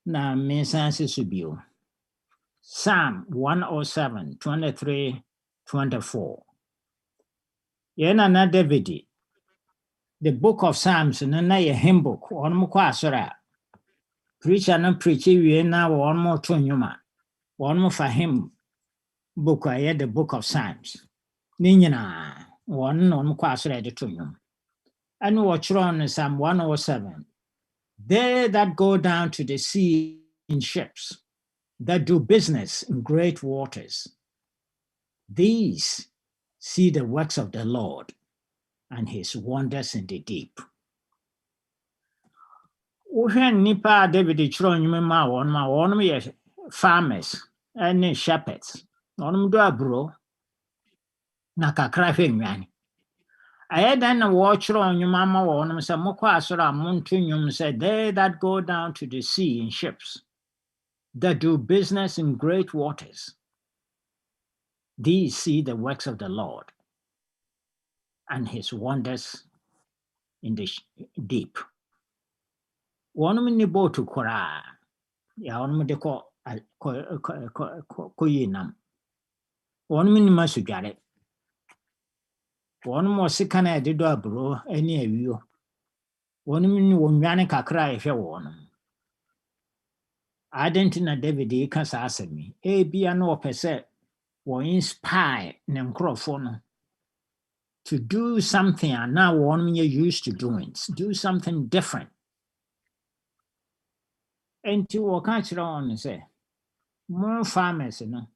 Na mensan se so bio. Psalm 107, 23, 24. Yena na David. The book of Psalms na yɛ hymn book. Ɔno mo kɔ asɔre a Preacher no preach wie na one more to nyuma. One more for him book I the book of Psalms. Ninyina one on kwaso ready to nyum. And watch on Psalm 107. They that go down to the sea in ships, that do business in great waters, these see the works of the Lord and his wonders in the deep. Wohwɛ nipa a David kyerɛ nnwuma ma wɔn yɛ farmers ne shepherds. Wɔn do aburo na kakra hwɛ nnwan. Ayɛ dan na wɔkyerɛ nnwuma ma wɔn sɛ mokɔ asɔre a monto nnwom sɛ they that go down to the sea in ships, that do business in great waters, these see the works of the Lord and his wonders in the deep. Wɔn ni boat koraa. Ya wɔn de kɔ yinam. Wɔn ni ma sudware. Wɔn mo sika na de do aburo ani awio. Wɔn ni wɔnwane kakra ehwɛ wɔn. Adenti na David yi ka saa asɛm yi. Ebia na ɔpɛ sɛ wɔn inspire ne nkorɔfo no to do something and now wɔn yɛ used to doing. Do something different. Enti wɔka kyerɛ wɔn sɛ mo farmers no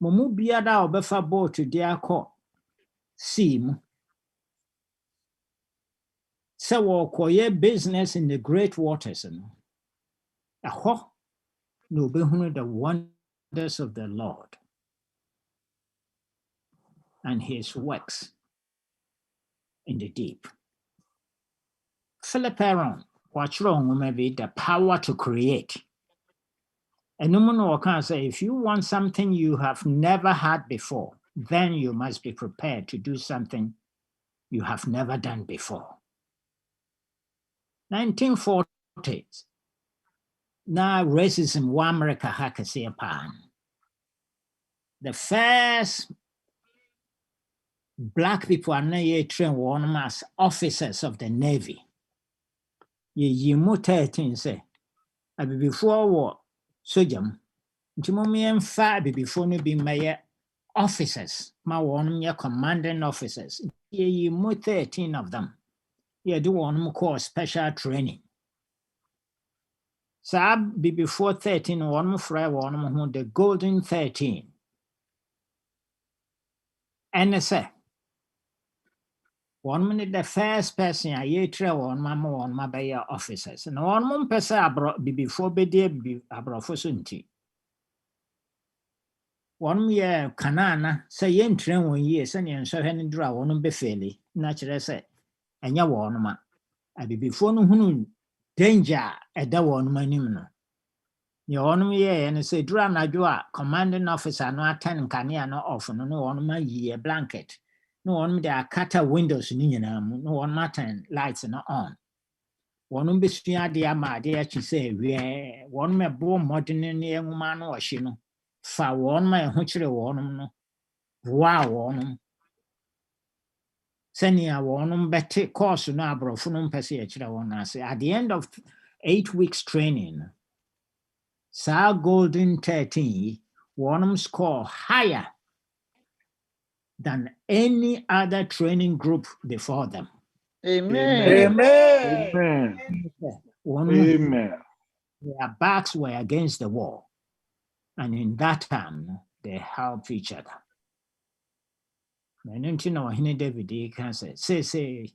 mo mu biara a ɔbɛfa boat de akɔ sea mu sɛ wɔkɔyɛ business in the great waters no ɛhɔ na ɔbɛhunu the wonders of the Lord and his works in the deep. Philip Aaron wɔakyerɛ nwoma bi the power to create. And say, if you want something you have never had before, then you must be prepared to do something you have never done before. 1940s. Now racism wa America hakasi pan. The first black people are not trained one as officers of the Navy. Ye mu 13 say, I be before war. Sojam, Jimmy and Fabi before no be my officers, my one year commanding officers. Ye more 13 of them. Ye do one more course special training. So be before 13, one more fry one more the golden 13. And I say, 1 minute the first person I ye trail on my bay officers. And 1 more person I brought be before be dear be abroad for sunti. 1 year canana say yen train 1 year, send you and so any draw one be fairly, natural say. And ya one ma. I be before no danger at that one my name. Your one year and say draw na joa commanding officer no attend cania no often no one my year blanket. No one there cutter windows in no one matter lights and on. One be sphere dear ma dear she say we one me born modern in the woman or she no fa one my hunchy one no wow one senia one better course no bro funum persia one say at the end of 8 weeks training sa golden 13 one score higher than any other training group before them. Amen. Amen. Amen. Their backs were against the wall. And in that time, they helped each other. And you know, David can say,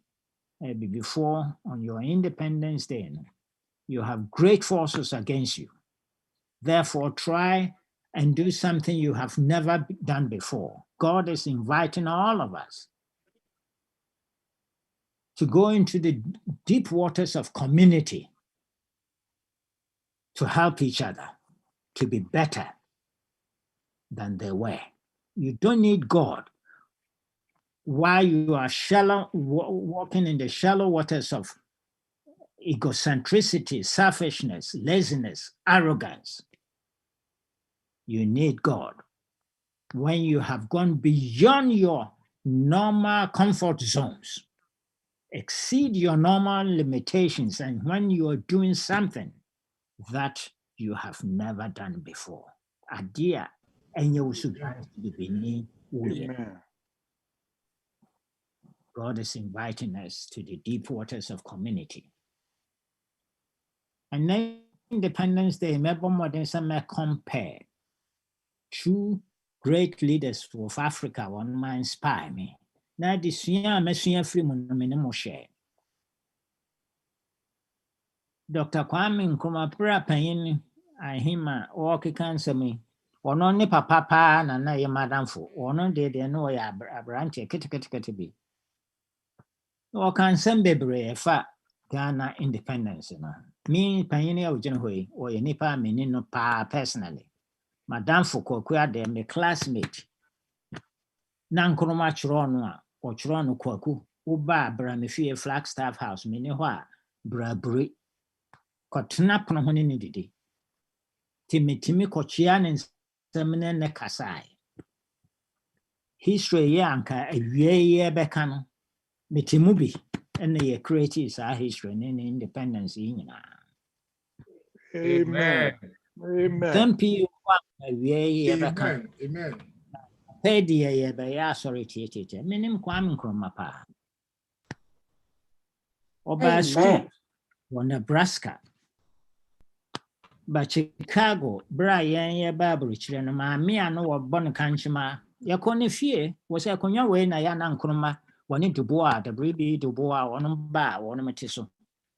before on your Independence Day, you have great forces against you. Therefore, try and do something you have never done before. God is inviting all of us to go into the deep waters of community to help each other to be better than they were. You don't need God while you are shallow, walking in the shallow waters of egocentricity, selfishness, laziness, arrogance. You need God when you have gone beyond your normal comfort zones exceed your normal limitations, and when you are doing something that you have never done before. Adia, and you should be beneath. Amen. God is inviting us to the deep waters of community. And then Independence Day, remember more than some compare two great leaders of Africa, one man inspire me. Now this year, Messia Freeman, share. Dr. Kwame Nkrumah pra panyin ahima walk cancer me. Ono ne papa na ye madamfo. Ono de no ya abranche ketekete bi. O kan sem bebre fa Ghana independence no. Me panyin ya ugene hoyi o ye nipa meni no pa personally. Madamfo Kwaku de me classmate. Na Nkrumah chiro no a o chiro no Kwaku uba bra me fie Flagstaff House me ne ho a bra buri. Kotena pono ho ne didi. Timi kochia ne nsɛm ne kasae. History ye anka awie ye bɛka no metimu bi ɛna ye create saa history ne independence yi nyinaa. Amen. Amen. Tempi awie ye bɛka. Amen. Pɛdi ye bɛyɛ asɔre tietie. Menim Kwame Nkrumah pa. Ɔba school wɔ Nebraska. Ba Chicago, bra ye Bible chire no maame a no wɔbɔ no kanchima. Yakɔ ne fie, wɔ sɛ akonnwa wei na ya na Nkrumah wɔne Yeboah, WB Yeboah wɔno ba wɔno mete so.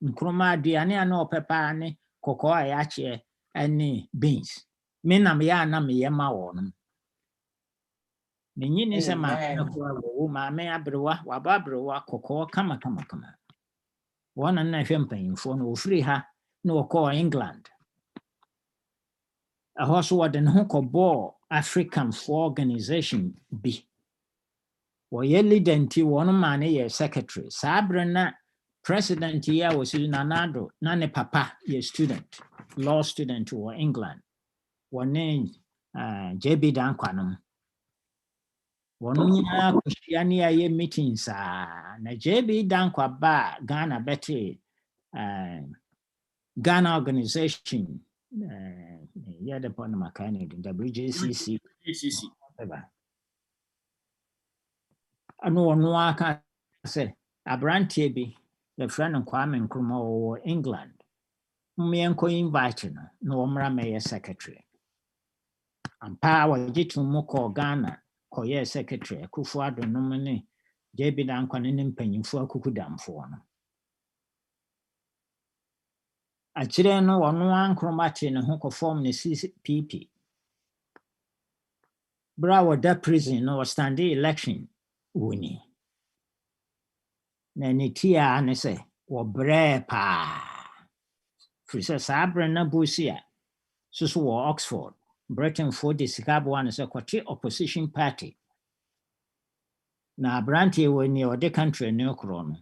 Nkrumah aduane a na ɔpɛpa ne kɔkɔɔ a yɛakyɛ ne beans. Me nam ya na me yɛma wɔno. Menyi ne sɛ maame no wɔ maame abrewa, waba abrewa kɔkɔɔ kama. Wɔno na hwɛ mpanyimfo no ofiri ha na wɔkɔɔ England. Also, what the Hokobor African for organization be. Ye leader nti one man ye secretary. Sabrina president here was Nanado, Nane Papa, ye student, law student to England. One name JB Dankwanum. One year ye meetings na JB Dankwa ba Ghana Betty Ghana organization. Yeah, the point of my kind of WJCC. I know no one can say a brand TB, the friend of Kwame Nkrumah or England. Me and inviting no mayor secretary. And power jitu moko Ghana, Koye secretary, Kufuado nominee, JB Dankwan in penny for Kukudam for. Achire no one Nkrumah no who form the CPP. Bra that prison no standing election winning. Nani tia ane se wo bre pa. Frisa sabre na busia. Susu wo Oxford. Britain for the Sikabo ane se kwati opposition party. Na branti weni o de country ne okrono.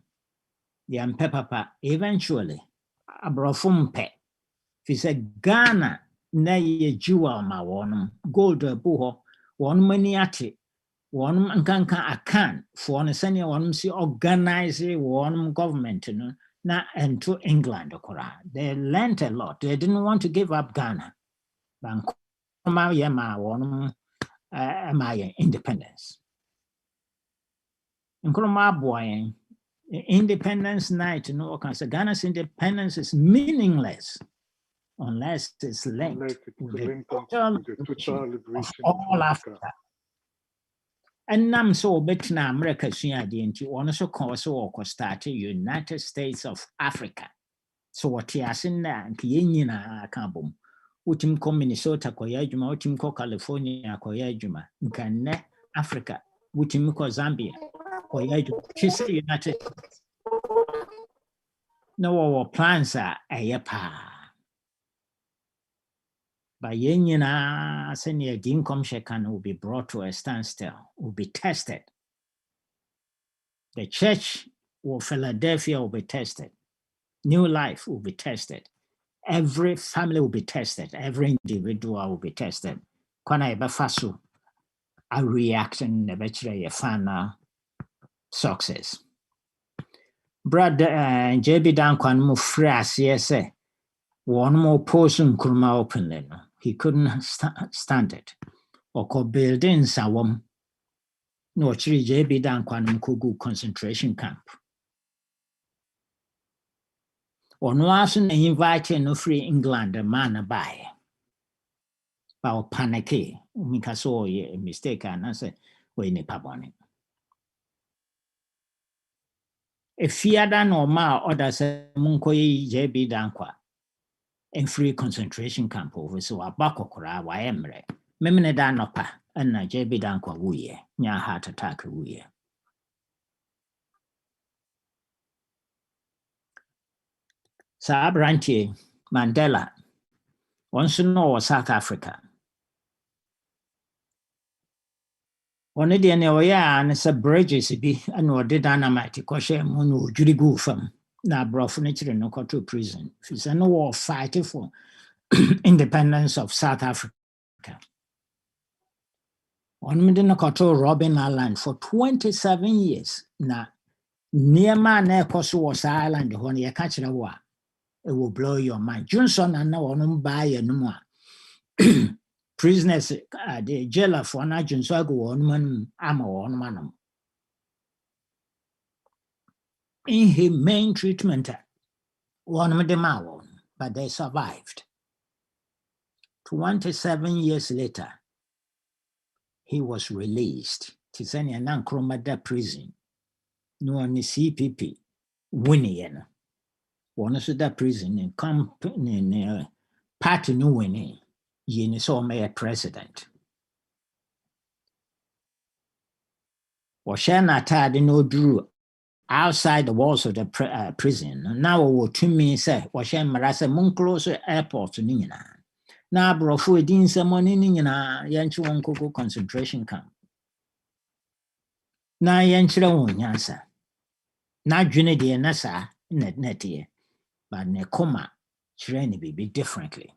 Yam pepapa eventually abrofumpe. Fisa Ghana na ye jewel ma wonum gold buho won mani ate won nkanka akan for on senior wonum si organize won government no na into England okora. They learned a lot. They didn't want to give up Ghana. Bankoma yema wonum my independence. Nkrumah boy independence night no can say Ghana's independence is meaningless unless it's linked with the total liberation of all Africa. And nam so betina America suya one so cause so start United States of Africa. So what he has in there and yina kabum. Utim ko Minnesota ko yajuma, utim ko California ko yajuma, nkane Africa, utim ko Zambia ko yajuma. She said United States. No plans are a pa. By yenina, senior income shekan will be brought to a standstill, will be tested. The church of Philadelphia will be tested. New life will be tested. Every family will be tested. Every individual will be tested. Kwana ebafasu, a reaction eventually a final success. Brother JB Dankwan mo free aseɛ sɛ wɔn mo oppose Nkrumah openly no. He couldn't stand it. Ɔkɔ building sawom. No ɔkyerɛ JB Dankwan mo kɔgu concentration camp. Ɔno aso na invite no free England man by. Ba panicky. Mika so a mistake and I say we ne pabone. If fiada no ma order say munkoyi JB Dankwa in free concentration camp over so abako kora wa emre. Memene da nopa na JB Dankwa wuye nya heart attack wuye. Sa abrantie Mandela once no South Africa. One day ne oya and sa bridges bi and ɔde dynamite kɔhyɛ mu no odwiri gu fam na abrɔfo no kyerɛ no kɔto prison. Fisa no war fighting for independence of South Africa. On me no kɔto Robben Island for 27 years. Na nneɛma na ɛkɔ so wɔ saa island hɔ no yɛka kyerɛ wo a it will blow your mind. Johnson and na wɔn baa yɛ no mu a prisoners, the jailer for an agent, so I go on man, I'm on man. Inhumane treatment, one of them out, but they survived. 27 years later, he was released to send a non-Nkrumah prison. No one CPP, winning. One of the prison in company, party no winning. Yeni so mayor president. Washan atade no drew outside the walls of the prison. Now what to me say, washan marasa mun close airport nina. Na brofu edin se money nina yanchu wonkoko concentration camp. Na yanchira wonyansa. Na dwene de na sa net ye. But ne koma chire be differently.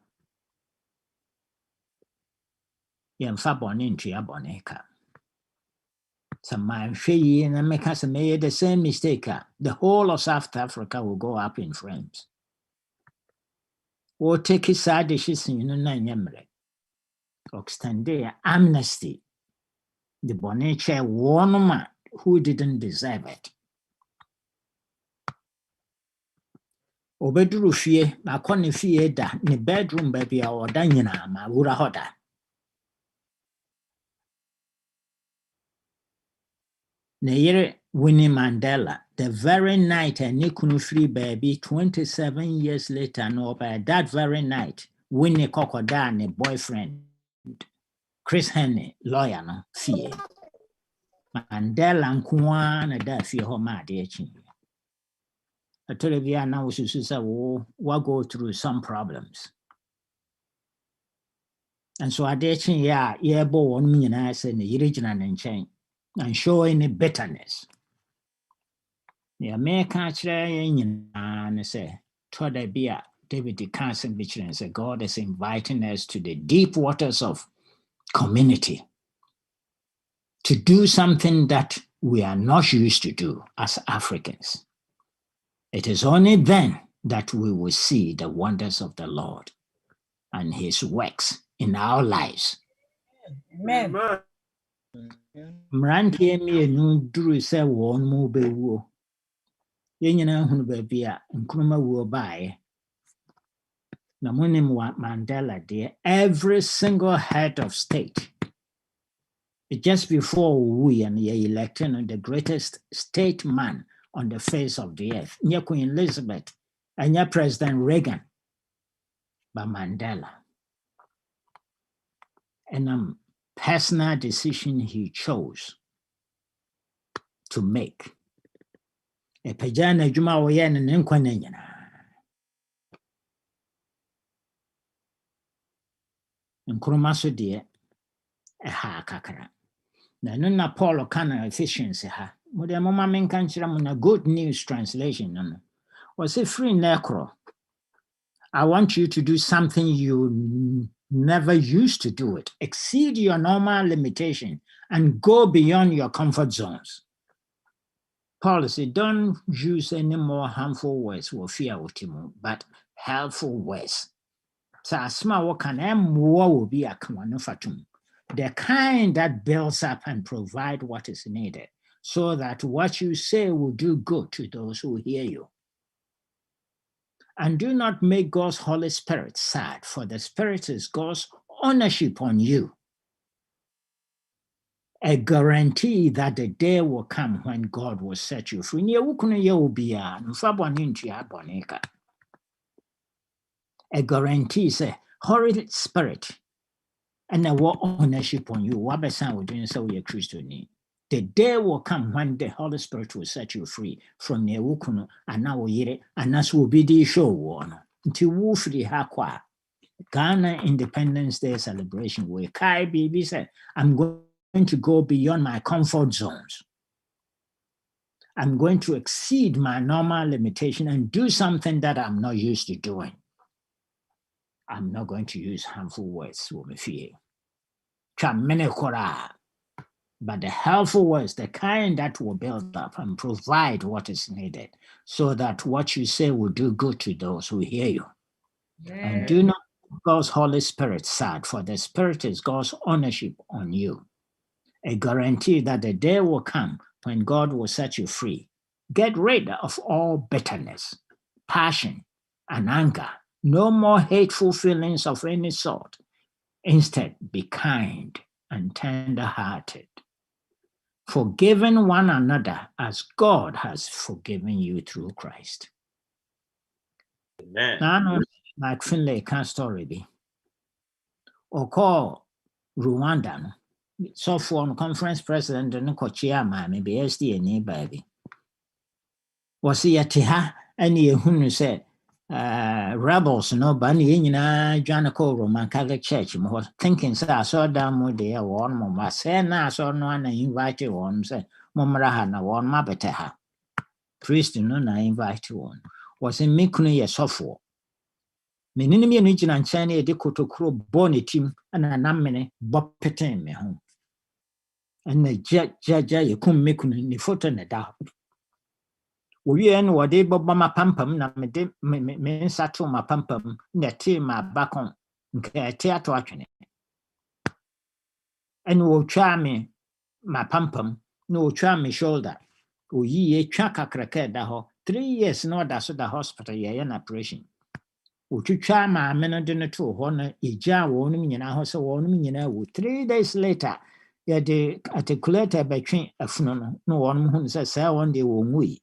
Yemfa bone ntua bone ka. Some man shey and make us made the same mistake. The whole of South Africa will go up in flames. Or take his side dishes in Yemre. Extend amnesty. The bone chair one man who didn't deserve it. Obedru fie, ma kone fie da, ni bedroom baby or danyina ma wura hoda. Neyere Winnie Mandela, the very night and Nikunu free baby, 27 years later, no, by that very night, Winnie Kokodane, boyfriend, Chris Henry, lawyer, no, fee. Mandela and Kwan, and that fee home, dear chin. I tell you, now we will go through some problems. And so I did chin, Yeboah on me and I said, the original and chain. And show any bitterness. The American and say, Toda Bia, David Carson Mitchell and say, God is inviting us to the deep waters of community to do something that we are not used to do as Africans. It is only then that we will see the wonders of the Lord and his works in our lives. Amen. Mrantie mienu duru sɛ wɔn mu bɛwuo. Yɛn nyinaa hunu baabi a Nkrumah wuo baeɛ. Na monim Mandela deɛ, every single head of state, just before we and ye elected the greatest statesman on the face of the earth, nye Queen Elizabeth and nye President Reagan, but Mandela. And personal decision he chose to make. E pejana juma woye ne nkwane nyina. Nkrumah so de ha kakra. Na no na Paul kana efficiency ha. Mo de mama menka nkyira mo na Good News Translation no. Was it free necro? I want you to do something you never used to do it. Exceed your normal limitation and go beyond your comfort zones. Policy, don't use any more harmful words or fear ultimo, but helpful words. So small what can will be a common fatum. The kind that builds up and provide what is needed, so that what you say will do good to those who hear you. And do not make God's Holy Spirit sad, for the Spirit is God's ownership on you. A guarantee that the day will come when God will set you free. A guarantee is a Holy Spirit and a war ownership on you. The day will come when the Holy Spirit will set you free from the wukuno and now and that's will be the show one until Wolfrey Hakwa. Ghana Independence Day celebration where Kai Baby said, I'm going to go beyond my comfort zones. I'm going to exceed my normal limitation and do something that I'm not used to doing. I'm not going to use harmful words. But the helpful words, the kind that will build up and provide what is needed, so that what you say will do good to those who hear you. And do not make God's Holy Spirit sad, for the Spirit is God's ownership on you. A guarantee that the day will come when God will set you free. Get rid of all bitterness, passion, and anger. No more hateful feelings of any sort. Instead, be kind and tender-hearted, forgiving one another as God has forgiven you through Christ. Amen. Now, Mark Finlay can story be. Or call Rwanda. So for conference president and Kochiyama, maybe SD and baby. Was he at ha any who said rebels no bunny in Janako Roman Catholic Church was thinking so I saw down with the one mama say na so no one invited one said Momrahana one mabeteha. Priest no na invited one. Was in Mikuni a software. Menini and Nijin and Chani de Kotokro bonny team and a namene boppetin me home. And the judge you come Mikuni ni foot in the dark. We and what they bob my pampum, na me sato my pampum, the tea my back on, theatre watching it. And will try me my pampum, no try me shoulder. O ye chaka cracket da ho, 3 years no that's the hospital ye an operation. O to try my men dinner to honor a jar warning in a house of warning in a 3 days later. Yet the articulator by train a funeral, no one who says, I one day won't we.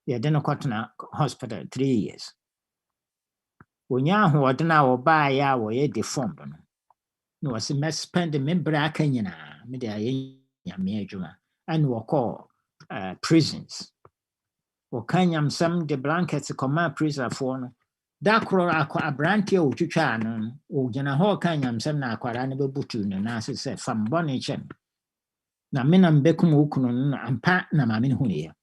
Yeah, then a cotton hospital 3 years. When ya who are now buy ya were ye deformed. No, was a mess spend the member Kenyana, media major, and were called prisons. Or Kenyam some the blankets command prison for that crow a brandy or chuchan, or Janaho Kenyam some aquaranable butun, and as I said, from Bonnichem. Na menam bekum ukun and pat na mamin hunia.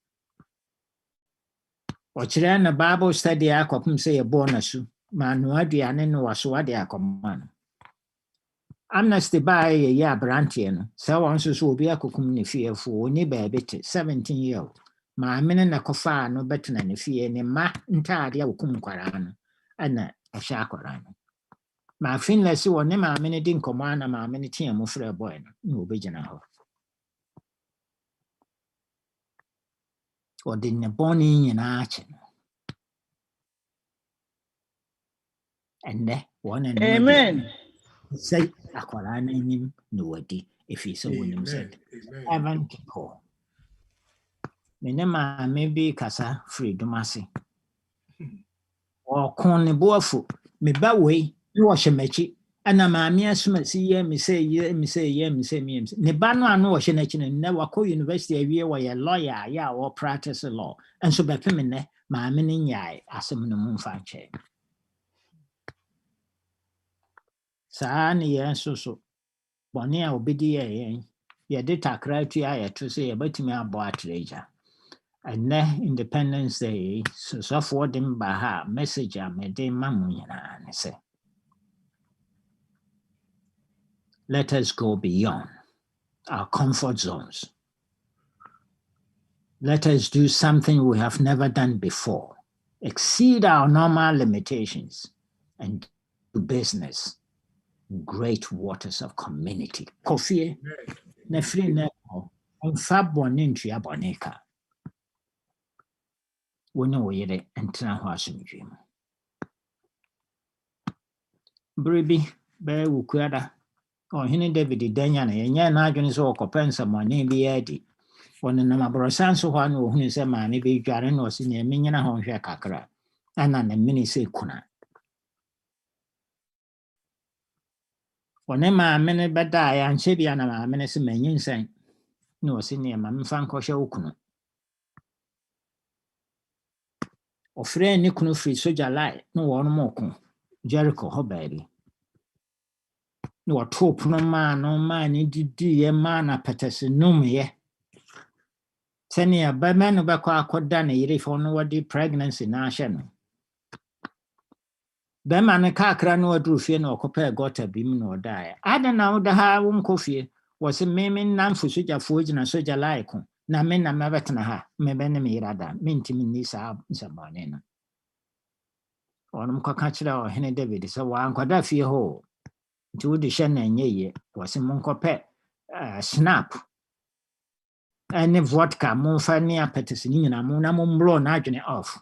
Ochire na Bible study akopum say a bonusu, manuadiane no waswadi akoman. Amnesty by a ya brantian, so once will be a cookum ni fear for ni baby 17 years. My men a cofa no better than if ye ni ma ntadia ukum quarano, and a shakorano. My finless or nema many din command my many team for a boy, no beginner. Or didn't a bonny in arching. And one and Amen. Say, Aquarana in him, nobody, if he so when him said, Evan Kipo. Minema maybe Casa free domasi. Or corny boafu, me baway, you wash a mechi, and a mammy see ye me say ye me say ye me say me. Nebano no wash a nation and never call university a year where a lawyer, ya or practice a law, and so by femine, my meaning yai, as a moon fanche. Sani so. Bonia obedi ye did a criteria to say about me about treasure. And then Independence Day, so forward them by her message I made them mamma and say, let us go beyond our comfort zones Let us do something we have never done before. Exceed our normal limitations and do business. Great waters of community. Kofi, nefri neko, onfa bone ntua bone ka. Wone oyere entena ho asomdwe mu. Bribi be wukuada. Ohene David danya na yenya na adwene so okopensa mone bi adi. Wone na mabrosan so ho na ohunu se ma ne bi dware na osi na menyina ho hwe kakra. Ana na mini se kuna. Wone ma mene beda ya nche bia na ma mene se manyin san. Na osi ne ma mfa nkɔhwɛ okunu. Ofre ne kunu free soja lai na wɔn mɔko Jericho ho baabi. Na wɔto pono maa no maa ne didi ye maa na petese num ye. Sɛnea bɛma no bɛkɔ akɔda ne yere fo no wɔde pregnancy na ahyɛ no. Bɛma no kakra no waduru fie na ɔkɔpɛ gɔta bi mu na ɔdaeɛ. Ada na woda ha wo nkɔ fie. Wɔse meme namfo sojafoɔ gyina soja lai ko. Na me na mɛbɛtena ha. Mebɛne me yere ada. Mentimi nni saa nsɛmmɔne no. Ɔnom kɔka kyerɛ ɔhene David sɛ wankɔda fie hɔ. Nti wode hyɛ na ɛnyɛ yie. Wɔse monkɔpɛ snap. Ɛne vodka momfa ne apɛtɛse ne nyina mo na mommrɔ na adwene off.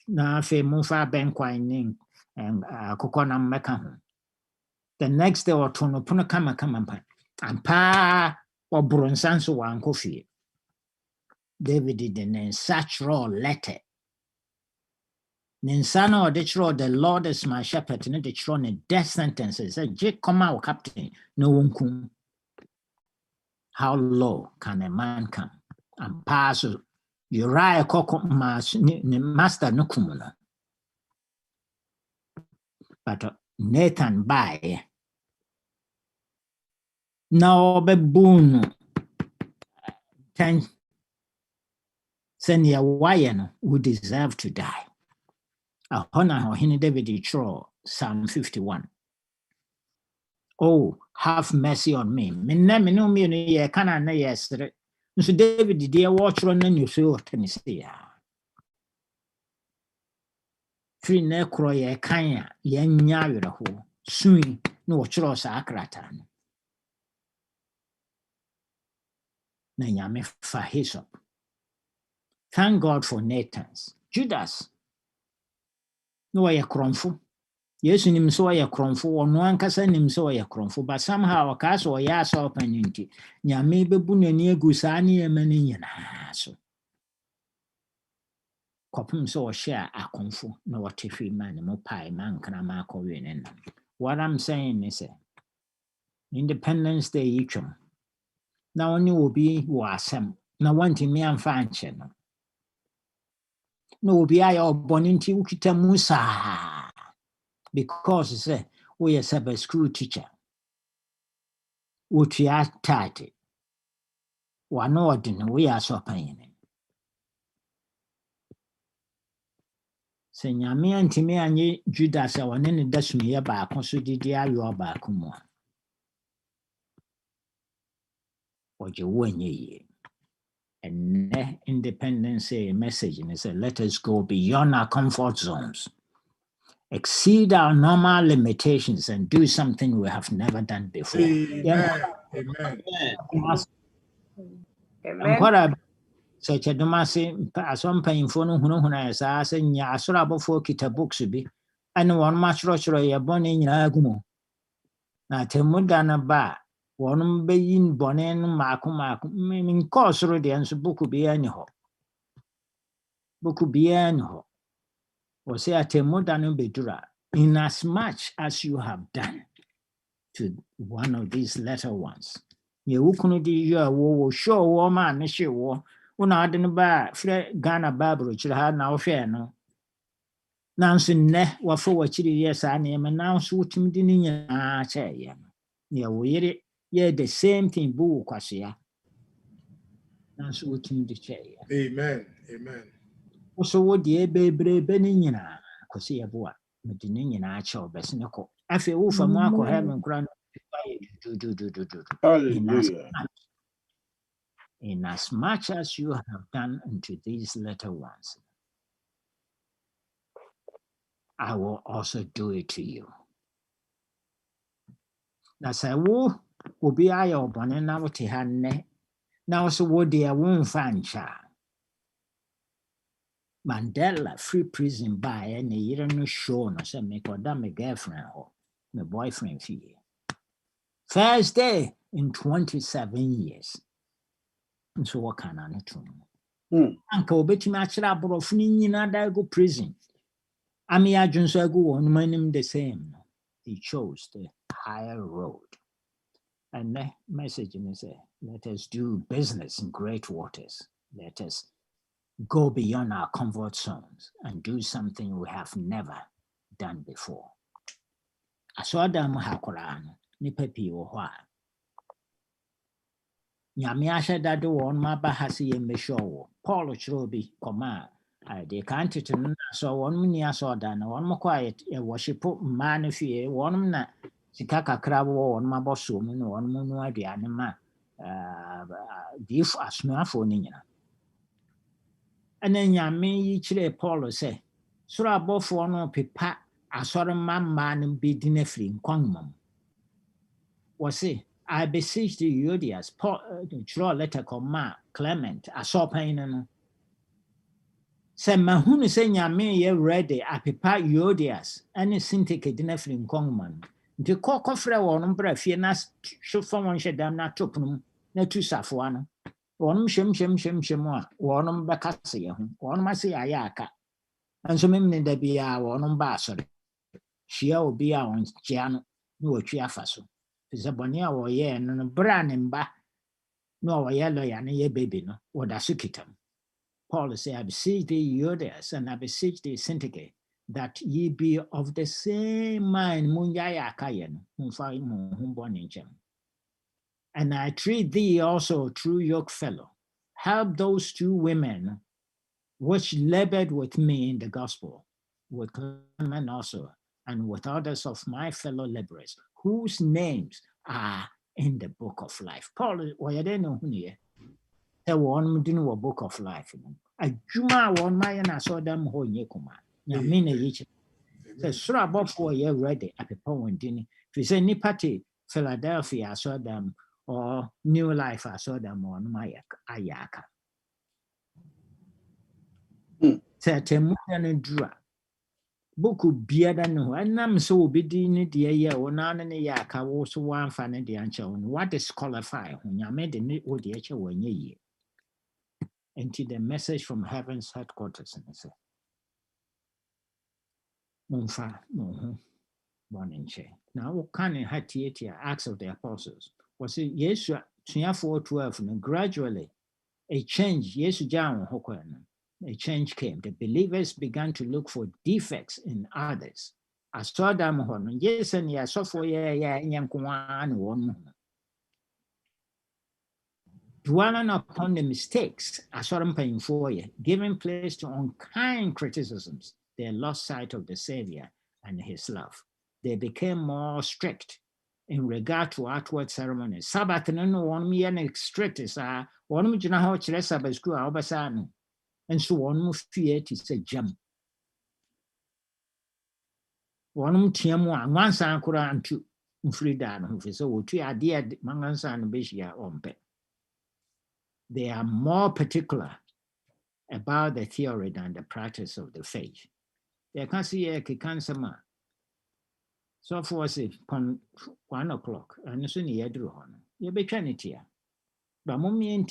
Na afei momfa abɛnkwan ne akokɔ na mmɛka ho. The next day ɔto no pono kama mpa. Ampa ɔboro nsa nso wankɔ fie. David de ne nsa kyerɛw letter. Ne nsa na ɔde kyerɛw the Lord is my shepherd ne de kyerɛw ne death sentences. Sɛ gye kɔma wo captain na wɔnkum. How low can a man come? And pass Uriah koko mas ne master no kum no. But Nathan by na obebu no 10 send ya why no who deserve to die. Ahona Ohene David Chro Psalm 51. Oh, have mercy on me. Me no me no ye kana na yesre. So David did ye watch run na you so Tennessee. Free ne kro ye kan ye nya were ho. Sui no watchro sa akrata no. Na nyame fa hyssop. Thank God for Nathan's. Judas. No ye kromfo. Yesu nim so ye kromfo ono ankasa nim so ye kromfo but somehow ka so ye aso panunti nyame bebu nani egu saa ne ye mani nyina so kopum so hye akonfo na wote hwe man mo pai man kana ma akɔwe ne no. What I'm saying is Independence Day yitwam na oni obi wo asem na wanti me amfa anche no na obi aye obone nti ukita musa because say we are Sabbath school teacher. What we are tight. One ordinary we are so pain. Say nyame antimi anye Judas a one ne dasumi ya ba akonso didi ayo ba akomo. Oje wonye ye. And Independence Day message and say let us go beyond our comfort zones. Exceed our normal limitations and do something we have never done before. Amen. Amen. Amen. Such a domasi some painful huna as I nya asora before kita books bi and one much rochro ya boni nyina agumo. Na temuda na ba one beyin bonen maku min course ro de enso book bi anyho. Book bi anyho. Or say atemuda no bedura. In as much as you have done to one of these latter ones. Ye wukunu di ya wo show wo man ne she wo una ade no ba fre Ghana Bible chiri ha na wo hwe no. Nanso nne wo fo wo chiri ye sa na me nanso wutim di ni nya che ye. Ye wo yere ye the same thing bu kwaso ya. Nanso wutim di che ye. Amen. Amen. Wo so wo di ebebrebe ni nyina kwaso ye bo a. Medi ne nyina ache obese ne ko afi wo fa mu akọ heaven kura no do. Hallelujah. In as much as you have done unto these little ones, I will also do it to you. Na sɛ wo obi ayɛ ɔbɔne na wote ha nnɛ na wo so wo deɛ womfa nkyɛ a, Mandela free prison baeɛ ne yere no show no sɛ mekɔda me girlfriend hɔ, me boyfriend fie. First day in 27 years. Nso wɔka na no to no. Anka obɛtumi akyerɛ aborɔfo no nyinaa da go prison. Ame adwene so agu wɔn anim the same. He chose the higher road. And the message is let us do business in great waters. Let us go beyond our comfort zones and do something we have never done before. Asɔɔdan ha koraa no, nnipa pii wɔ hɔ a Nyame ahyɛ dade wɔn aba ha sɛ yɛmmɛhyɛ wɔ. Paul kyerɛ bi kɔma a deɛ kan tete no na sɛ wɔn ni asɔɔdan na wɔn kɔ a wɔhyɛ mmaa no fie wɔn na sika kakra wɔ wɔn abɔsoɔ mu na wɔn no aduane ma diifo asomafoɔ no nyina. Ɛna Nyame yi kyerɛ Paul sɛ soro abɔfoɔ no pepa asɔre mmaa no bi di n'afiri nkwanma mu. Wɔse I beseech thee, Euodias, Paul kyerɛ letter kɔma Clement asɔpan no. Sɛ mahunu sɛ Nyame yɛ ready apepa Euodias ɛne Syntyche di n'afiri nkwanma no. Nti kɔfrɛ wɔn bra fie na hyefa wɔn hyɛ dam na to pono na tu safoa no. Wɔn hyɛm a wɔn bɛka se yɛ ho. Wɔn ase ayɛ aka. Nso memne da biara wɔn ba asɔre. Hyia obi a wɔn kyia no na wɔtwi afa so. Sɛ bɔne a wɔyɛ no bra ne mba na wɔyɛ lawyer ne yɛ baby no wɔda so kita mu. Paul say, I beseech thee, Euodias, and I beseech thee, Syntyche, that ye be of the same mind. And I treat thee also, true yoke fellow, help those two women which labored with me in the gospel, with Clement also, and with others of my fellow laborers, whose names are in the book of life. Paul, why they know who you are? One didn't a book of life. Adwuma one my na saw them ho nye kuma. Nyame na yi chi. Say sura abofo ye ready apepa won dini. Fi say nipa te Philadelphia saw them or New Life saw them on my ayaka. Say temu na dura. Boku biada no anam so obi di ne de ye wona ne ya aka wo so wan fa ne de ancha won. What disqualify ho nyame de ne o de eche wonye yi. Into the message from heaven's headquarters. And I say, Mumfa, no, one in chair. Now, what kind of Acts of the Apostles? Was it yes, 4:12, and gradually a change, yes, a change came. The believers began to look for defects in others. I saw them, yes, and yes, so for one. Dwelling upon the mistakes, giving place to unkind criticisms, they lost sight of the Savior and his love. They became more strict in regard to outward ceremonies. Sabbath no one me strict is one jina ho chere Sabbath school obasa no. And so one fear to say jam. One tiamu anwansa ankura antu mfrida no fi so wotu ade mangansa no behia ompe. They are more particular about the theory than the practice of the faith. They can see a kikan so for say 1 o'clock and soon ye drew on. You be trinity. But mommy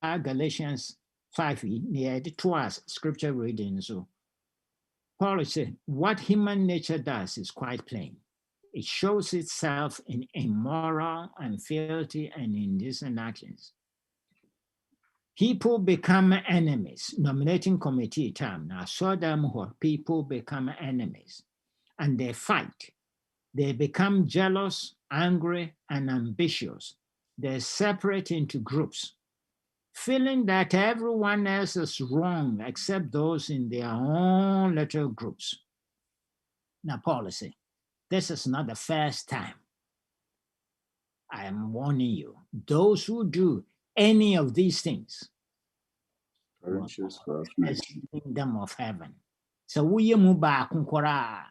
Galatians 5 near the twice scripture reading. So Paul said, what human nature does is quite plain. It shows itself in immoral and filthy and indecent actions. People become enemies. Nominating committee term. Now, saw them where people become enemies and they fight. They become jealous, angry, and ambitious. They separate into groups, feeling that everyone else is wrong except those in their own little groups. Now, policy. This is not the first time. I am warning you. Those who do any of these things, Corinthians 12. as the kingdom of heaven. So we mu ba kunkora.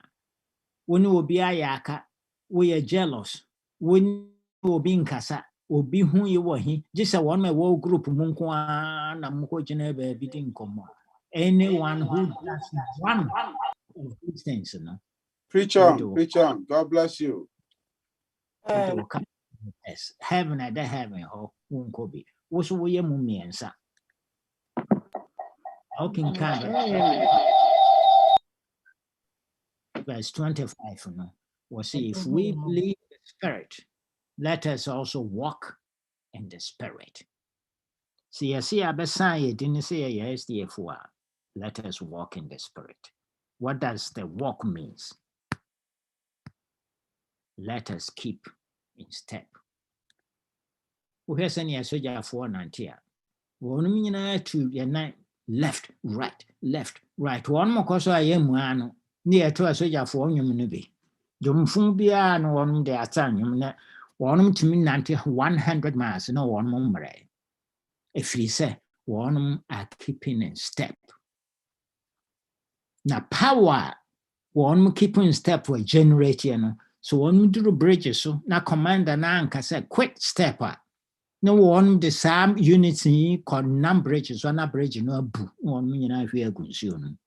When you be ayaka, we are jealous. When you be nkasa, obi hu ye wo hi. Just a one my world group munkwa na mko jene be bitin komo. Anyone who does one of these things, you know. Preach on, preach on. God bless you. Yes, heaven at the heaven, oh, won't be. What's we mummy and sa? How can verse 25, you know, was if we believe the Spirit, let us also walk in the Spirit. See, I see, I didn't say yes, therefore, let us walk in the Spirit. What does the walk means? Let us keep in step. Here's any soldier for Nantia. One minute to your night, left, right. One more cause I am one near to a soldier for you, maybe. Jumfumbia no one de atan, one to me 100 miles, no one more. If he say, one are keeping in step. Now, power, one keeping in step for generating. So one do bridges, so now commander Nanka said, quick step up. No one the same unity called bridges, one bridge, no boo, one million if we are consumed.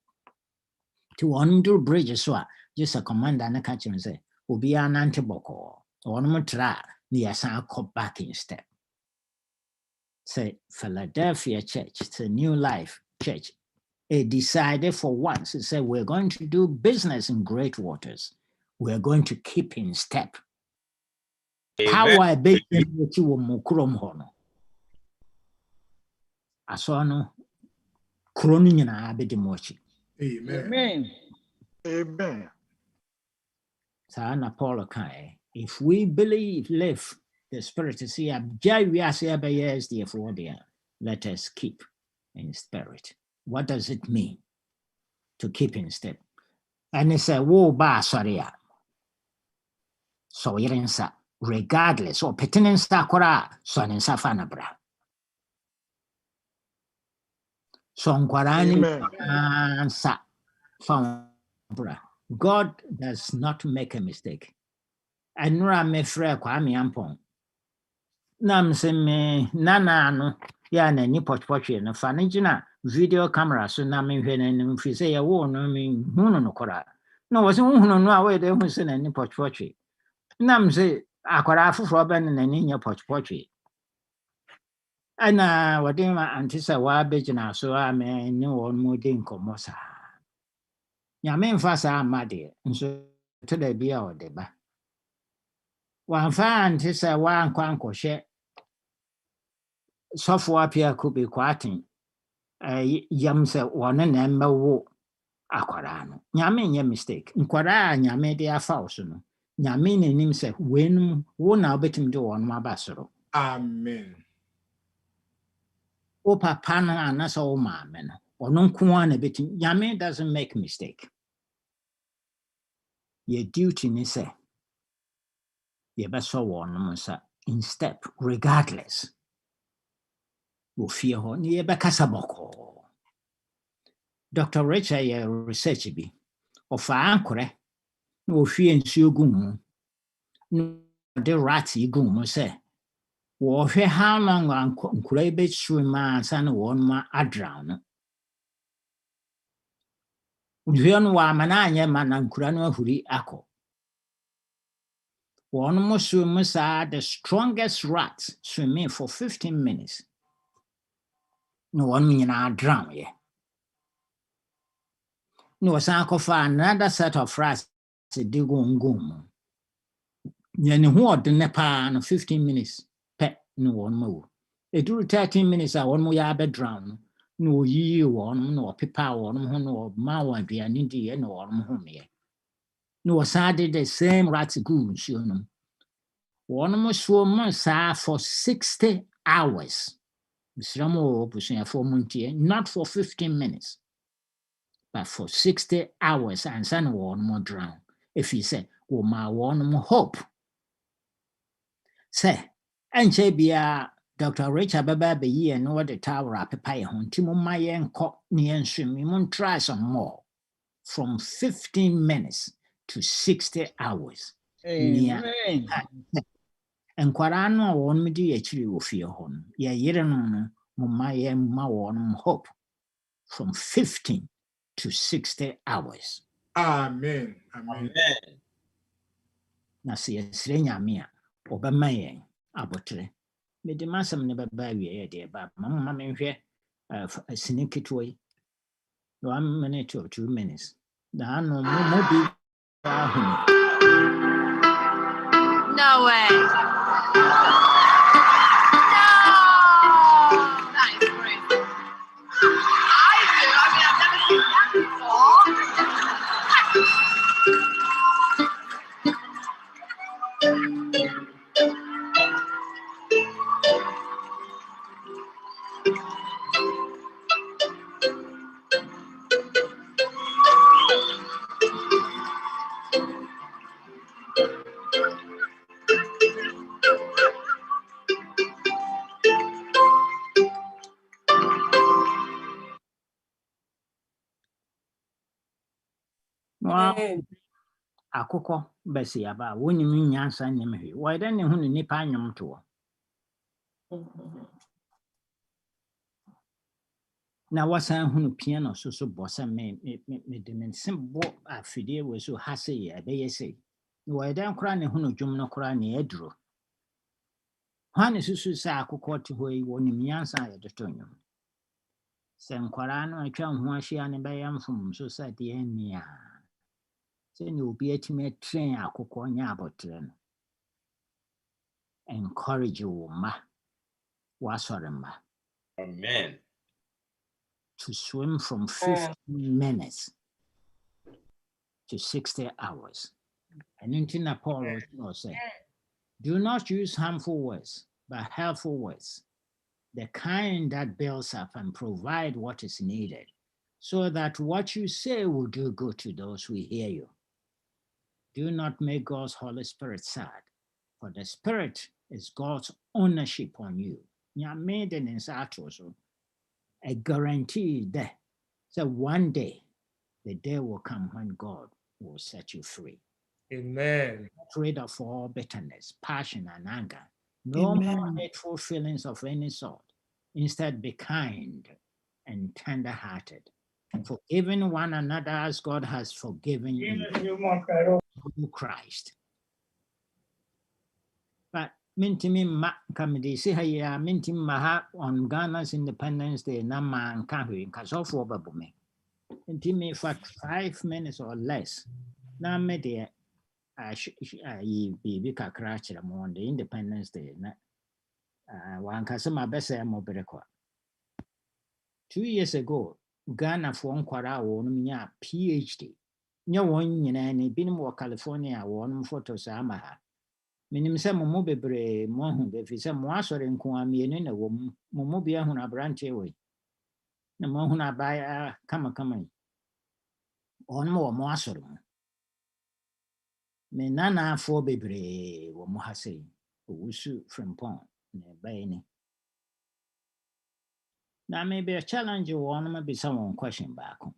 To one do bridges, so just a commander and a catch and say, will be an antiboko, one more try, near some cop back in step. Say Philadelphia Church, it's a new life church. It decided for once, it said, we're going to do business in great waters. We're going to keep in step. Power big what you will mukrom hono. Asono kroning na abedi mochi. Amen. Amen. Sana Paul kai. If we believe, live the Spirit to see let us keep in spirit. What does it mean to keep in step? And it's a wo ba sorry. So yerensa regardless or pertinence takora so nensa fanabra. So nkwarani ansa fanabra. God does not make a mistake. Anura me frɛ Kwame Ampon. Nam se me nana no ya na ni potpotwe no fa ne gina video camera so na me hwɛ n'anim fi sɛ yɛ wo no me hunu no kora. No was hunu no a we de hu se na ni potpotwe. Nam se akwara afoforo ba na ni nya potpotwe. Ana wade ma antisa wa begina so a me ni won mo de nkomo sa. Nya me mfa sa amade nso to da bia o de ba. Wamfa antisa wa nkwankɔhwɛ sɔfo apia kubi kwatin yam sɛ wɔne na mmɛwo akwara no nyame nyɛ mistake nkwara a nyame de afa so no nyame n'anim sɛ wenum wo na obetumi de wɔn aba soro. Amen. O papa no anasa o maame no ɔno nko a na betumi. Nyame doesn't make mistake. Your duty ni sɛ yɛbɛsɔ wɔn mo nsa in step regardless. Ofie hɔ ne yɛbɛkasa bɔkɔɔ. Dr. Richard yɛ research bi. Ɔfa ankorɛ na ofie nsuo gu mu. Na ɔde rat gu mu sɛ wɔhwɛ how long nkora bɛsuru ma ansa na wɔn ma adrown no. Nhwɛ no wɔ amana anyɛ ma na nkora no ahuri akɔ. Wɔn mo swim saa the strongest rat swimming for 15 minutes. No one nyinaa drown ye. No san kofa another set of rats to dig on gum. Yen who od ne pa no 15 minutes pe no one mo. It do 13 minutes a one mo ya be drown. No yi one no pepa one ho no ma wan aduane di no one ho me. No san did the same rats goons you know. One mo swim sa for 60 hours. Not for 15 minutes, but for 60 hours and son one more drown. If he said, oh, my one more hope. Say, and the Dr. Richard Baba be ye and what the tower up a pie on Timoma yen cock near swim, try some more. From 15 minutes to 60 hours. Amen. And Quarano won me do actually with your home. Ye no my ma hope from 15 to 60 hours. Amen. Amen. Na se yesrenya me a obema yen abotre. Me de masam ne baba wie de ba mama me hwe sinikitoi 1 minute or 2 minutes. Da no mo bi No way. akụkọ besi aba wonim nyansa nim hwe wada ne hu nipa anyom to na wasan hu piano so bosa me de men simbo afidie we so hase ye abeye sei wada nkura ne hu dwom no kura ne aduro hwane susu sa akụkọ te ho yi wonim nyansa ye de to nyom se nkwara no atwa ho ahia ne be yamfom so sa de ania se ne obi atime train akụkọ nya abotre no encourage you ma wasorema. Amen. To swim from 15 minutes to 60 hours. And in Paul said, do not use harmful words, but helpful words, the kind that builds up and provide what is needed, so that what you say will do good to those who hear you. Do not make God's Holy Spirit sad, for the Spirit is God's ownership on you. A guarantee there. So one day, the day will come when God will set you free. Amen. Get rid of all bitterness, passion, and anger. No more hateful feelings of any sort. Instead, be kind and tender-hearted, forgiving one another as God has forgiven you through Christ. But mintimi ma kamidi si haya mintim maha on Ghana's Independence Day na man kahu kasofo babume. Intimi for 5 minutes or less. Na me de bibi kakra chira mo on the Independence Day na wan kasema bese mo berekwa. 2 years ago, Ghana for nkwara wo no nya PhD. Nya won nyina ni binim wo California wo no photos ama ha. Minim sɛ mo bebree mo hu befi sɛ mo asɔre nko amienu na wɔ mo bi ahu abrante we na mo hu abaya kama yi ɔno wɔ mo asɔre mu me nana afɔ bebree wɔ mo ha sei owusu frimpon na ɛbɛyɛ ni na me be challenge wɔ no ma bisa wɔn question baako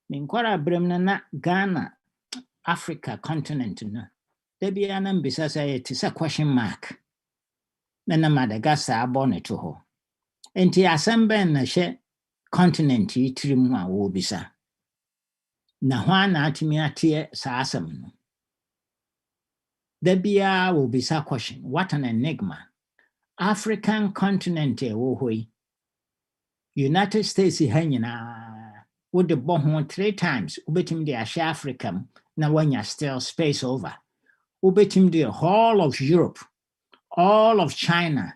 me nkwara brem na Ghana Africa continent no Debbie Anam Bisasa is a question mark. Then a Madagascar bonnet to her. And the assembly na she continent trimwa wo bisa. Na hwana timia tie saasam. Debbie will bisa question. What an enigma. African continent wo hoi. United States hanyina would the bomb 3 times. Ubetim de Asha Africa na wanya still space over. Ubetim the whole of Europe, all of China,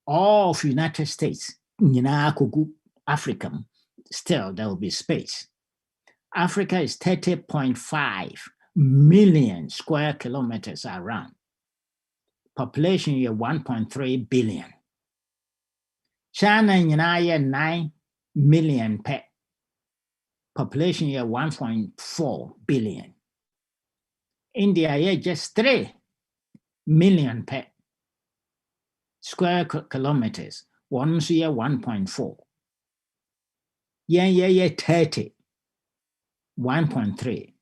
all of United States, Africa, still there will be space. Africa is 30.5 million square kilometers around. Population is 1.3 billion. China is 9 million per. Population is 1.4 billion. India is just 3 million per. square kilometers. One year 1.4. Yeah, 30. 1.3.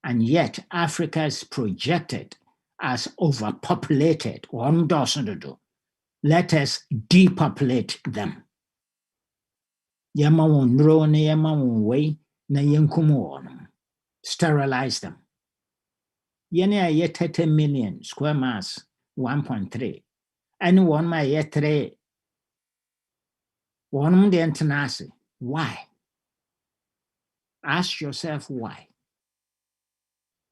And yet Africa is projected as overpopulated. One doesn't do. Let us depopulate them. Yama won drone, yama won way, na yenkumu. Sterilize them. Yene a 30 million square miles, 1.3. And one my ye 3. One the international. Why? Ask yourself why.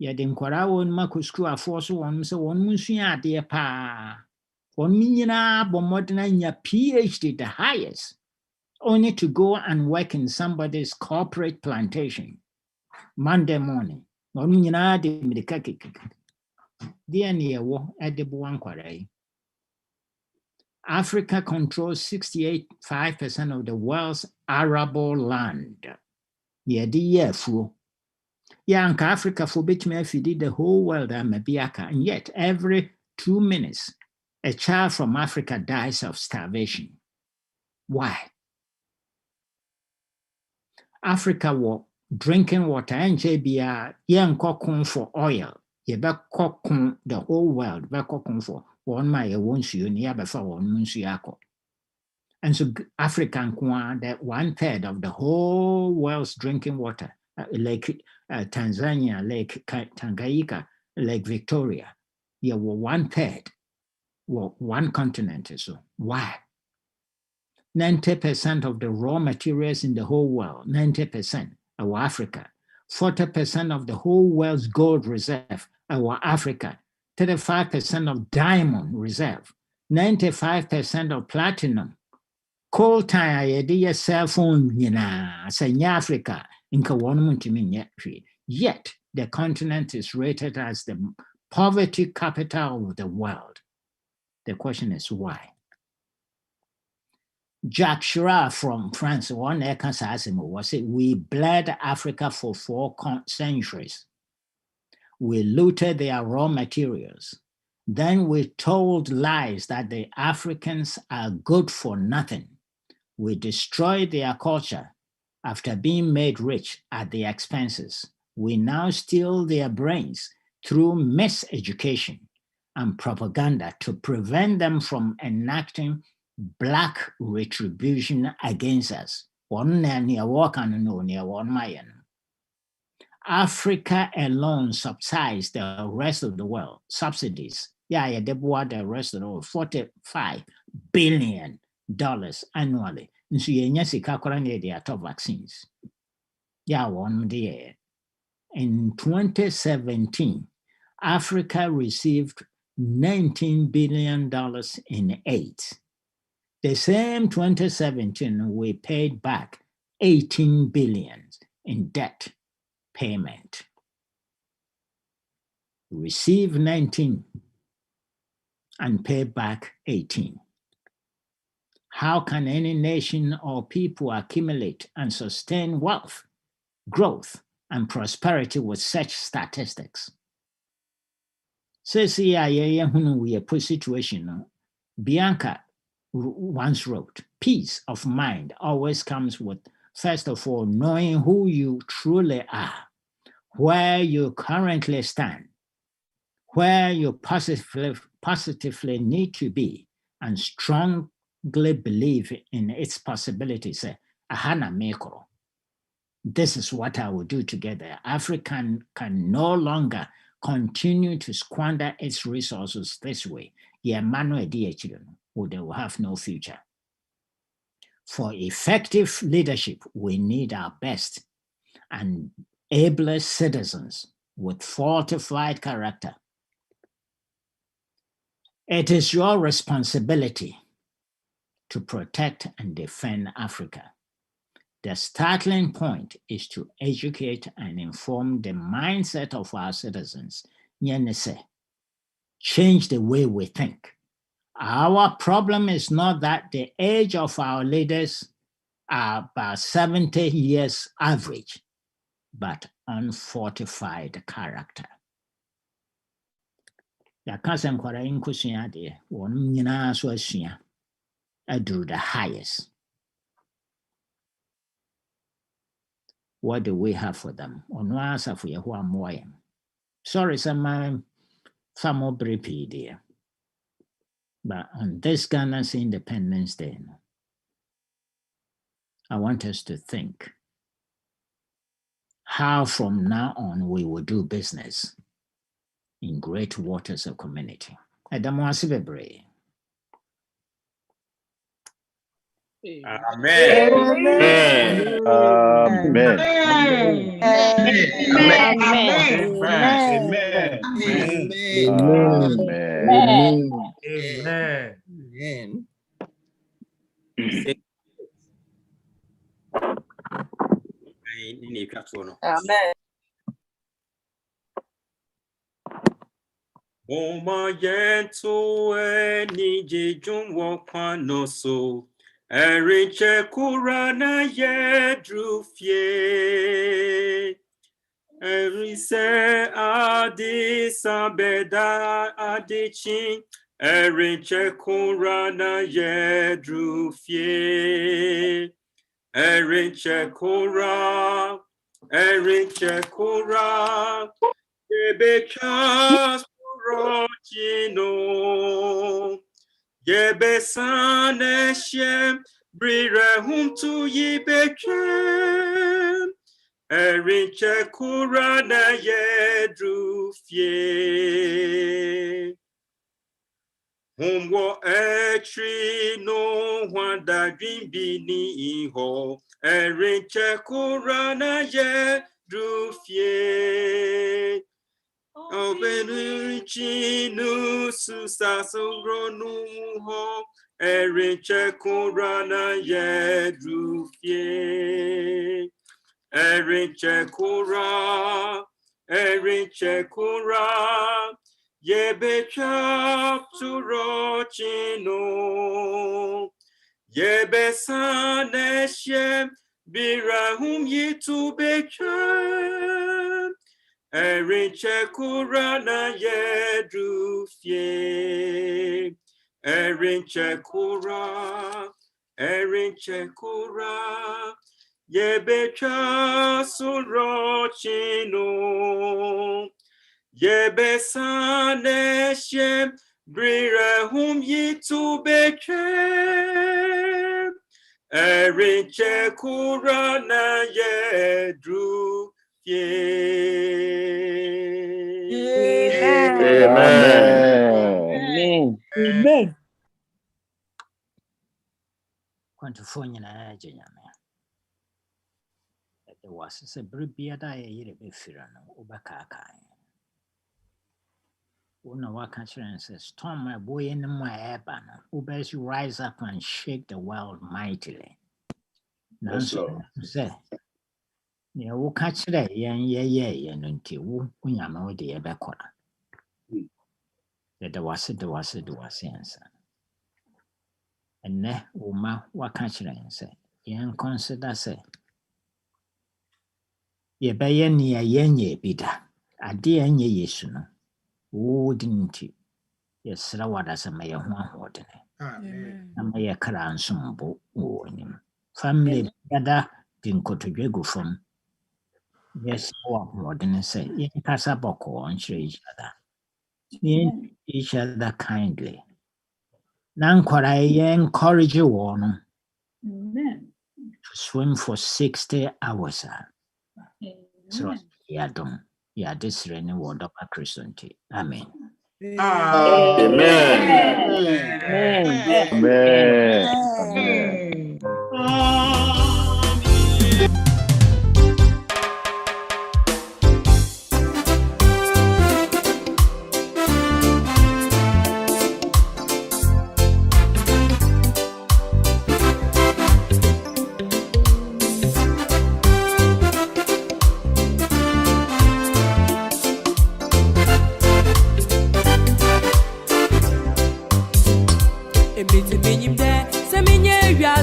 Yɛde nkwara wɔn ma kɔ sukuu afoɔ so wɔn sɛ wɔn mu nsua adeɛ paa. Wɔn nyinaa bɔ mmɔden anya PhD the highest, only to go and work in somebody's corporate plantation Monday morning. Wɔn nyinaa de mmirika kekeke. Deɛ ne yɛwɔ ɛde boa nkwara yi. Africa controls 68.5% of the world's arable land. Yɛde yɛ afuo. Yanka Africa for between feed the whole world and and yet every 2 minutes a child from Africa dies of starvation. Why? Africa war drinking water and JBR young cocoon for oil. Ye back cocoon the whole world back cocoon for one my won't you near before one munsiako. And so African that 1/3 of the whole world's drinking water. Lake Tanzania, Lake Tanganyika, Lake Victoria. Yeah, were 1/3. Well, one continent or so. Why? 90% of the raw materials in the whole world, 90% are Africa. 40% of the whole world's gold reserve are Africa. 35% of diamond reserve. 95% of platinum. Coal time, a cell phone, say Africa. Yet the continent is rated as the poverty capital of the world. The question is why? Jacques Chirac from France, one was it, we bled Africa for 4 centuries. We looted their raw materials. Then we told lies that the Africans are good for nothing. We destroyed their culture. After being made rich at their expenses, we now steal their brains through miseducation and propaganda to prevent them from enacting black retribution against us. Africa alone subsidies the rest of the world. Subsidies. Yeah, they bought the rest of the world. $45 billion annually. So they are top vaccines. Yeah, one day. In 2017, Africa received $19 billion in aid. The same 2017, we paid back $18 billion in debt payment. Received 19 and paid back 18. How can any nation or people accumulate and sustain wealth, growth, and prosperity with such statistics? Says we a poor situation. Bianca once wrote, peace of mind always comes with, first of all, knowing who you truly are, where you currently stand, where you positively need to be, and strongly believe in its possibilities. Ahana Mekoro. This is what I will do together. Africa can no longer continue to squander its resources this way. They will have no future. For effective leadership, we need our best and ablest citizens with fortified character. It is your responsibility to protect and defend Africa. The starting point is to educate and inform the mindset of our citizens. Change the way we think. Our problem is not that the age of our leaders are about 70 years average, but unfortified character. yɛaka sɛ nkwara yi nkɔsua adeɛ wɔnom nyinaa so asua aduru the highest. What do we have for them? Ɔno asafo yɛ hɔ ammoa yɛn. Sorry sɛ ma fa mo bere pii deɛ. But on this Ghana's Independence Day, I want us to think how from now on we will do business in great waters of community. Adamwase bebree. Amen. Amen. Amen. Amen. Amen. Oma yento eni jejun wopano so eriche kurana yedru fie erise adi sabeda adichi eriche kurana yedru fie eriche kura Yebekas Rochino Yebesaneshem Brirehum to Yebekem Erinche Kurana Yedrufye Humwo Etri no Wanda Grimbini Iho Erinche Kurana Yedrufye Obenuchinu susasongronu ho erinche kurana yedrufie erinche kura yebecha turochino yebesaneshem birahum yitubecha Erinche kurana yedrufie Erinche kura Yebecha surochino Yebesaneshem Brirehum yitubeche Erinche kurana yedrufie Amen. Kwantufoɔ nyinaa agye Nyame. Ɛde wase sɛ bere biara a yɛyere bɛfiri no wobɛkaakan. Wo na waka kyerɛ sɛ storm a ɛbɔ yɛn mu a ɛreba no wobɛsi rise up and shake the world mightily. Nanso sɛ nea woka kyerɛ yɛn yɛyɛɛyɛ no nti wo Nyame wode yɛbɛkɔra. Yɛde wase ansa. Ɛnnɛ wo ma waka kyerɛ yɛn sɛ yɛn consider sɛ yɛbɛyɛ nea yɛnyɛ bi da. Adeɛ a ɛnyɛ Yesu no wo di nti yɛsrɛ wada sɛ ma yɛ ho ahoɔdene. Na ma yɛ kra nso mbo wɔ anim. Family biara di nkotodwe gu fam. Yes, ahoɔdene sɛ yɛnkasa bɔkɔɔ nkyerɛ each other. Each other kindly. Na nkwara yɛ encourage wɔn to swim for 60 hours. So yɛadom. Yɛade srɛ ne wɔ dɔba Kristo nti. Amen. Ebiti binyim de se minye wia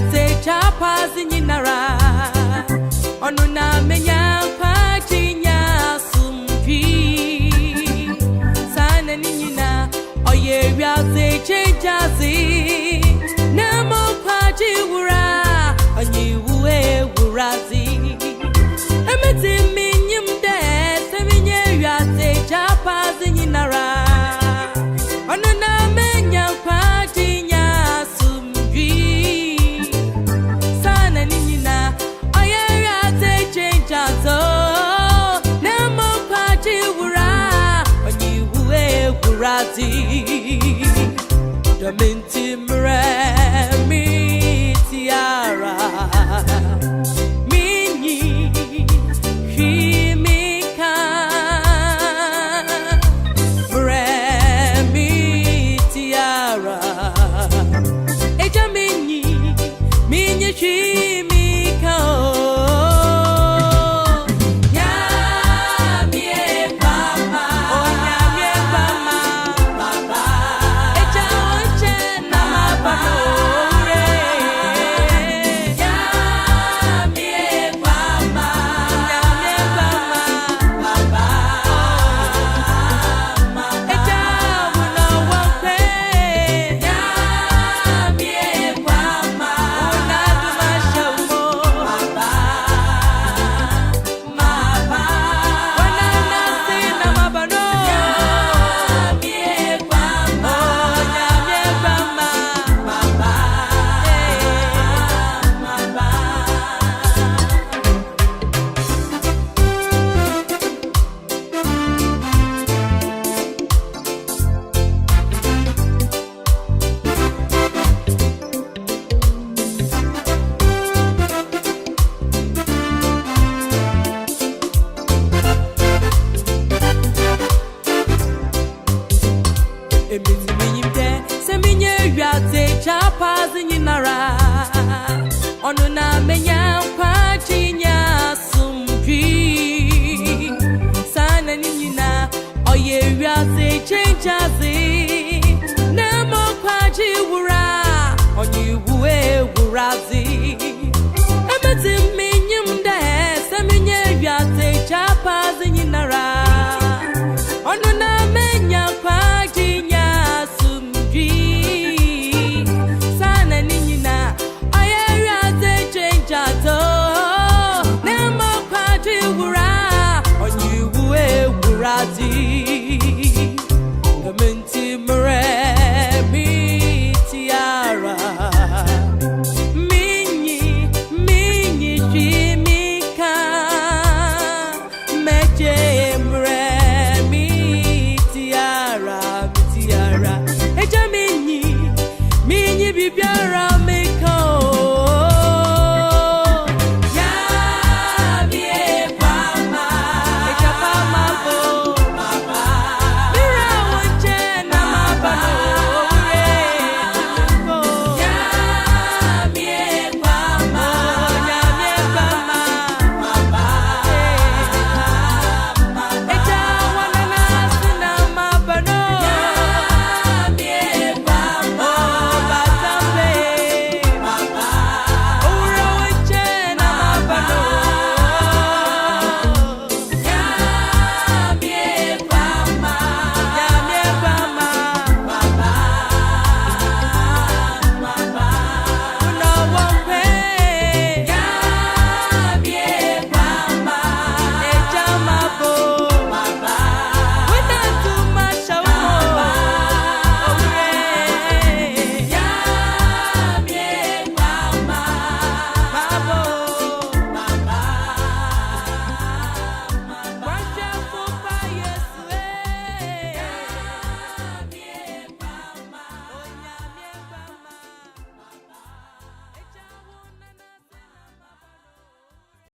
Chapa